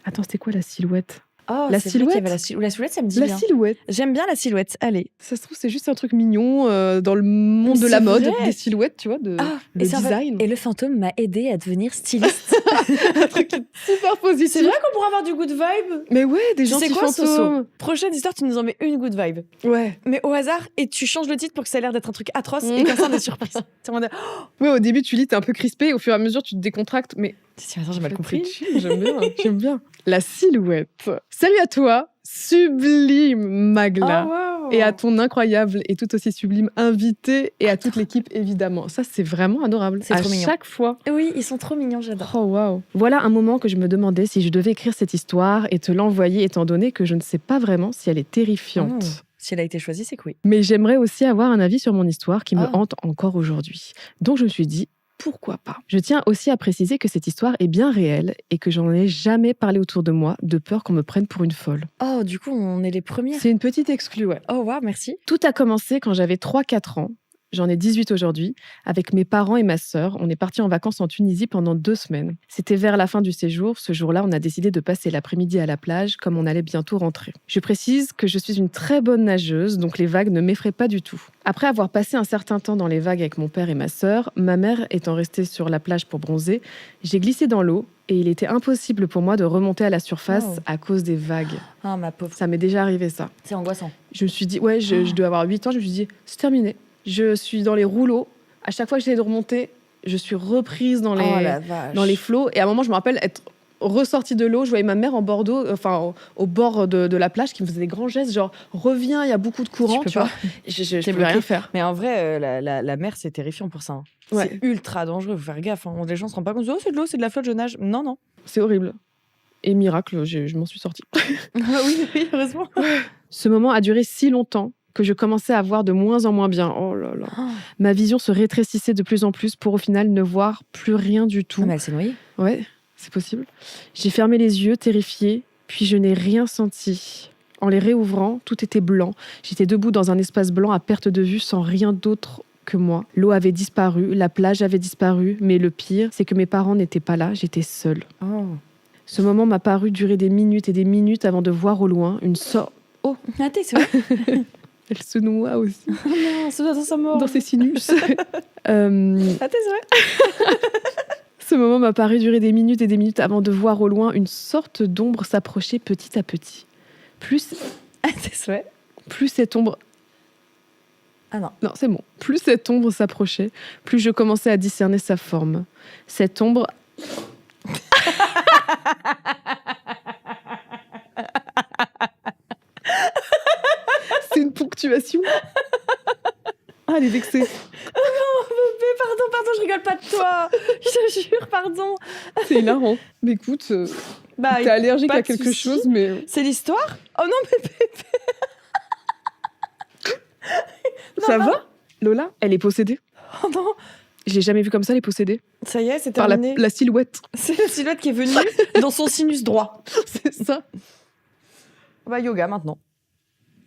Attends, c'était quoi la silhouette Oh, La c'est vrai silhouette qu'il y avait la silhouette, ça me dit La bien. silhouette. J'aime bien la silhouette. Allez. Ça se trouve, c'est juste un truc mignon dans le monde de C'est la mode, vrai. des silhouettes, tu vois, de et le c'est en fait- design. Et le fantôme m'a aidé à devenir styliste. Super positif. C'est vrai qu'on pourrait avoir du good vibe. Mais ouais, des Tu gens sais qui quoi, fantômes. Soso Prochaine histoire, tu nous en mets une good vibe. Ouais. Mais au hasard, et tu changes le titre pour que ça ait l'air d'être un truc atroce, Mm. et comme ça, on est surprise. C'est en mode, Ouais, au début, tu lis, t'es un peu crispé, au fur et à mesure, tu te décontractes, mais tiens, attends, j'ai mal c'est compris. chill, j'aime bien, j'aime bien. La silhouette. Salut à toi, sublime Magla. Oh, wow. Et à ton incroyable et tout aussi sublime invité et à toute l'équipe évidemment. Ça c'est vraiment adorable. C'est à trop mignon. chaque fois. Oui, ils sont trop mignons, j'adore. Oh waouh. Voilà un moment que je me demandais si je devais écrire cette histoire et te l'envoyer étant donné que je ne sais pas vraiment si elle est terrifiante. Si elle a été choisie, c'est que oui. Mais j'aimerais aussi avoir un avis sur mon histoire qui me Ah. hante encore aujourd'hui. Donc je me suis dit pourquoi pas. Je tiens aussi à préciser que cette histoire est bien réelle et que j'en ai jamais parlé autour de moi de peur qu'on me prenne pour une folle. Oh, du coup, on est les premières. C'est une petite exclue, ouais. Oh, wow, merci. Tout a commencé quand j'avais 3-4 ans. J'en ai 18 aujourd'hui. Avec mes parents et ma sœur, on est partis en vacances en Tunisie pendant 2 semaines. C'était vers la fin du séjour. Ce jour-là, on a décidé de passer l'après-midi à la plage, comme on allait bientôt rentrer. Je précise que je suis une très bonne nageuse, donc les vagues ne m'effraient pas du tout. Après avoir passé un certain temps dans les vagues avec mon père et ma sœur, ma mère étant restée sur la plage pour bronzer, j'ai glissé dans l'eau et il était impossible pour moi de remonter à la surface Oh. à cause des vagues. Ah, ma pauvre. Ça m'est déjà arrivé, ça. C'est angoissant. Je me suis dit, ouais, je dois avoir 8 ans, je me suis dit, c'est terminé. Je suis dans les rouleaux. À chaque fois que j'essayais de remonter, je suis reprise dans Oh, la vache. dans les flots. Et à un moment, je me rappelle être ressortie de l'eau. Je voyais ma mère en Bordeaux, enfin, au bord de la plage, qui me faisait des grands gestes, genre, reviens, il y a beaucoup de courant, peux tu vois. pas. Je T'es pouvais bloquée. rien faire. Mais en vrai, la mer, c'est terrifiant pour ça. Hein. Ouais. C'est ultra dangereux, faut faire gaffe. Hein. Les gens se rendent pas compte. Oh, c'est de l'eau, c'est de la flotte, je nage. Non, non. C'est horrible. Et miracle, je m'en suis sortie. oui, heureusement. Ce moment a duré si longtemps que je commençais à voir de moins en moins bien. Oh là là. Ma vision se rétrécissait de plus en plus pour au final ne voir plus rien du tout. Mais elle s'est noyée. Ouais, c'est possible. J'ai fermé les yeux, terrifiée, puis je n'ai rien senti. En les réouvrant, tout était blanc. J'étais debout dans un espace blanc à perte de vue sans rien d'autre que moi. L'eau avait disparu, la plage avait disparu, mais le pire, c'est que mes parents n'étaient pas là, j'étais seule. Oh. Ce moment m'a paru durer des minutes et des minutes avant de voir au loin une sorte... Oh, Ah, t'es, c'est vrai. elle se noie aussi Oh non, ça doit être sa mort. dans ses sinus. Ah, t'es, c'est vrai. Ce moment m'a paru durer des minutes et des minutes avant de voir au loin une sorte d'ombre s'approcher petit à petit. Plus Tes souhaits. cette ombre... Ah non. Non, c'est bon. Plus cette ombre s'approchait, plus je commençais à discerner sa forme. Cette ombre... C'est une ponctuation. Ah, elle est vexée. Pardon, je rigole pas de toi. Je te jure, pardon. C'est hilarant. Mais écoute, Bah, t'es allergique pas à de quelque souci. chose, mais... C'est l'histoire. Oh non, mais Ça va, Lola? Elle est possédée. oh non. Je l'ai jamais vue comme ça, elle est possédée. Ça y est, c'est Par terminé. la silhouette. C'est la silhouette qui est venue dans son sinus droit. C'est ça. Bah, yoga maintenant.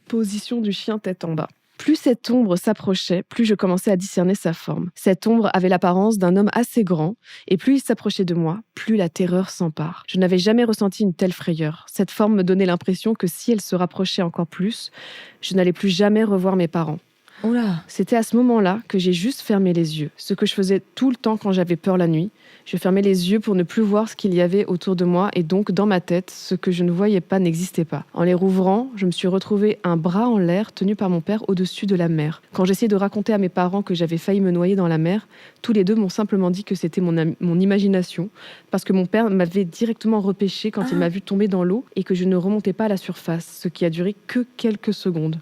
Position du chien tête en bas. Plus cette ombre s'approchait, plus je commençais à discerner sa forme. Cette ombre avait l'apparence d'un homme assez grand, et plus il s'approchait de moi, plus la terreur s'empare. Je n'avais jamais ressenti une telle frayeur. Cette forme me donnait l'impression que si elle se rapprochait encore plus, je n'allais plus jamais revoir mes parents. Oula. C'était à ce moment-là que j'ai juste fermé les yeux, ce que je faisais tout le temps quand j'avais peur la nuit. Je fermais les yeux pour ne plus voir ce qu'il y avait autour de moi et donc dans ma tête, ce que je ne voyais pas n'existait pas. En les rouvrant, je me suis retrouvée un bras en l'air tenu par mon père au-dessus de la mer. Quand j'essayais de raconter à mes parents que j'avais failli me noyer dans la mer, tous les deux m'ont simplement dit que c'était mon imagination parce que mon père m'avait directement repêché quand il m'a vu tomber dans l'eau et que je ne remontais pas à la surface, ce qui a duré que quelques secondes.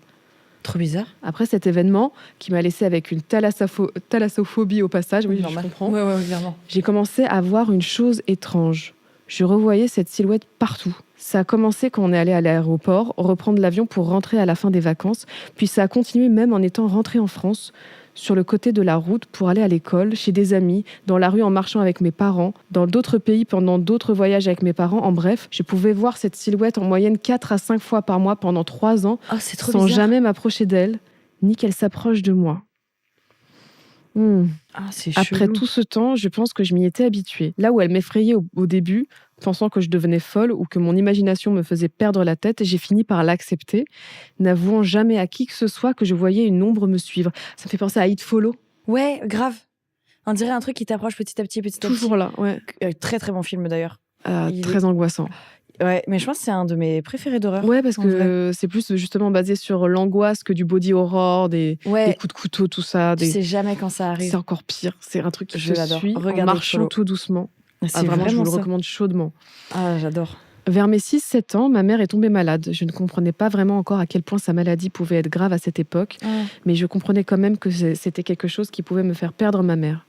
Trop bizarre. Après cet événement, qui m'a laissé avec une thalassophobie au passage, oui, je Normal. comprends, Ouais, clairement. j'ai commencé à voir une chose étrange. Je revoyais cette silhouette partout. Ça a commencé quand on est allé à l'aéroport, reprendre l'avion pour rentrer à la fin des vacances, puis ça a continué même en étant rentré en France, sur le côté de la route pour aller à l'école, chez des amis, dans la rue en marchant avec mes parents, dans d'autres pays pendant d'autres voyages avec mes parents. En bref, je pouvais voir cette silhouette en moyenne 4 à 5 fois par mois pendant 3 ans, Oh, c'est trop sans bizarre. jamais m'approcher d'elle, ni qu'elle s'approche de moi. Ah, c'est Après chelou. tout ce temps, je pense que je m'y étais habituée. Là où elle m'effrayait au début, pensant que je devenais folle ou que mon imagination me faisait perdre la tête, j'ai fini par l'accepter, n'avouant jamais à qui que ce soit que je voyais une ombre me suivre. Ça me fait penser à It Follow. Ouais, grave. On dirait un truc qui t'approche petit à petit, Toujours là, ouais. Très très bon film d'ailleurs. Il Très angoissant. Ouais, mais je pense que c'est un de mes préférés d'horreur. Ouais, parce en que c'est plus justement basé sur l'angoisse que du body horror, des Ouais, coups de couteau, tout ça. tu sais jamais quand ça arrive. C'est encore pire. C'est un truc qui Je te l'adore. suit en Regardez marchant Follow. tout doucement. C'est Vraiment, je vous le ça. recommande chaudement. Ah, j'adore. Vers mes 6-7 ans, ma mère est tombée malade. Je ne comprenais pas vraiment encore à quel point sa maladie pouvait être grave à cette époque, mais je comprenais quand même que c'était quelque chose qui pouvait me faire perdre ma mère.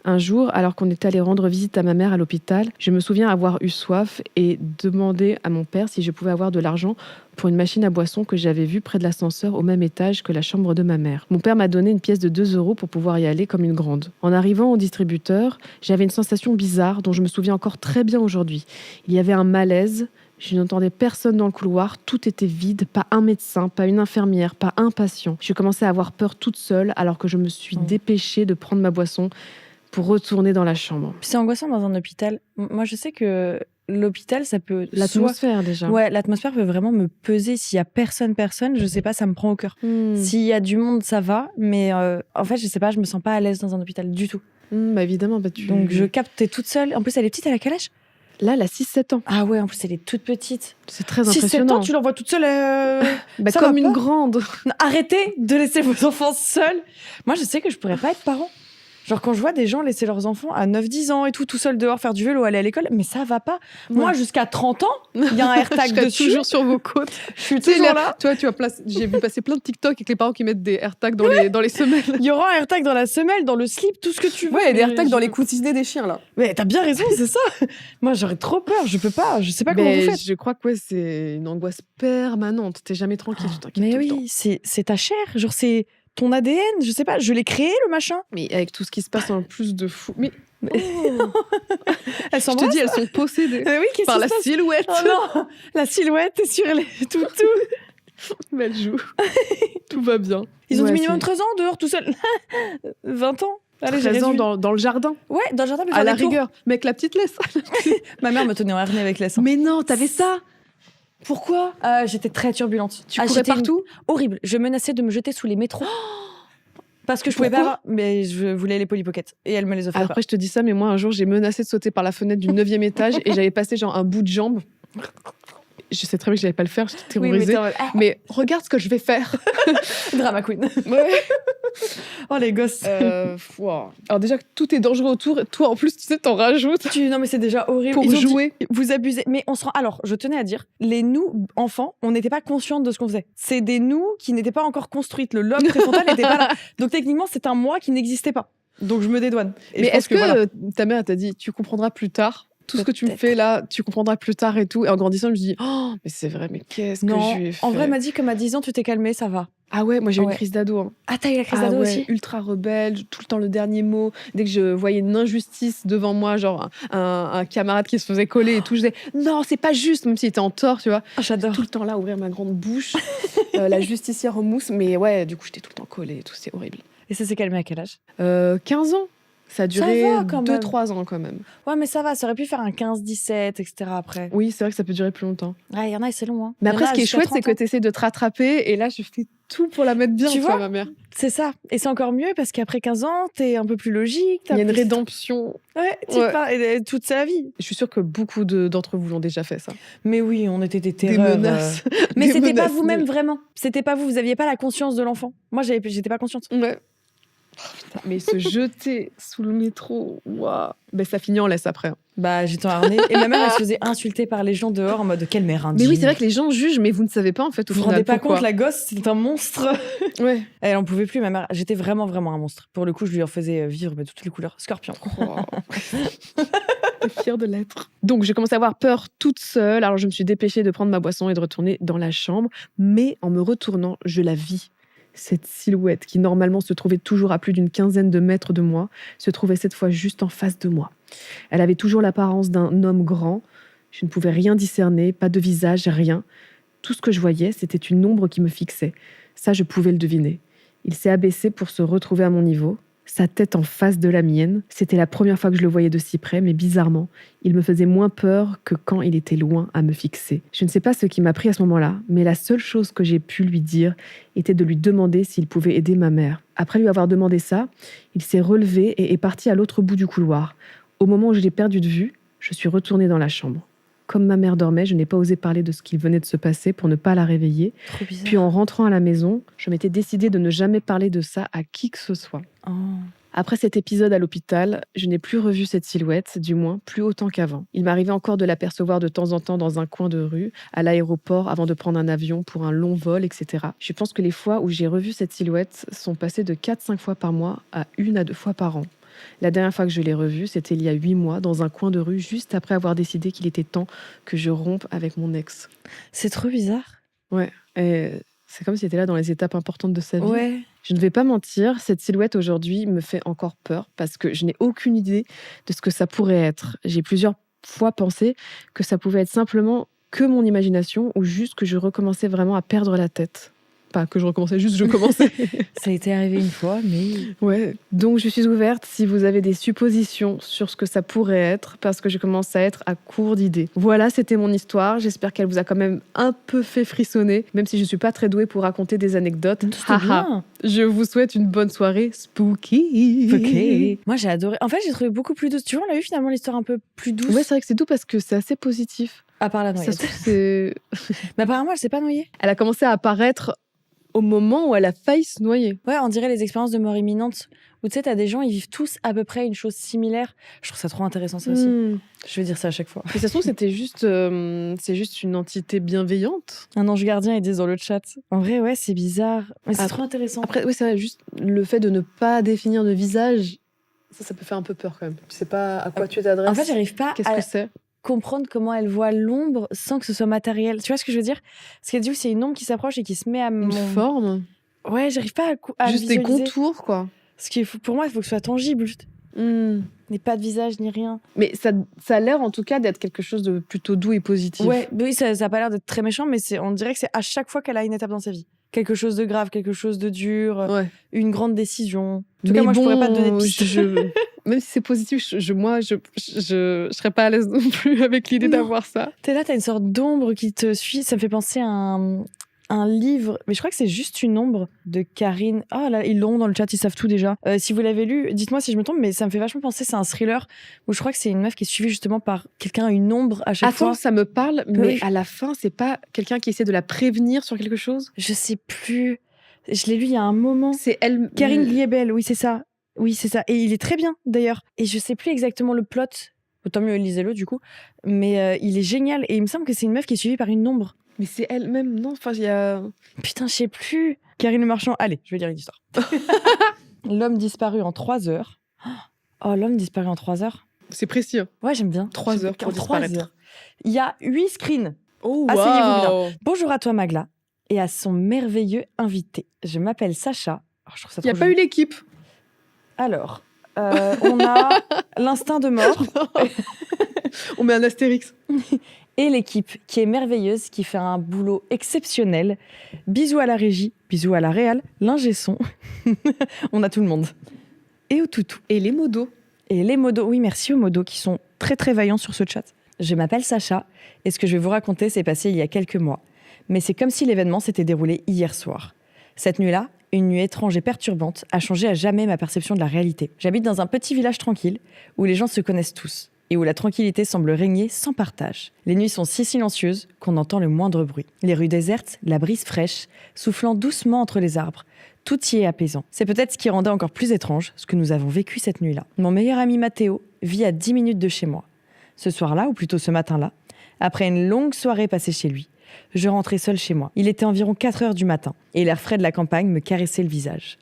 Un jour, alors qu'on était allé rendre visite à ma mère à l'hôpital, je me souviens avoir eu soif et demandé à mon père si je pouvais avoir de l'argent pour une machine à boisson que j'avais vue près de l'ascenseur au même étage que la chambre de ma mère. Mon père m'a donné une pièce de 2 € pour pouvoir y aller comme une grande. En arrivant au distributeur, j'avais une sensation bizarre dont je me souviens encore très bien aujourd'hui. Il y avait un malaise, je n'entendais personne dans le couloir, tout était vide, pas un médecin, pas une infirmière, pas un patient. Je commençais à avoir peur toute seule alors que je me suis dépêchée de prendre ma boisson pour retourner dans la chambre. Puis c'est angoissant dans un hôpital. Moi, je sais que l'hôpital, ça peut... L'atmosphère déjà. Ouais, l'atmosphère peut vraiment me peser. S'il y a personne, je sais pas, ça me prend au cœur. S'il y a du monde, ça va, mais en fait, je sais pas, je me sens pas à l'aise dans un hôpital du tout. Bah évidemment, Donc je capte, t'es toute seule. En plus, elle est petite, elle a quel âge? Là, elle a 6-7 ans. Ah ouais, en plus, elle est toute petite. C'est très 6-7 impressionnant. ans, tu l'envoies toute seule. Bah, ça comme va une pas grande. Non, arrêtez de laisser vos enfants seuls. Moi, je sais que je pourrais pas être parent. Genre, quand je vois des gens laisser leurs enfants à 9-10 ans et tout seul dehors faire du vélo, aller à l'école, mais ça va pas. Moi, jusqu'à 30 ans, il y a un AirTag je serais dessus. toujours sur vos côtes. Je suis Tu sais, toujours là. Toi, j'ai vu passer plein de TikTok avec les parents qui mettent des AirTags dans les semelles. Il y aura un AirTag dans la semelle, dans le slip, tout ce que tu veux. Ouais, et des Mais AirTags dans je- les coussinets des chiens, là. Mais t'as bien raison, c'est ça. Moi, j'aurais trop peur. Je peux pas. Je sais pas comment vous Mais faites. je crois que c'est une angoisse permanente. T'es jamais tranquille, tu t'inquiètes Mais tout le temps. oui, c'est ta chair. Genre, c'est ton ADN. Je sais pas. Je l'ai créé, le machin. Mais avec tout ce qui se passe en plus de fou. Mais Elle je s'embrasse. te dis, elles sont possédées Mais oui, qu'est-ce par qui la se passe silhouette. Oh non, la silhouette est sur les tout. Mais elle joue. Tout va bien. Ils ont Ouais, du minimum c'est 13 ans dehors tout seul. 20 ans. Allez, j'ai 13 ans réduit. dans le jardin, Ouais, dans le jardin, mais à faire la des tours. rigueur. Mais avec la petite laisse. Ma mère me tenait en harnais avec la sang. Mais non, t'avais ça. Pourquoi J'étais très turbulente. Tu courais j'étais partout horrible. Je menaçais de me jeter sous les métros. Parce que je pouvais pas Pourquoi avoir, mais je voulais les Polly Pocket et elle me les offrait pas. Après, je te dis ça, mais moi, un jour, j'ai menacé de sauter par la fenêtre du 9e étage et j'avais passé genre un bout de jambe. Je sais très bien que j'allais pas le faire, j'étais Oui, mais terrorisée. t'es en mode, Mais regarde ce que je vais faire. drama queen. Ouais. Oh les gosses. Wow. Alors déjà que tout est dangereux autour, toi en plus tu sais t'en rajoutes Non mais c'est déjà horrible. pour Ils ont dit, jouer. vous abusez. Mais on se rend. Alors, je tenais à dire, nous, enfants, on n'était pas conscientes de ce qu'on faisait. C'est des nous qui n'étaient pas encore construites. Le lobe préfrontal n'était pas là. Donc techniquement, c'est un moi qui n'existait pas. Donc je me dédouane. Et Mais je pense est-ce que voilà. ta mère t'a dit tu comprendras plus tard tout ce que tu me Peut-être. fais là, tu comprendras plus tard et tout. Et en grandissant, je me dis oh mais c'est vrai, mais qu'est-ce que Non, je lui ai fait. en vrai, elle m'a dit comme à 10 ans, tu t'es calmée, ça va. Ah ouais, moi j'ai eu une Ouais. crise d'ado. Hein. Ah, t'as eu la crise Ah d'ado ouais, aussi. ultra rebelle, tout le temps le dernier mot. Dès que je voyais une injustice devant moi, genre un camarade qui se faisait coller et tout, je disais non, c'est pas juste, même s'il était en tort, tu vois. Ah, j'adore. Tout le temps là, ouvrir ma grande bouche, la justicière en mousse. Mais ouais, du coup, j'étais tout le temps collée et tout, c'est horrible. Et ça s'est calmé à quel âge? 15 ans. Ça a duré va, quand même. 2-3 ans quand même. Ouais, mais ça va, ça aurait pu faire un 15-17, etc. après. Oui, c'est vrai que ça peut durer plus longtemps. Ouais, il y en a, c'est long. Hein. Mais Il y en après, a ce qui est jusqu'à chouette, c'est 30 que ans. tu essaies de te rattraper. Et là, je fais tout pour la mettre bien, Tu toi, vois ma mère. C'est ça. Et c'est encore mieux parce qu'après 15 ans, t'es un peu plus logique. Il y a une plus- rédemption. Ouais, Ouais. et toute sa vie. Je suis sûre que beaucoup d'entre vous l'ont déjà fait, ça. Mais oui, on était des Des terreurs. menaces. Mais Des c'était pas menaces vous-même nulles. vraiment. C'était pas vous. Vous aviez pas la conscience de l'enfant. Moi, j'étais pas consciente. Ouais. Oh, putain, mais se jeter sous le métro, waouh. Ben, ça finit en laisse après. Hein. Bah, j'étais harnais. Et ma mère, elle se faisait insulter par les gens dehors en mode quelle mère indigne. Mais oui, c'est vrai que les gens jugent, mais vous ne savez pas en fait au Vous vous final rendez pas pourquoi. compte, la gosse, c'est un monstre. Ouais. Elle en pouvait plus, ma mère. J'étais vraiment, vraiment un monstre. Pour le coup, je lui en faisais vivre mais, toutes les couleurs. Scorpion. Fière de l'être. Donc j'ai commencé à avoir peur toute seule. Alors je me suis dépêchée de prendre ma boisson et de retourner dans la chambre. Mais en me retournant, je la vis. Cette silhouette qui normalement se trouvait toujours à plus d'une quinzaine de mètres de moi, se trouvait cette fois juste en face de moi. Elle avait toujours l'apparence d'un homme grand. Je ne pouvais rien discerner, pas de visage, rien. Tout ce que je voyais, c'était une ombre qui me fixait. Ça, je pouvais le deviner. Il s'est abaissé pour se retrouver à mon niveau. Sa tête en face de la mienne. C'était la première fois que je le voyais de si près, mais bizarrement, il me faisait moins peur que quand il était loin à me fixer. Je ne sais pas ce qui m'a pris à ce moment-là, mais la seule chose que j'ai pu lui dire était de lui demander s'il pouvait aider ma mère. Après lui avoir demandé ça, il s'est relevé et est parti à l'autre bout du couloir. Au moment où je l'ai perdu de vue, je suis retournée dans la chambre. Comme ma mère dormait, je n'ai pas osé parler de ce qu'il venait de se passer pour ne pas la réveiller. Trop bizarre. Puis en rentrant à la maison, je m'étais décidée de ne jamais parler de ça à qui que ce soit. Oh. Après cet épisode à l'hôpital, je n'ai plus revu cette silhouette, du moins plus autant qu'avant. Il m'arrivait encore de l'apercevoir de temps en temps dans un coin de rue, à l'aéroport, avant de prendre un avion pour un long vol, etc. Je pense que les fois où j'ai revu cette silhouette sont passées de 4-5 fois par mois à 1 à 2 fois par an. La dernière fois que je l'ai revue, c'était il y a 8 mois, dans un coin de rue, juste après avoir décidé qu'il était temps que je rompe avec mon ex. C'est trop bizarre. Ouais, et c'est comme s'il était là dans les étapes importantes de sa vie. Ouais. Je ne vais pas mentir, cette silhouette aujourd'hui me fait encore peur parce que je n'ai aucune idée de ce que ça pourrait être. J'ai plusieurs fois pensé que ça pouvait être simplement que mon imagination ou juste que je recommençais vraiment à perdre la tête. Pas que je recommençais, juste je commençais. Ça a été arrivé une fois, mais Ouais, donc je suis ouverte si vous avez des suppositions sur ce que ça pourrait être, parce que je commence à être à court d'idées. Voilà, c'était mon histoire. J'espère qu'elle vous a quand même un peu fait frissonner, même si je ne suis pas très douée pour raconter des anecdotes. c'était Haha. bien. Je vous souhaite une bonne soirée spooky. Ok. Moi, j'ai adoré. En fait, j'ai trouvé beaucoup plus douce. Tu vois, on a eu finalement l'histoire un peu plus douce. Ouais, c'est vrai que c'est doux parce que c'est assez positif. À part la Ça noyade. se trouve, c'est... Mais apparemment, elle s'est pas noyée. Elle a commencé à apparaître au moment où elle a failli se noyer. Ouais, on dirait les expériences de mort imminente. Où tu sais, t'as des gens, ils vivent tous à peu près une chose similaire. Je trouve ça trop intéressant, ça aussi. Je vais dire ça à chaque fois. Mais ça se trouve, c'était juste, c'est juste une entité bienveillante. Un ange gardien, ils disent dans le chat. En vrai, ouais, c'est bizarre. Mais c'est Après- trop intéressant. Après, oui, c'est vrai, juste le fait de ne pas définir de visage, ça peut faire un peu peur quand même. Tu sais pas à quoi tu t'adresses. En fait, j'arrive pas Qu'est-ce à que c'est comprendre comment elle voit l'ombre sans que ce soit matériel. Tu vois ce que je veux dire? Parce qu'elle dit que c'est une ombre qui s'approche et qui se met à Une forme Ouais, j'arrive pas à Juste des visualiser. contours, quoi. Parce qu'il faut, pour moi, il faut que ce soit tangible. N'est pas de visage ni rien. Mais ça a l'air en tout cas d'être quelque chose de plutôt doux et positif. Ouais, mais oui, ça a pas l'air d'être très méchant, mais on dirait que c'est à chaque fois qu'elle a une étape dans sa vie. Quelque chose de grave, quelque chose de dur, Ouais. une grande décision. En tout Mais cas, moi, bon, je pourrais pas te donner de piste. Même si c'est positif, je serais pas à l'aise non plus avec l'idée Non. d'avoir ça. T'es là, t'as une sorte d'ombre qui te suit. Ça me fait penser à un un livre, mais je crois que c'est juste une ombre de Karine. Ah là, ils l'ont dans le chat, ils savent tout déjà. Si vous l'avez lu, dites-moi si je me trompe, mais ça me fait vachement penser, c'est un thriller où je crois que c'est une meuf qui est suivie justement par quelqu'un, une ombre à chaque fois. Attends, ça me parle, mais Oui. à la fin, c'est pas quelqu'un qui essaie de la prévenir sur quelque chose? Je sais plus. Je l'ai lu il y a un moment. C'est elle. Karine Gliebel, oui, c'est ça. Oui, c'est ça. Et il est très bien, d'ailleurs. Et je sais plus exactement le plot. Autant mieux, lisez-le, du coup. Mais il est génial. Et il me semble que c'est une meuf qui est suivie par une ombre. Mais c'est elle-même, non? Enfin, il y a. Putain, je sais plus. Karine Le Marchand. Allez, je vais lire une histoire. L'homme disparu en 3 heures. Oh, l'homme disparu en 3 heures. C'est précieux. Ouais, j'aime bien. 3 heures pour En 3 disparaître. heures. Il y a 8 screens. Oh, Asseyez-vous wow. Bonjour à toi, Magla. Et à son merveilleux invité. Je m'appelle Sacha. Oh, je trouve ça Il n'y a trop pas joli. eu l'équipe. Alors, on a l'instinct de mort On met un astérix. et l'équipe qui est merveilleuse, qui fait un boulot exceptionnel. Bisous à la régie, bisous à la réal, l'ingé son. On a tout le monde. Et au toutou. Et les modos. Et les modos, oui, merci aux modos qui sont très très vaillants sur ce chat. Je m'appelle Sacha et ce que je vais vous raconter s'est passé il y a quelques mois. Mais c'est comme si l'événement s'était déroulé hier soir. Cette nuit-là, une nuit étrange et perturbante a changé à jamais ma perception de la réalité. J'habite dans un petit village tranquille où les gens se connaissent tous et où la tranquillité semble régner sans partage. Les nuits sont si silencieuses qu'on entend le moindre bruit. Les rues désertes, la brise fraîche, soufflant doucement entre les arbres. Tout y est apaisant. C'est peut-être ce qui rendait encore plus étrange ce que nous avons vécu cette nuit-là. Mon meilleur ami Mathéo vit à 10 minutes de chez moi. Ce soir-là, ou plutôt ce matin-là, après une longue soirée passée chez lui, je rentrais seule chez moi. Il était environ 4 heures du matin et l'air frais de la campagne me caressait le visage.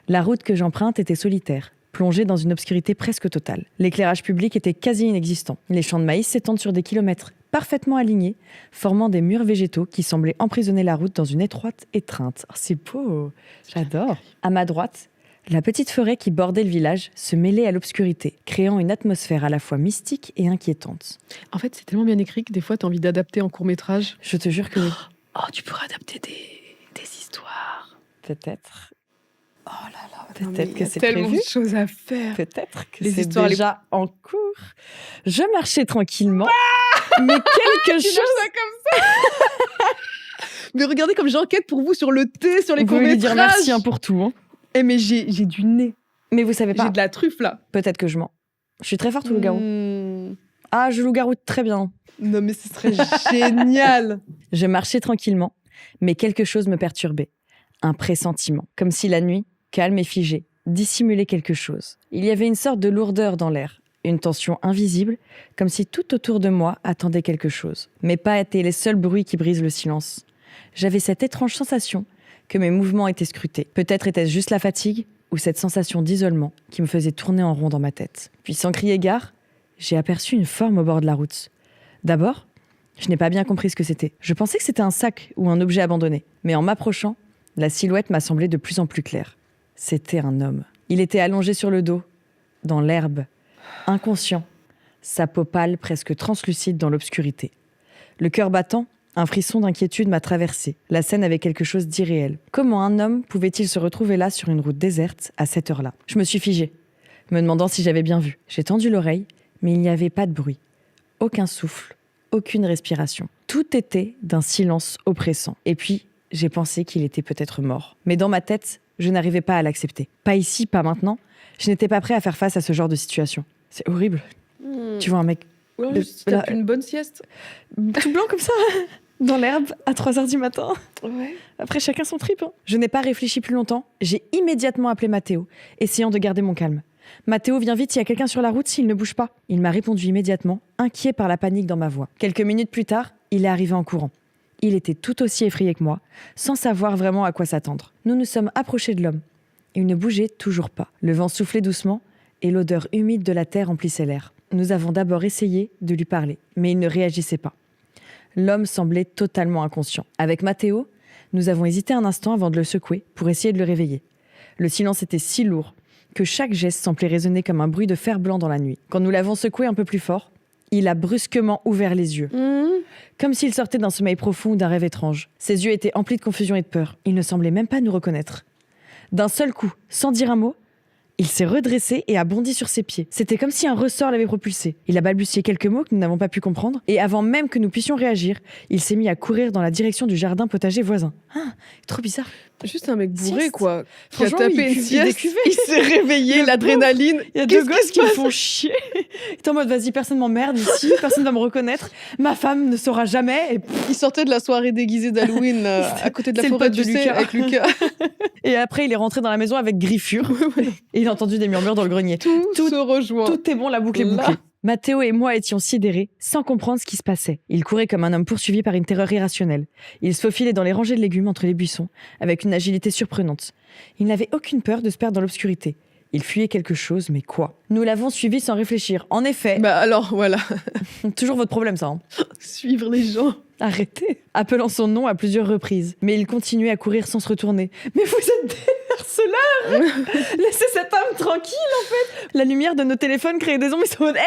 La route que j'emprunte était solitaire, plongée dans une obscurité presque totale. L'éclairage public était quasi inexistant. Les champs de maïs s'étendent sur des kilomètres, parfaitement alignés, formant des murs végétaux qui semblaient emprisonner la route dans une étroite étreinte. Oh, c'est beau, j'adore. À ma droite, la petite forêt qui bordait le village se mêlait à l'obscurité, créant une atmosphère à la fois mystique et inquiétante. En fait, c'est tellement bien écrit que des fois, tu as envie d'adapter en court-métrage. Je te jure que oui. Oh, tu pourrais adapter des histoires. Peut-être. Oh là là. Peut-être que c'est tellement prévu. de choses à faire. Peut-être que Les c'est histoires déjà en cours. Je marchais tranquillement, mais quelque Tu chose... manges ça comme ça. Mais regardez comme j'enquête pour vous sur le thé, sur les Vous pouvez lui dire courts-métrages. merci hein, pour tout. Hein. Eh mais j'ai du nez. Mais vous savez pas, J'ai de la truffe là. peut-être que je mens. Je suis très forte au loup-garou. Mmh. Ah, je loup-garou très bien. Non mais ce serait génial. Je marchais tranquillement, mais quelque chose me perturbait. Un pressentiment, comme si la nuit, calme et figée, dissimulait quelque chose. Il y avait une sorte de lourdeur dans l'air, une tension invisible, comme si tout autour de moi attendait quelque chose. Mes pas étaient les seuls bruits qui brisent le silence. J'avais cette étrange sensation que mes mouvements étaient scrutés. Peut-être était-ce juste la fatigue ou cette sensation d'isolement qui me faisait tourner en rond dans ma tête. Puis sans crier gare, j'ai aperçu une forme au bord de la route. D'abord, je n'ai pas bien compris ce que c'était. Je pensais que c'était un sac ou un objet abandonné. Mais en m'approchant, la silhouette m'a semblé de plus en plus claire. C'était un homme. Il était allongé sur le dos, dans l'herbe, inconscient, sa peau pâle presque translucide dans l'obscurité. Le cœur battant, un frisson d'inquiétude m'a traversé. La scène avait quelque chose d'irréel. Comment un homme pouvait-il se retrouver là sur une route déserte à cette heure-là ? Je me suis figée, me demandant si j'avais bien vu. J'ai tendu l'oreille, mais il n'y avait pas de bruit. Aucun souffle, aucune respiration. Tout était d'un silence oppressant. Et puis, j'ai pensé qu'il était peut-être mort. Mais dans ma tête, je n'arrivais pas à l'accepter. Pas ici, pas maintenant. Je n'étais pas prêt à faire face à ce genre de situation. C'est horrible. Tu vois un mec Ou alors, Le- juste, t'as fait une bonne sieste. tout blanc comme ça, dans l'herbe, à 3h du matin. Ouais. Après, chacun son trip. Hein. Je n'ai pas réfléchi plus longtemps. J'ai immédiatement appelé Mathéo, essayant de garder mon calme. Mathéo, viens vite, il y a quelqu'un sur la route s'il ne bouge pas. Il m'a répondu immédiatement, inquiet par la panique dans ma voix. Quelques minutes plus tard, il est arrivé en courant. Il était tout aussi effrayé que moi, sans savoir vraiment à quoi s'attendre. Nous nous sommes approchés de l'homme. Il ne bougeait toujours pas. Le vent soufflait doucement et l'odeur humide de la terre emplissait l'air. Nous avons d'abord essayé de lui parler, mais il ne réagissait pas. L'homme semblait totalement inconscient. Avec Mathéo, nous avons hésité un instant avant de le secouer pour essayer de le réveiller. Le silence était si lourd que chaque geste semblait résonner comme un bruit de fer blanc dans la nuit. Quand nous l'avons secoué un peu plus fort, il a brusquement ouvert les yeux, comme s'il sortait d'un sommeil profond ou d'un rêve étrange. Ses yeux étaient emplis de confusion et de peur. Il ne semblait même pas nous reconnaître. D'un seul coup, sans dire un mot, Il s'est redressé et a bondi sur ses pieds. C'était comme si un ressort l'avait propulsé. Il a balbutié quelques mots que nous n'avons pas pu comprendre, et avant même que nous puissions réagir, il s'est mis à courir dans la direction du jardin potager voisin. Ah, trop bizarre. Juste un mec bourré, Sieste. quoi. Qui a Franchement, tapé il une cuve- il sieste, décuvait. il s'est réveillé, Le l'adrénaline. Il y a Qu'est-ce deux gosses qui me font chier. Il est en mode, vas-y, personne m'emmerde ici, personne va me reconnaître. Ma femme ne saura jamais. Et, Il sortait de la soirée déguisée d'Halloween à côté de la C'est le forêt, pote de tu sais, Lucas. avec Lucas. et après, il est rentré dans la maison avec griffure. Et il a entendu des murmures dans le grenier. Tout Tout- se rejoint. Tout est bon, la boucle est Là. bouclée. Mathéo et moi étions sidérés, sans comprendre ce qui se passait. Il courait comme un homme poursuivi par une terreur irrationnelle. Il se faufilait dans les rangées de légumes entre les buissons, avec une agilité surprenante. Il n'avait aucune peur de se perdre dans l'obscurité. Il fuyait quelque chose, mais quoi? Nous l'avons suivi sans réfléchir. En effet, Bah alors, voilà. toujours votre problème ça. Hein. Suivre les gens. Arrêtez. Appelant son nom à plusieurs reprises. Mais il continuait à courir sans se retourner. Mais vous êtes des harceleurs. Laissez cet homme tranquille, en fait. La lumière de nos téléphones créait des ombres. Ils sont en mode,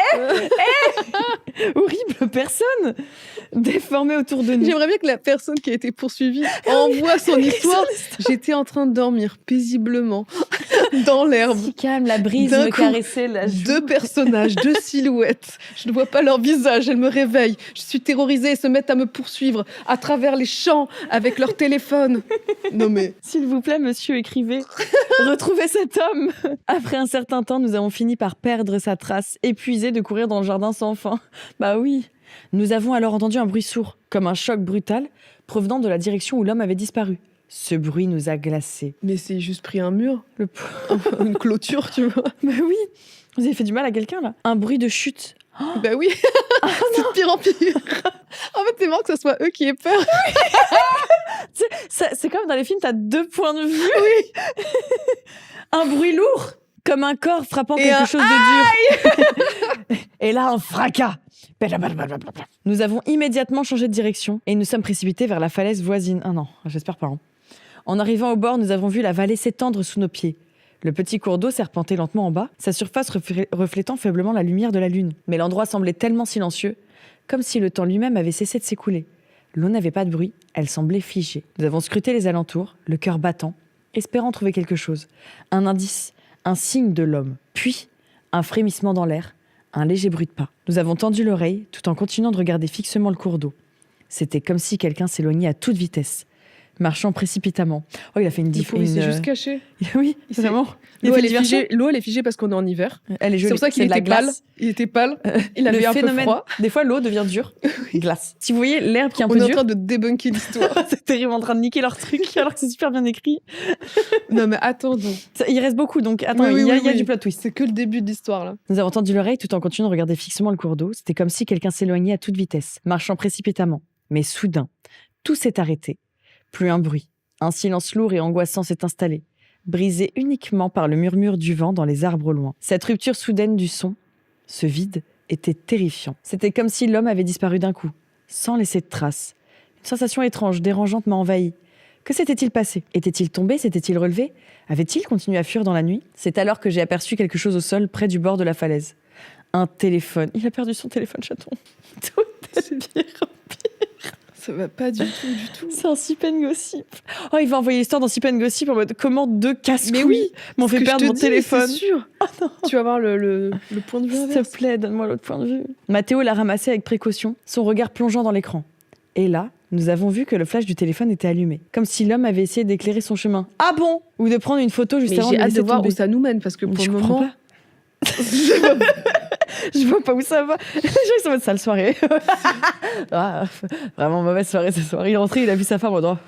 horrible personne déformée autour de nous. J'aimerais bien que la personne qui a été poursuivie envoie son histoire. J'étais en train de dormir paisiblement dans l'herbe. Si calme, la brise D'un me coup, caressait la joue. Deux personnages, deux silhouettes. Je ne vois pas leur visage, elles me réveillent. Je suis terrorisée, elles se mettent à me poursuivre à travers les champs avec leur téléphone. Non mais... S'il vous plaît, monsieur, écrivez. Retrouvez cet homme. Après un certain temps, nous avons fini par perdre sa trace, épuisés de courir dans le jardin sans fin. Bah oui. Nous avons alors entendu un bruit sourd, comme un choc brutal, provenant de la direction où l'homme avait disparu. Ce bruit nous a glacés. Mais c'est juste pris un mur, Le... une clôture, tu vois. Bah oui. Vous avez fait du mal à quelqu'un, là. Un bruit de chute. Bah oui, c'est de pire en pire. En fait, c'est marrant que ce soit eux qui aient peur. C'est comme dans les films, t'as deux points de vue. Oui. Un bruit lourd, comme un corps frappant Et quelque un chose de dur. Et là, un fracas. Nous avons immédiatement changé de direction et nous sommes précipités vers la falaise voisine. Ah non, j'espère pas. Hein. En arrivant au bord, nous avons vu la vallée s'étendre sous nos pieds. Le petit cours d'eau serpentait lentement en bas, sa surface reflétant faiblement la lumière de la lune. Mais l'endroit semblait tellement silencieux, comme si le temps lui-même avait cessé de s'écouler. L'eau n'avait pas de bruit, elle semblait figée. Nous avons scruté les alentours, le cœur battant, espérant trouver quelque chose. Un indice, un signe de l'homme. Puis, un frémissement dans l'air, un léger bruit de pas. Nous avons tendu l'oreille, tout en continuant de regarder fixement le cours d'eau. C'était comme si quelqu'un s'éloignait à toute vitesse, marchant précipitamment. Oh, il a fait une Il s'est juste caché. Oui, Il s'est- vraiment. Il L'eau, a fait elle est diversion. figée. L'eau, elle est figée parce qu'on est en hiver. Elle est C'est jolie. pour ça qu'il de la était pâle. glace. Il était pâle. Il avait Le un peu phénomène, froid. des fois, l'eau devient dure. Glace. Si vous voyez l'herbe qui est un On peu est en dure, train de débunker l'histoire. c'est terrible, en train de niquer leur truc, alors que c'est super bien écrit. Non mais attendons. Il reste beaucoup, donc attends, Oui, il y a oui. du plot twist. C'est que le début de l'histoire là. Nous avons tendu l'oreille tout en continuant de regarder fixement le cours d'eau. C'était comme si quelqu'un s'éloignait à toute vitesse, marchant précipitamment. Mais soudain, tout s'est arrêté. Plus un bruit. Un silence lourd et angoissant s'est installé, brisé uniquement par le murmure du vent dans les arbres au loin. Cette rupture soudaine du son, ce vide, était terrifiant. C'était comme si l'homme avait disparu d'un coup, sans laisser de traces. Une sensation étrange, dérangeante m'a envahi. Que s'était-il passé? Était-il tombé? S'était-il relevé? Avait-il continué à fuir dans la nuit? C'est alors que j'ai aperçu quelque chose au sol près du bord de la falaise. Un téléphone. Il a perdu son téléphone, chaton. Tout est pire. Ça va pas du tout. C'est un Sip and Gossip. Oh, il va envoyer l'histoire dans Sip and Gossip en mode comment deux casse-couilles Mais oui, m'ont fait Que je perdre te mon dis, téléphone. C'est sûr. Tu vas voir le point de vue S'il inverse. te plaît, donne-moi l'autre point de vue. Mathéo l'a ramassé avec précaution, son regard plongeant dans l'écran. Et là, nous avons vu que le flash du téléphone était allumé. Comme si l'homme avait essayé d'éclairer son chemin. Ah bon? Ou de prendre une photo juste Mais avant j'ai de hâte laisser de voir tomber. où ça nous mène parce que pour Je le comprends moment. pas. Je vois pas où ça va. Les gens, ils sont en mode sale soirée. Ah, vraiment mauvaise soirée ce soir. Il est rentré, il a vu sa femme en droit.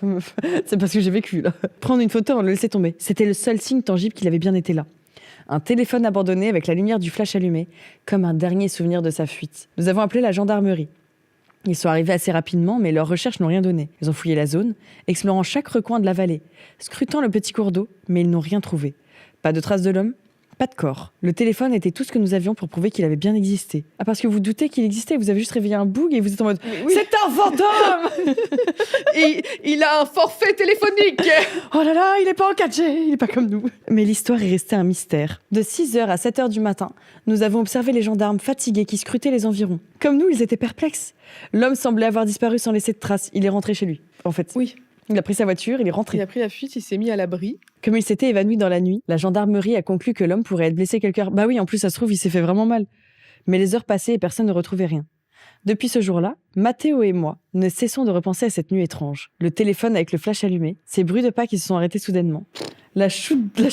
C'est parce que j'ai vécu là. Prendre une photo, on le laissait tomber. C'était le seul signe tangible qu'il avait bien été là. Un téléphone abandonné avec la lumière du flash allumée, comme un dernier souvenir de sa fuite. Nous avons appelé la gendarmerie. Ils sont arrivés assez rapidement, mais leurs recherches n'ont rien donné. Ils ont fouillé la zone, explorant chaque recoin de la vallée, scrutant le petit cours d'eau, mais ils n'ont rien trouvé. Pas de traces de l'homme, pas de corps. Le téléphone était tout ce que nous avions pour prouver qu'il avait bien existé. Ah, parce que vous doutez qu'il existait, vous avez juste réveillé un bug et vous êtes en mode Oui. c'est un fantôme. Et il a un forfait téléphonique. Oh là là, il est pas en 4G, il est pas comme nous. Mais l'histoire est restée un mystère. De 6h à 7h du matin, nous avons observé les gendarmes fatigués qui scrutaient les environs. Comme nous, ils étaient perplexes. L'homme semblait avoir disparu sans laisser de traces. Il est rentré chez lui, en fait. Oui. Il a pris sa voiture, il est rentré. Il a pris la fuite, il s'est mis à l'abri. Comme il s'était évanoui dans la nuit, la gendarmerie a conclu que l'homme pourrait être blessé quelque part. Bah oui, en plus, ça se trouve, il s'est fait vraiment mal. Mais les heures passaient et personne ne retrouvait rien. Depuis ce jour-là, Mathéo et moi ne cessons de repenser à cette nuit étrange. Le téléphone avec le flash allumé, ces bruits de pas qui se sont arrêtés soudainement. La chute de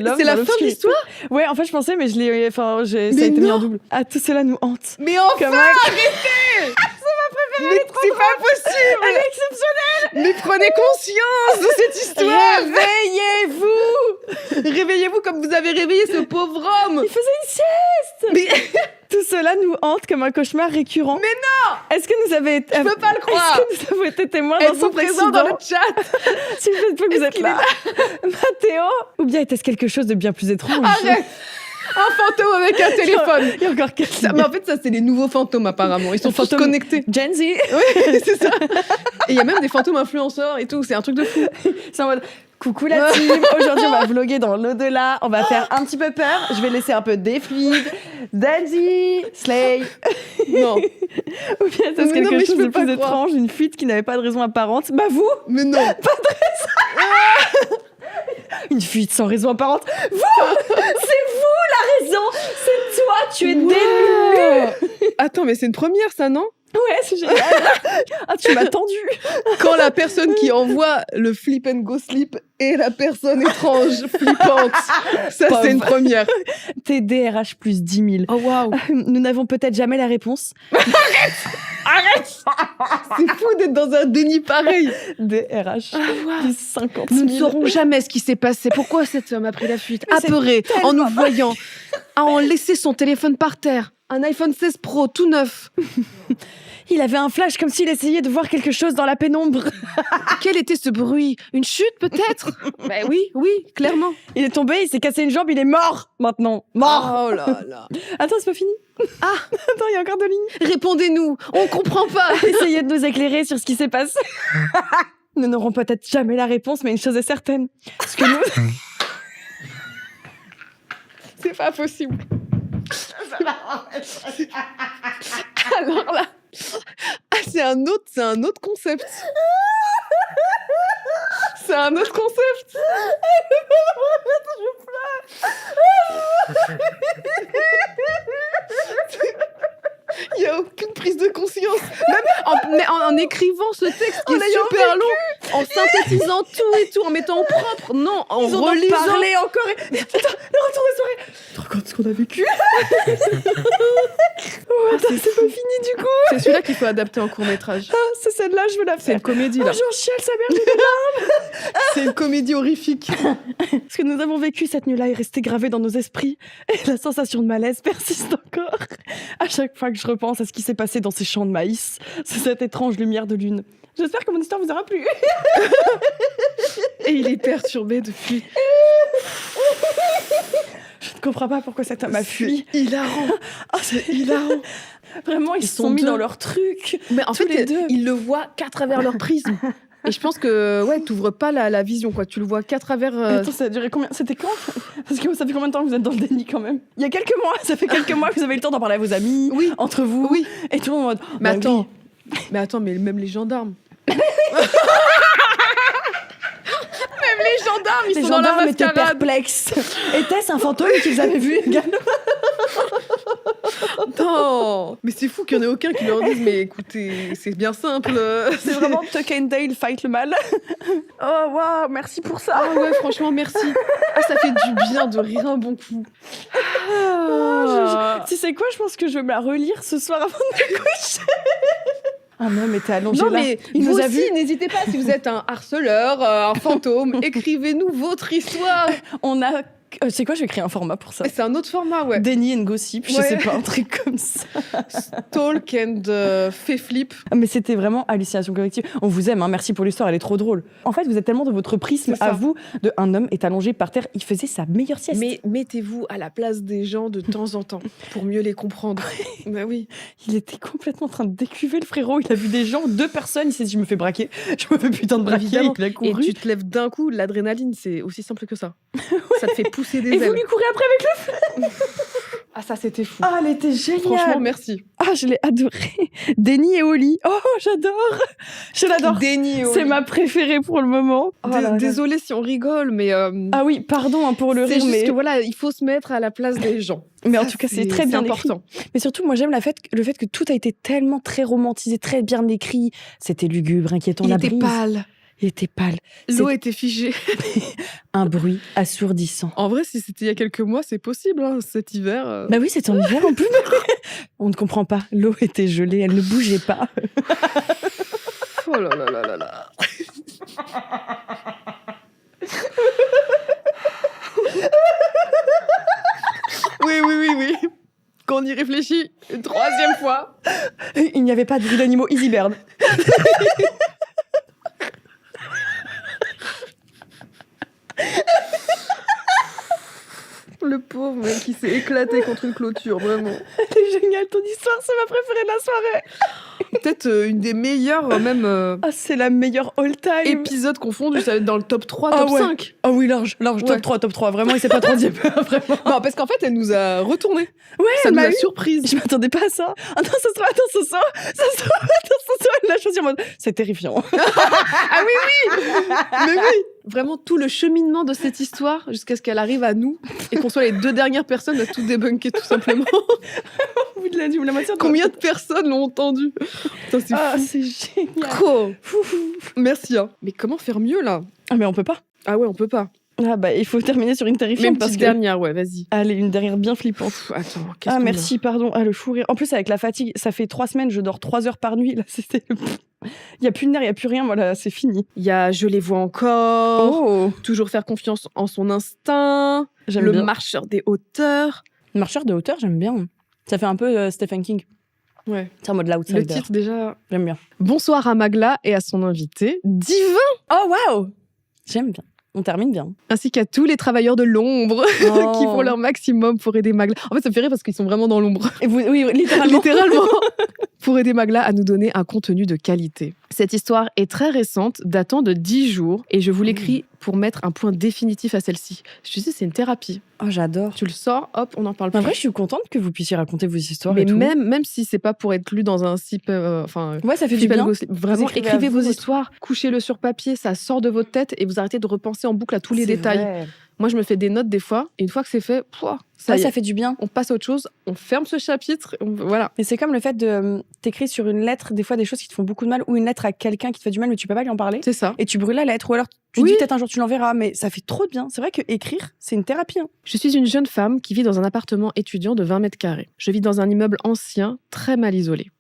l'homme. C'est la dans fin de l'histoire. Ouais, en fait, je pensais, mais ça a été mis en double. Ah, tout cela nous hante. Mais enfin, Comment- mais c'est pas possible. Elle est exceptionnelle. Mais prenez conscience de cette histoire. Réveillez-vous. Réveillez-vous comme vous avez réveillé ce pauvre homme. Il faisait une sieste. Mais Tout cela nous hante comme un cauchemar récurrent. Mais non. Est-ce que nous avons été... je peux pas le croire. Est-ce que nous avons été témoins d'un Êtes-vous simple présent dans le accident? chat? S'il vous plaît, que vous êtes qu'il là. Mathéo. Ou bien était-ce quelque chose de bien plus étrange? Arrête. Un fantôme avec un téléphone. Il y a encore quelqu'un. Mais en fait, ça, c'est les nouveaux fantômes, apparemment. Ils sont tous Fantôme- connectés. Gen Z. Oui, c'est ça. Et il y a même des fantômes influenceurs et tout. C'est un truc de fou. C'est en mode coucou la team. Aujourd'hui, on va vlogger dans l'au-delà. On va faire un petit peu peur. Je vais laisser un peu des fluides. Danzy, Slay. Non. Ou bien est-ce Mais non, quelque mais je chose peux de pas plus croire. étrange, une fuite qui n'avait pas de raison apparente? Bah vous, Mais non. une fuite sans raison apparente. Vous, c'est vous la raison. C'est toi, tu es délu. Wow. Attends, mais c'est une première, ça, non? Ouais, c'est génial. Ah, tu m'as tendu. Quand la personne qui envoie le flip and go slip est la personne étrange, flippante. Ça, Pauvre. c'est une première. T'es DRH plus 10 000. Oh, waouh. Nous n'avons peut-être jamais la réponse. Arrête. C'est fou d'être dans un déni pareil. DRH plus 50 Nous 000. ne saurons jamais ce qui s'est passé. Pourquoi cet homme a pris la fuite? Mais c'est Apeuré, en nous tellement voyant, à en laisser son téléphone par terre. Un iPhone 16 Pro tout neuf. Il avait un flash comme s'il essayait de voir quelque chose dans la pénombre. Quel était ce bruit? Une chute peut-être? Ben oui, clairement. Il est tombé, il s'est cassé une jambe, il est mort maintenant. Mort. Oh là là. Attends, c'est pas fini. Ah. Attends, il y a encore 2 lignes. Répondez-nous, on comprend pas. Essayez de nous éclairer sur ce qui s'est passé. Nous n'aurons peut-être jamais la réponse, mais une chose est certaine. Parce que nous... C'est pas possible. Alors là, c'est un autre concept. C'est un autre concept. Il n'y a aucune prise de conscience. Même en écrivant ce texte qui est super long, en synthétisant tout et tout, en mettant au propre. Non, en Ils en ont relisant. parlé encore. Putain, le retour des soirées. Tu te rends compte de ce qu'on a vécu? Oh, attends, c'est pas fini du coup. C'est celui-là qu'il faut adapter en court-métrage. Ah, c'est celle-là, je veux la C'est faire. une comédie, Oh, là. j'en chiale, sa mère. C'est une comédie horrifique. Ce que nous avons vécu cette nuit-là est resté gravé dans nos esprits et la sensation de malaise persiste encore. À chaque fois que je repense à ce qui s'est passé dans ces champs de maïs, c'est cette étrange lumière de lune. J'espère que mon histoire vous aura plu. Et il est perturbé depuis. Je ne comprends pas pourquoi cet homme a fui. C'est hilarant. Oh, c'est Hilarant. Vraiment, ils se sont sont mis deux. dans leur truc. Mais en Tous fait, les deux. il le voit qu'à travers leur prisme. Et je pense que, ouais, t'ouvres pas la vision, quoi. Tu le vois qu'à travers. Attends, ça a duré combien? C'était quand? Parce que ça fait combien de temps que vous êtes dans le déni quand même? Il y a quelques mois, ça fait quelques mois que vous avez eu le temps d'en parler à vos amis, Oui. entre vous, Oui. et tout le monde en mode. Mais bah attends. oui. Mais attends, mais même les gendarmes. Même les gendarmes, ils Les sont dans la gendarmes étaient mascarade. perplexes. Était-ce un fantôme qu'ils avaient vu également? Non. Mais c'est fou qu'il n'y en ait aucun qui leur dise, mais écoutez, c'est bien simple. C'est vraiment Tuck and Dale fight le mal. Oh waouh, merci pour ça. Ah ouais, franchement, merci. Ah, ça fait du bien de rire un bon coup. Ah. Tu sais quoi, je pense que je vais me la relire ce soir avant de me coucher. Un homme était allongé Non, là. mais il vous nous a aussi, vus. n'hésitez pas, si vous êtes un harceleur, un fantôme, écrivez-nous votre histoire. On a. C'est quoi, je vais créer un format pour ça. C'est un autre format, ouais. Déni and gossip, je Ouais. sais pas, un truc comme ça. Stalk and fait flip. Ah, mais c'était vraiment hallucination collective. On vous aime, hein, merci pour l'histoire, elle est trop drôle. En fait, vous êtes tellement dans votre prisme C'est ça. à vous de un homme est allongé par terre, il faisait sa meilleure sieste. Mais mettez-vous à la place des gens de temps en temps pour mieux les comprendre. Bah oui. Il était complètement en train de décuver le frérot. Il a vu des gens, 2 personnes. Il s'est dit, je me fais braquer. Je me fais putain de braquer. Évidemment. Il a Et couru. tu te lèves d'un coup, l'adrénaline, c'est aussi simple que ça. Ça te fait pousser des Et vous ailes. lui courez après avec le Ah, ça, c'était fou. Ah, elle était géniale. Franchement, merci. Ah, je l'ai adorée. Denny et Oli. Oh, j'adore. Je l'adore. Déni. C'est ma préférée pour le moment. Oh là là. Désolée si on rigole, mais Ah oui, pardon hein, pour le c'est rire, juste mais... que voilà, il faut se mettre à la place des gens. Mais en Ça, tout cas, c'est très bien écrit. important. Mais surtout, moi, j'aime le fait que tout a été tellement très romantisé, très bien écrit. C'était lugubre, inquiétant. Il La était brise. pâle. Il était pâle. L'eau était figée. Un bruit assourdissant. En vrai, si c'était il y a quelques mois, c'est possible, hein, cet hiver. Bah oui, c'était en hiver en plus. On ne comprend pas. L'eau était gelée, elle ne bougeait pas. Oh là là là là là. Oui. Quand on y réfléchit, une troisième fois. Il n'y avait pas de bruit d'animaux Easy Bird. Le pauvre mec qui s'est éclaté contre une clôture, vraiment. Elle est géniale, ton histoire, c'est ma préférée de la soirée. Peut-être une des meilleures, même Ah, c'est la meilleure all-time. épisodes confondus. Ça va être dans le top 3, Ah top ouais. 5. Ah oui, large, Ouais. top 3, vraiment, il s'est pas troisième, vraiment. Non, parce qu'en fait, elle nous a retourné. Ouais, Ça elle nous m'a a eu. surprise. Je m'attendais pas à ça. Attends, ça se trouve, elle l'a choisi en mode, c'est terrifiant. Ah oui. Mais oui. Vraiment tout le cheminement de cette histoire jusqu'à ce qu'elle arrive à nous et qu'on soit les deux dernières personnes à tout débunker tout simplement. Au bout de la moitié. Combien de personnes l'ont entendu? Putain, c'est Ah, fou. c'est génial. Trop. Merci. Hein. Mais comment faire mieux là? Ah, mais on peut pas. Ah ouais, on peut pas. Ah, bah, il faut terminer sur une Mais terrifiante une parce petite que. dernière, ouais, vas-y. Allez, une dernière bien flippante. Attends, qu'est-ce Ah, qu'on merci, pardon. Ah, le fou rire. En plus, avec la fatigue, ça fait 3 semaines, je dors 3 heures par nuit. Là, c'était. Il n'y a plus de nerfs, il n'y a plus rien. Voilà, c'est fini. Il y a Je les vois encore. Oh, Toujours faire confiance en son instinct. j'aime Le bien. marcheur des hauteurs. Marcheur de hauteur, j'aime bien. Ça fait un peu Stephen King. Ouais. C'est en mode l'outsider. Le titre déjà. J'aime bien. Bonsoir à Magla et à son invité, Divin, Oh, waouh. J'aime bien. On termine bien. ainsi qu'à tous les travailleurs de l'ombre qui Oh. font leur maximum pour aider Magla. En fait, ça me fait rire parce qu'ils sont vraiment dans l'ombre. Et oui, littéralement. Littéralement. Pour aider Magla à nous donner un contenu de qualité. Cette histoire est très récente, datant de 10 jours, et je vous l'écris pour mettre un point définitif à celle-ci. Je te dis, c'est une thérapie. Oh, j'adore. Tu le sors, hop, on en parle En plus. vrai, je suis contente que vous puissiez raconter vos histoires Mais et tout. même si c'est pas pour être lu dans un site, Ouais, ça fait du Flip and bien. Go Sleep, vraiment, écrivez à écrivez vous vos votre- histoires, couchez-le sur papier, ça sort de votre tête et vous arrêtez de repenser en boucle à tous les C'est détails. vrai. Moi, je me fais des notes des fois, et une fois que c'est fait, ça Ouais, y est, ça fait du bien. on passe à autre chose, on ferme ce chapitre, voilà. Mais c'est comme le fait de t'écrire sur une lettre, des fois des choses qui te font beaucoup de mal, ou une lettre à quelqu'un qui te fait du mal, mais tu peux pas lui en parler. C'est ça. Et tu brûles la lettre, ou alors tu Oui. dis peut-être un jour tu l'enverras, mais ça fait trop de bien. C'est vrai que écrire, c'est une thérapie. Hein. Je suis une jeune femme qui vit dans un appartement étudiant de 20 mètres carrés. Je vis dans un immeuble ancien, très mal isolé.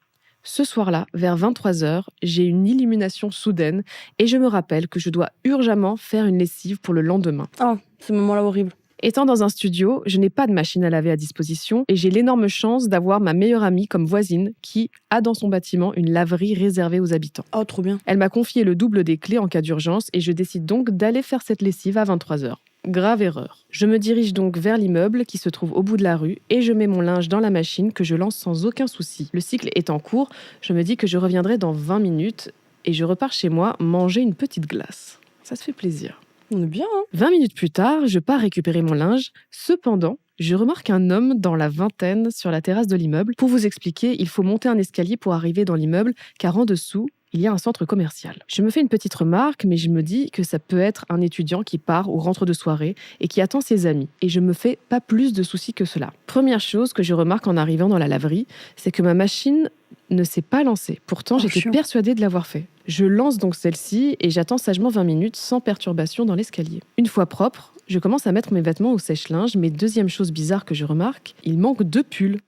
Ce soir-là, vers 23h, j'ai une illumination soudaine et je me rappelle que je dois urgemment faire une lessive pour le lendemain. Oh, ce moment-là horrible. Étant dans un studio, je n'ai pas de machine à laver à disposition et j'ai l'énorme chance d'avoir ma meilleure amie comme voisine qui a dans son bâtiment une laverie réservée aux habitants. Oh, trop bien. Elle m'a confié le double des clés en cas d'urgence et je décide donc d'aller faire cette lessive à 23h. Grave erreur. Je me dirige donc vers l'immeuble qui se trouve au bout de la rue et je mets mon linge dans la machine que je lance sans aucun souci. Le cycle est en cours, je me dis que je reviendrai dans 20 minutes et je repars chez moi manger une petite glace. Ça se fait plaisir. On est bien, hein. 20 minutes plus tard, je pars récupérer mon linge. Cependant, je remarque un homme dans la vingtaine sur la terrasse de l'immeuble. Pour vous expliquer, il faut monter un escalier pour arriver dans l'immeuble, car en dessous, il y a un centre commercial. Je me fais une petite remarque, mais je me dis que ça peut être un étudiant qui part ou rentre de soirée et qui attend ses amis. Et je me fais pas plus de soucis que cela. Première chose que je remarque en arrivant dans la laverie, c'est que ma machine ne s'est pas lancée. Pourtant, j'étais chiant. persuadée de l'avoir fait. Je lance donc celle-ci et j'attends sagement 20 minutes sans perturbation dans l'escalier. Une fois propre, je commence à mettre mes vêtements au sèche-linge, mais deuxième chose bizarre que je remarque, il manque 2 pulls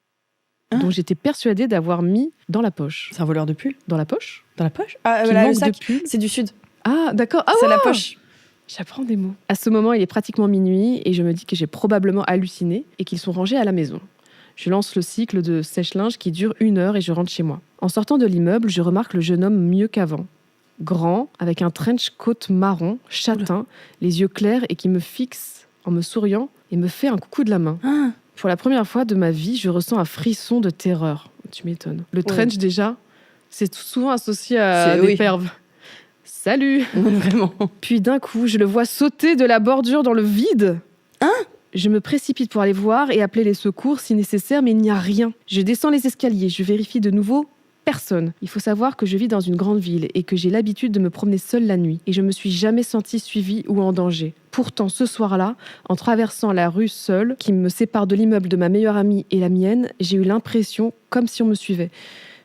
Hein dont j'étais persuadée d'avoir mis dans la poche. C'est un voleur de pull. Dans la poche Dans la poche. Ah, Qu'il voilà, le manque sac. de pulls. C'est du sud. Ah, d'accord. Ah c'est la ouais. poche. J'apprends des mots. À ce moment, il est pratiquement minuit et je me dis que j'ai probablement halluciné et qu'ils sont rangés à la maison. Je lance le cycle de sèche-linge qui dure 1 heure et je rentre chez moi. En sortant de l'immeuble, je remarque le jeune homme mieux qu'avant. Grand, avec un trench coat marron, châtain, les yeux clairs et qui me fixe en me souriant et me fait un coucou de la main. Ah, Pour la première fois de ma vie, je ressens un frisson de terreur. Tu m'étonnes. Le trench, déjà, c'est souvent associé à C'est- des oui. perves. Salut! vraiment. Puis d'un coup, je le vois sauter de la bordure dans le vide. Je me précipite pour aller voir et appeler les secours si nécessaire, mais il n'y a rien. Je descends les escaliers, je vérifie de nouveau. Personne. Il faut savoir que je vis dans une grande ville et que j'ai l'habitude de me promener seule la nuit. Et je me suis jamais sentie suivie ou en danger. Pourtant, ce soir-là, en traversant la rue seule, qui me sépare de l'immeuble de ma meilleure amie et la mienne, j'ai eu l'impression comme si on me suivait.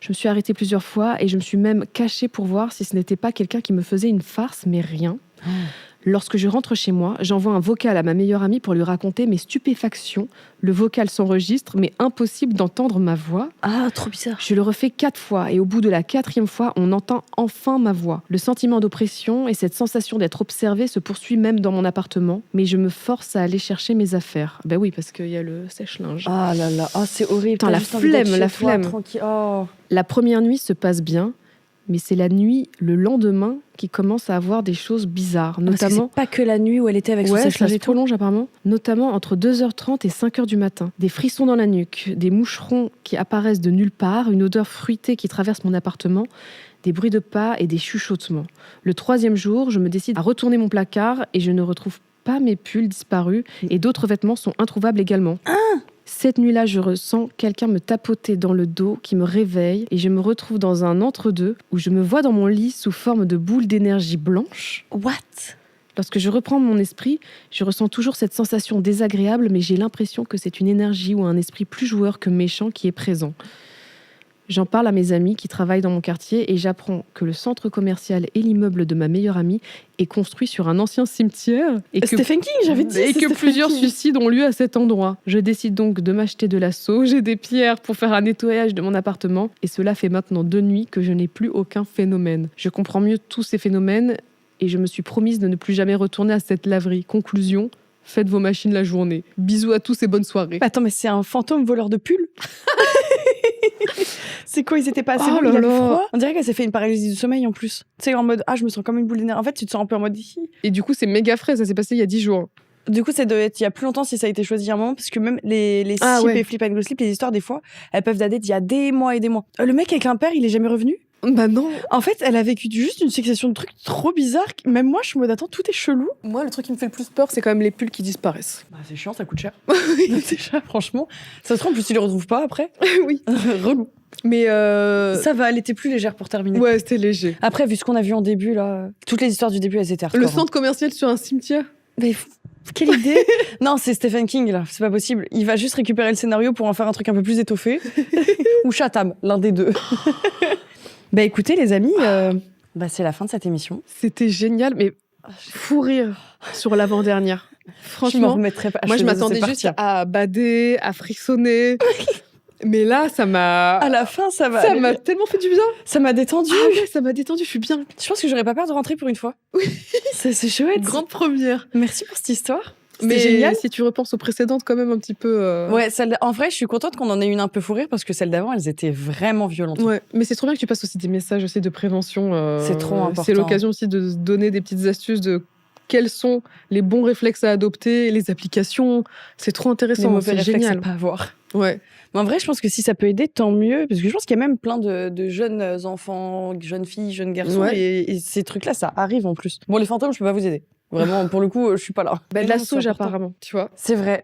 Je me suis arrêtée plusieurs fois et je me suis même cachée pour voir si ce n'était pas quelqu'un qui me faisait une farce, mais rien. Lorsque je rentre chez moi, j'envoie un vocal à ma meilleure amie pour lui raconter mes stupéfactions. Le vocal s'enregistre, mais impossible d'entendre ma voix. Ah, trop bizarre. Je le refais 4 fois et au bout de la 4e fois, on entend enfin ma voix. Le sentiment d'oppression et cette sensation d'être observée se poursuit même dans mon appartement, mais je me force à aller chercher mes affaires. Ben oui, parce qu'il y a le sèche-linge. Ah là là, c'est horrible. Putain, T'as la juste envie d'être flemme, la chez toi, flemme. tranquille. Oh. La première nuit se passe bien, mais c'est la nuit, le lendemain, qui commence à avoir des choses bizarres. Parce que Notamment, c'est pas que la nuit où elle était avec son ouais, ça sèche-linge se et tout. prolonge apparemment. Notamment entre 2h30 et 5h du matin. Des frissons dans la nuque, des moucherons qui apparaissent de nulle part, une odeur fruitée qui traverse mon appartement, des bruits de pas et des chuchotements. Le 3e jour, je me décide à retourner mon placard et je ne retrouve pas mes pulls disparus et d'autres vêtements sont introuvables également. Cette nuit-là, je ressens quelqu'un me tapoter dans le dos qui me réveille et je me retrouve dans un entre-deux où je me vois dans mon lit sous forme de boule d'énergie blanche. What? Lorsque je reprends mon esprit, je ressens toujours cette sensation désagréable, mais j'ai l'impression que c'est une énergie ou un esprit plus joueur que méchant qui est présent. J'en parle à mes amis qui travaillent dans mon quartier et j'apprends que le centre commercial et l'immeuble de ma meilleure amie est construit sur un ancien cimetière et que, Stephen King, j'avais dit. et c'est que Stephen plusieurs King. suicides ont lieu à cet endroit. Je décide donc de m'acheter de la sauge et des pierres pour faire un nettoyage de mon appartement et cela fait maintenant 2 nuits que je n'ai plus aucun phénomène. Je comprends mieux tous ces phénomènes et je me suis promise de ne plus jamais retourner à cette laverie. Conclusion, faites vos machines la journée. Bisous à tous et bonne soirée. Attends, mais c'est un fantôme voleur de pull. C'est quoi, ils étaient pas assez Oh bons, là il avait là. froid. On dirait qu'elle s'est fait une paralysie du sommeil en plus. Tu sais, en mode, je me sens comme une boule d'énergie. En fait, tu te sens un peu en mode ici. Et du coup, c'est méga frais, ça s'est passé il y a 10 jours. Du coup, ça doit être il y a plus longtemps si ça a été choisi à un moment, parce que même les Ah, Sip ouais. et Flip and Go Sleep, les histoires, des fois, elles peuvent dater d'il y a des mois et des mois. Le mec avec un père, il est jamais revenu. Bah non. En fait, elle a vécu juste une succession de trucs trop bizarres. Même moi, je suis en mode, attends, tout est chelou. Moi, le truc qui me fait le plus peur, c'est quand même les pulls qui disparaissent. Bah, c'est chiant, ça coûte cher. Déjà, franchement. Ça se trouve, en plus, tu les retrouves pas après. Oui. Relou. Mais Ça va, elle était plus légère pour terminer. ouais, c'était léger. Après, vu ce qu'on a vu en début, là, toutes les histoires du début, elles étaient hardcore. Le centre commercial sur un cimetière. Mais quelle idée. Non, c'est Stephen King, là. C'est pas possible. Il va juste récupérer le scénario pour en faire un truc un peu plus étoffé. Ou Chatham, l'un des deux. Bah écoutez, les amis, c'est la fin de cette émission. C'était génial, mais fou rire sur l'avant-dernière. Je m'en Franchement, remettrai pas. moi, je suis désolée, m'attendais c'est juste parti. à bader, à frissonner. Mais là, ça m'a... À la fin, ça va. Ça aller. m'a tellement fait du bien. Ça m'a détendu. Ah ouais, ça m'a détendu, je suis bien. Je pense que j'aurais pas peur de rentrer pour une fois. Oui. C'est chouette. Grande première. Merci pour cette histoire. C'était Mais génial. si tu repenses aux précédentes, quand même un petit peu... Ouais, en vrai, je suis contente qu'on en ait une un peu fou rire parce que celles d'avant, elles étaient vraiment violentes. Ouais, mais c'est trop bien que tu passes aussi des messages aussi de prévention. C'est trop important. C'est l'occasion aussi de se donner des petites astuces de quels sont les bons réflexes à adopter, les applications. C'est trop Les intéressant, mauvais c'est réflexes à génial. pas avoir. Ouais. Mais en vrai, je pense que si ça peut aider, tant mieux. Parce que je pense qu'il y a même plein de jeunes enfants, jeunes filles, jeunes garçons. Ouais. Et ces trucs-là, ça arrive en plus. Bon, les fantômes, je peux pas vous aider. Vraiment, pour le coup, je suis pas là. Bah, de Mais la non, c'est sauge, important. apparemment, tu vois. C'est vrai.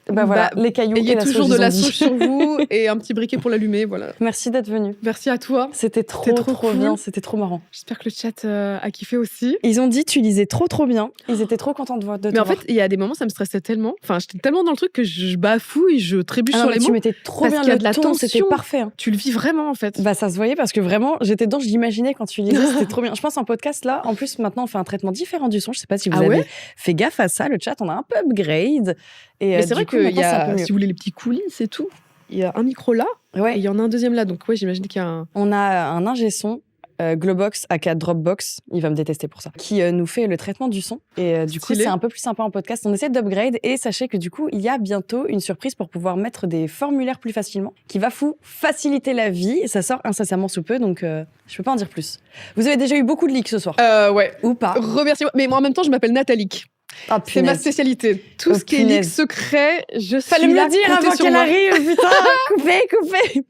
Bah voilà, Bah, les cailloux Ayez et la toujours sauge, de ils ont la dit. sauge sur vous et un petit briquet pour l'allumer, voilà. Merci d'être venu. Merci à toi. C'était trop trop cool. bien. C'était trop marrant. J'espère que le chat a kiffé aussi. Ils ont dit tu lisais trop bien. Ils étaient trop contents de te Mais en voir. fait, il y a des moments, ça me stressait tellement. Enfin, j'étais tellement dans le truc que je bafouille, je trébuche Ah non, sur mais les tu mots. mettais trop parce bien qu'il y a le de la ton, c'était tension. parfait. hein. Tu le vis vraiment, en fait. Bah ça se voyait parce que vraiment j'étais dedans, je l'imaginais quand tu lisais, c'était trop bien. Je pense en podcast là, en plus maintenant on fait un traitement différent du son. Je sais pas si vous Ah avez ouais fait gaffe à ça, le chat on a un peu upgrade. Et Mais c'est vrai que qu'il y a, si vous voulez les petits coulisses et tout, il y a un micro là et il y en a un deuxième là. Donc ouais, j'imagine qu'il y a un... On a un ingé son. Globox aka Dropbox, il va me détester pour ça, qui nous fait le traitement du son. Et du coup, Stylé. c'est un peu plus sympa en podcast. On essaie d'upgrade et sachez que du coup, il y a bientôt une surprise pour pouvoir mettre des formulaires plus facilement, qui va vous faciliter la vie. Et ça sort incessamment sous peu, donc je peux pas en dire plus. Vous avez déjà eu beaucoup de leaks ce soir. Ouais. Ou pas. Remercie-moi. Mais moi, en même temps, je m'appelle Nathalie. Ah, C'est ma punaise. spécialité. Tout Oh, ce qui est leak punaise. secret, je suis Fallait me là, le dire comptez avant sur qu'elle moi. arrive, putain. Coupez.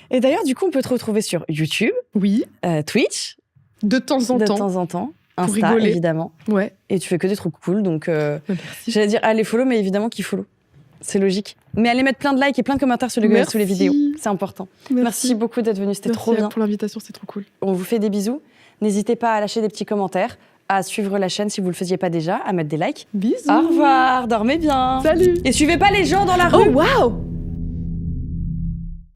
Et d'ailleurs, du coup, on peut te retrouver sur YouTube, Oui, Twitch, de temps en de temps. temps en temps, Pour Insta, rigoler. évidemment. Ouais. Et tu fais que des trucs cool, donc Merci. j'allais dire allez follow, mais évidemment qu'il follow. C'est logique. Mais allez mettre plein de likes et plein de commentaires sous les Merci. vidéos. C'est important. Merci beaucoup d'être venu. C'était trop bien. Pour l'invitation, c'est trop cool. On vous fait des bisous. N'hésitez pas à lâcher des petits commentaires, à suivre la chaîne si vous ne le faisiez pas déjà, à mettre des likes. Bisous. Au revoir, dormez bien. Salut. Et suivez pas les gens dans la Oh rue. waouh.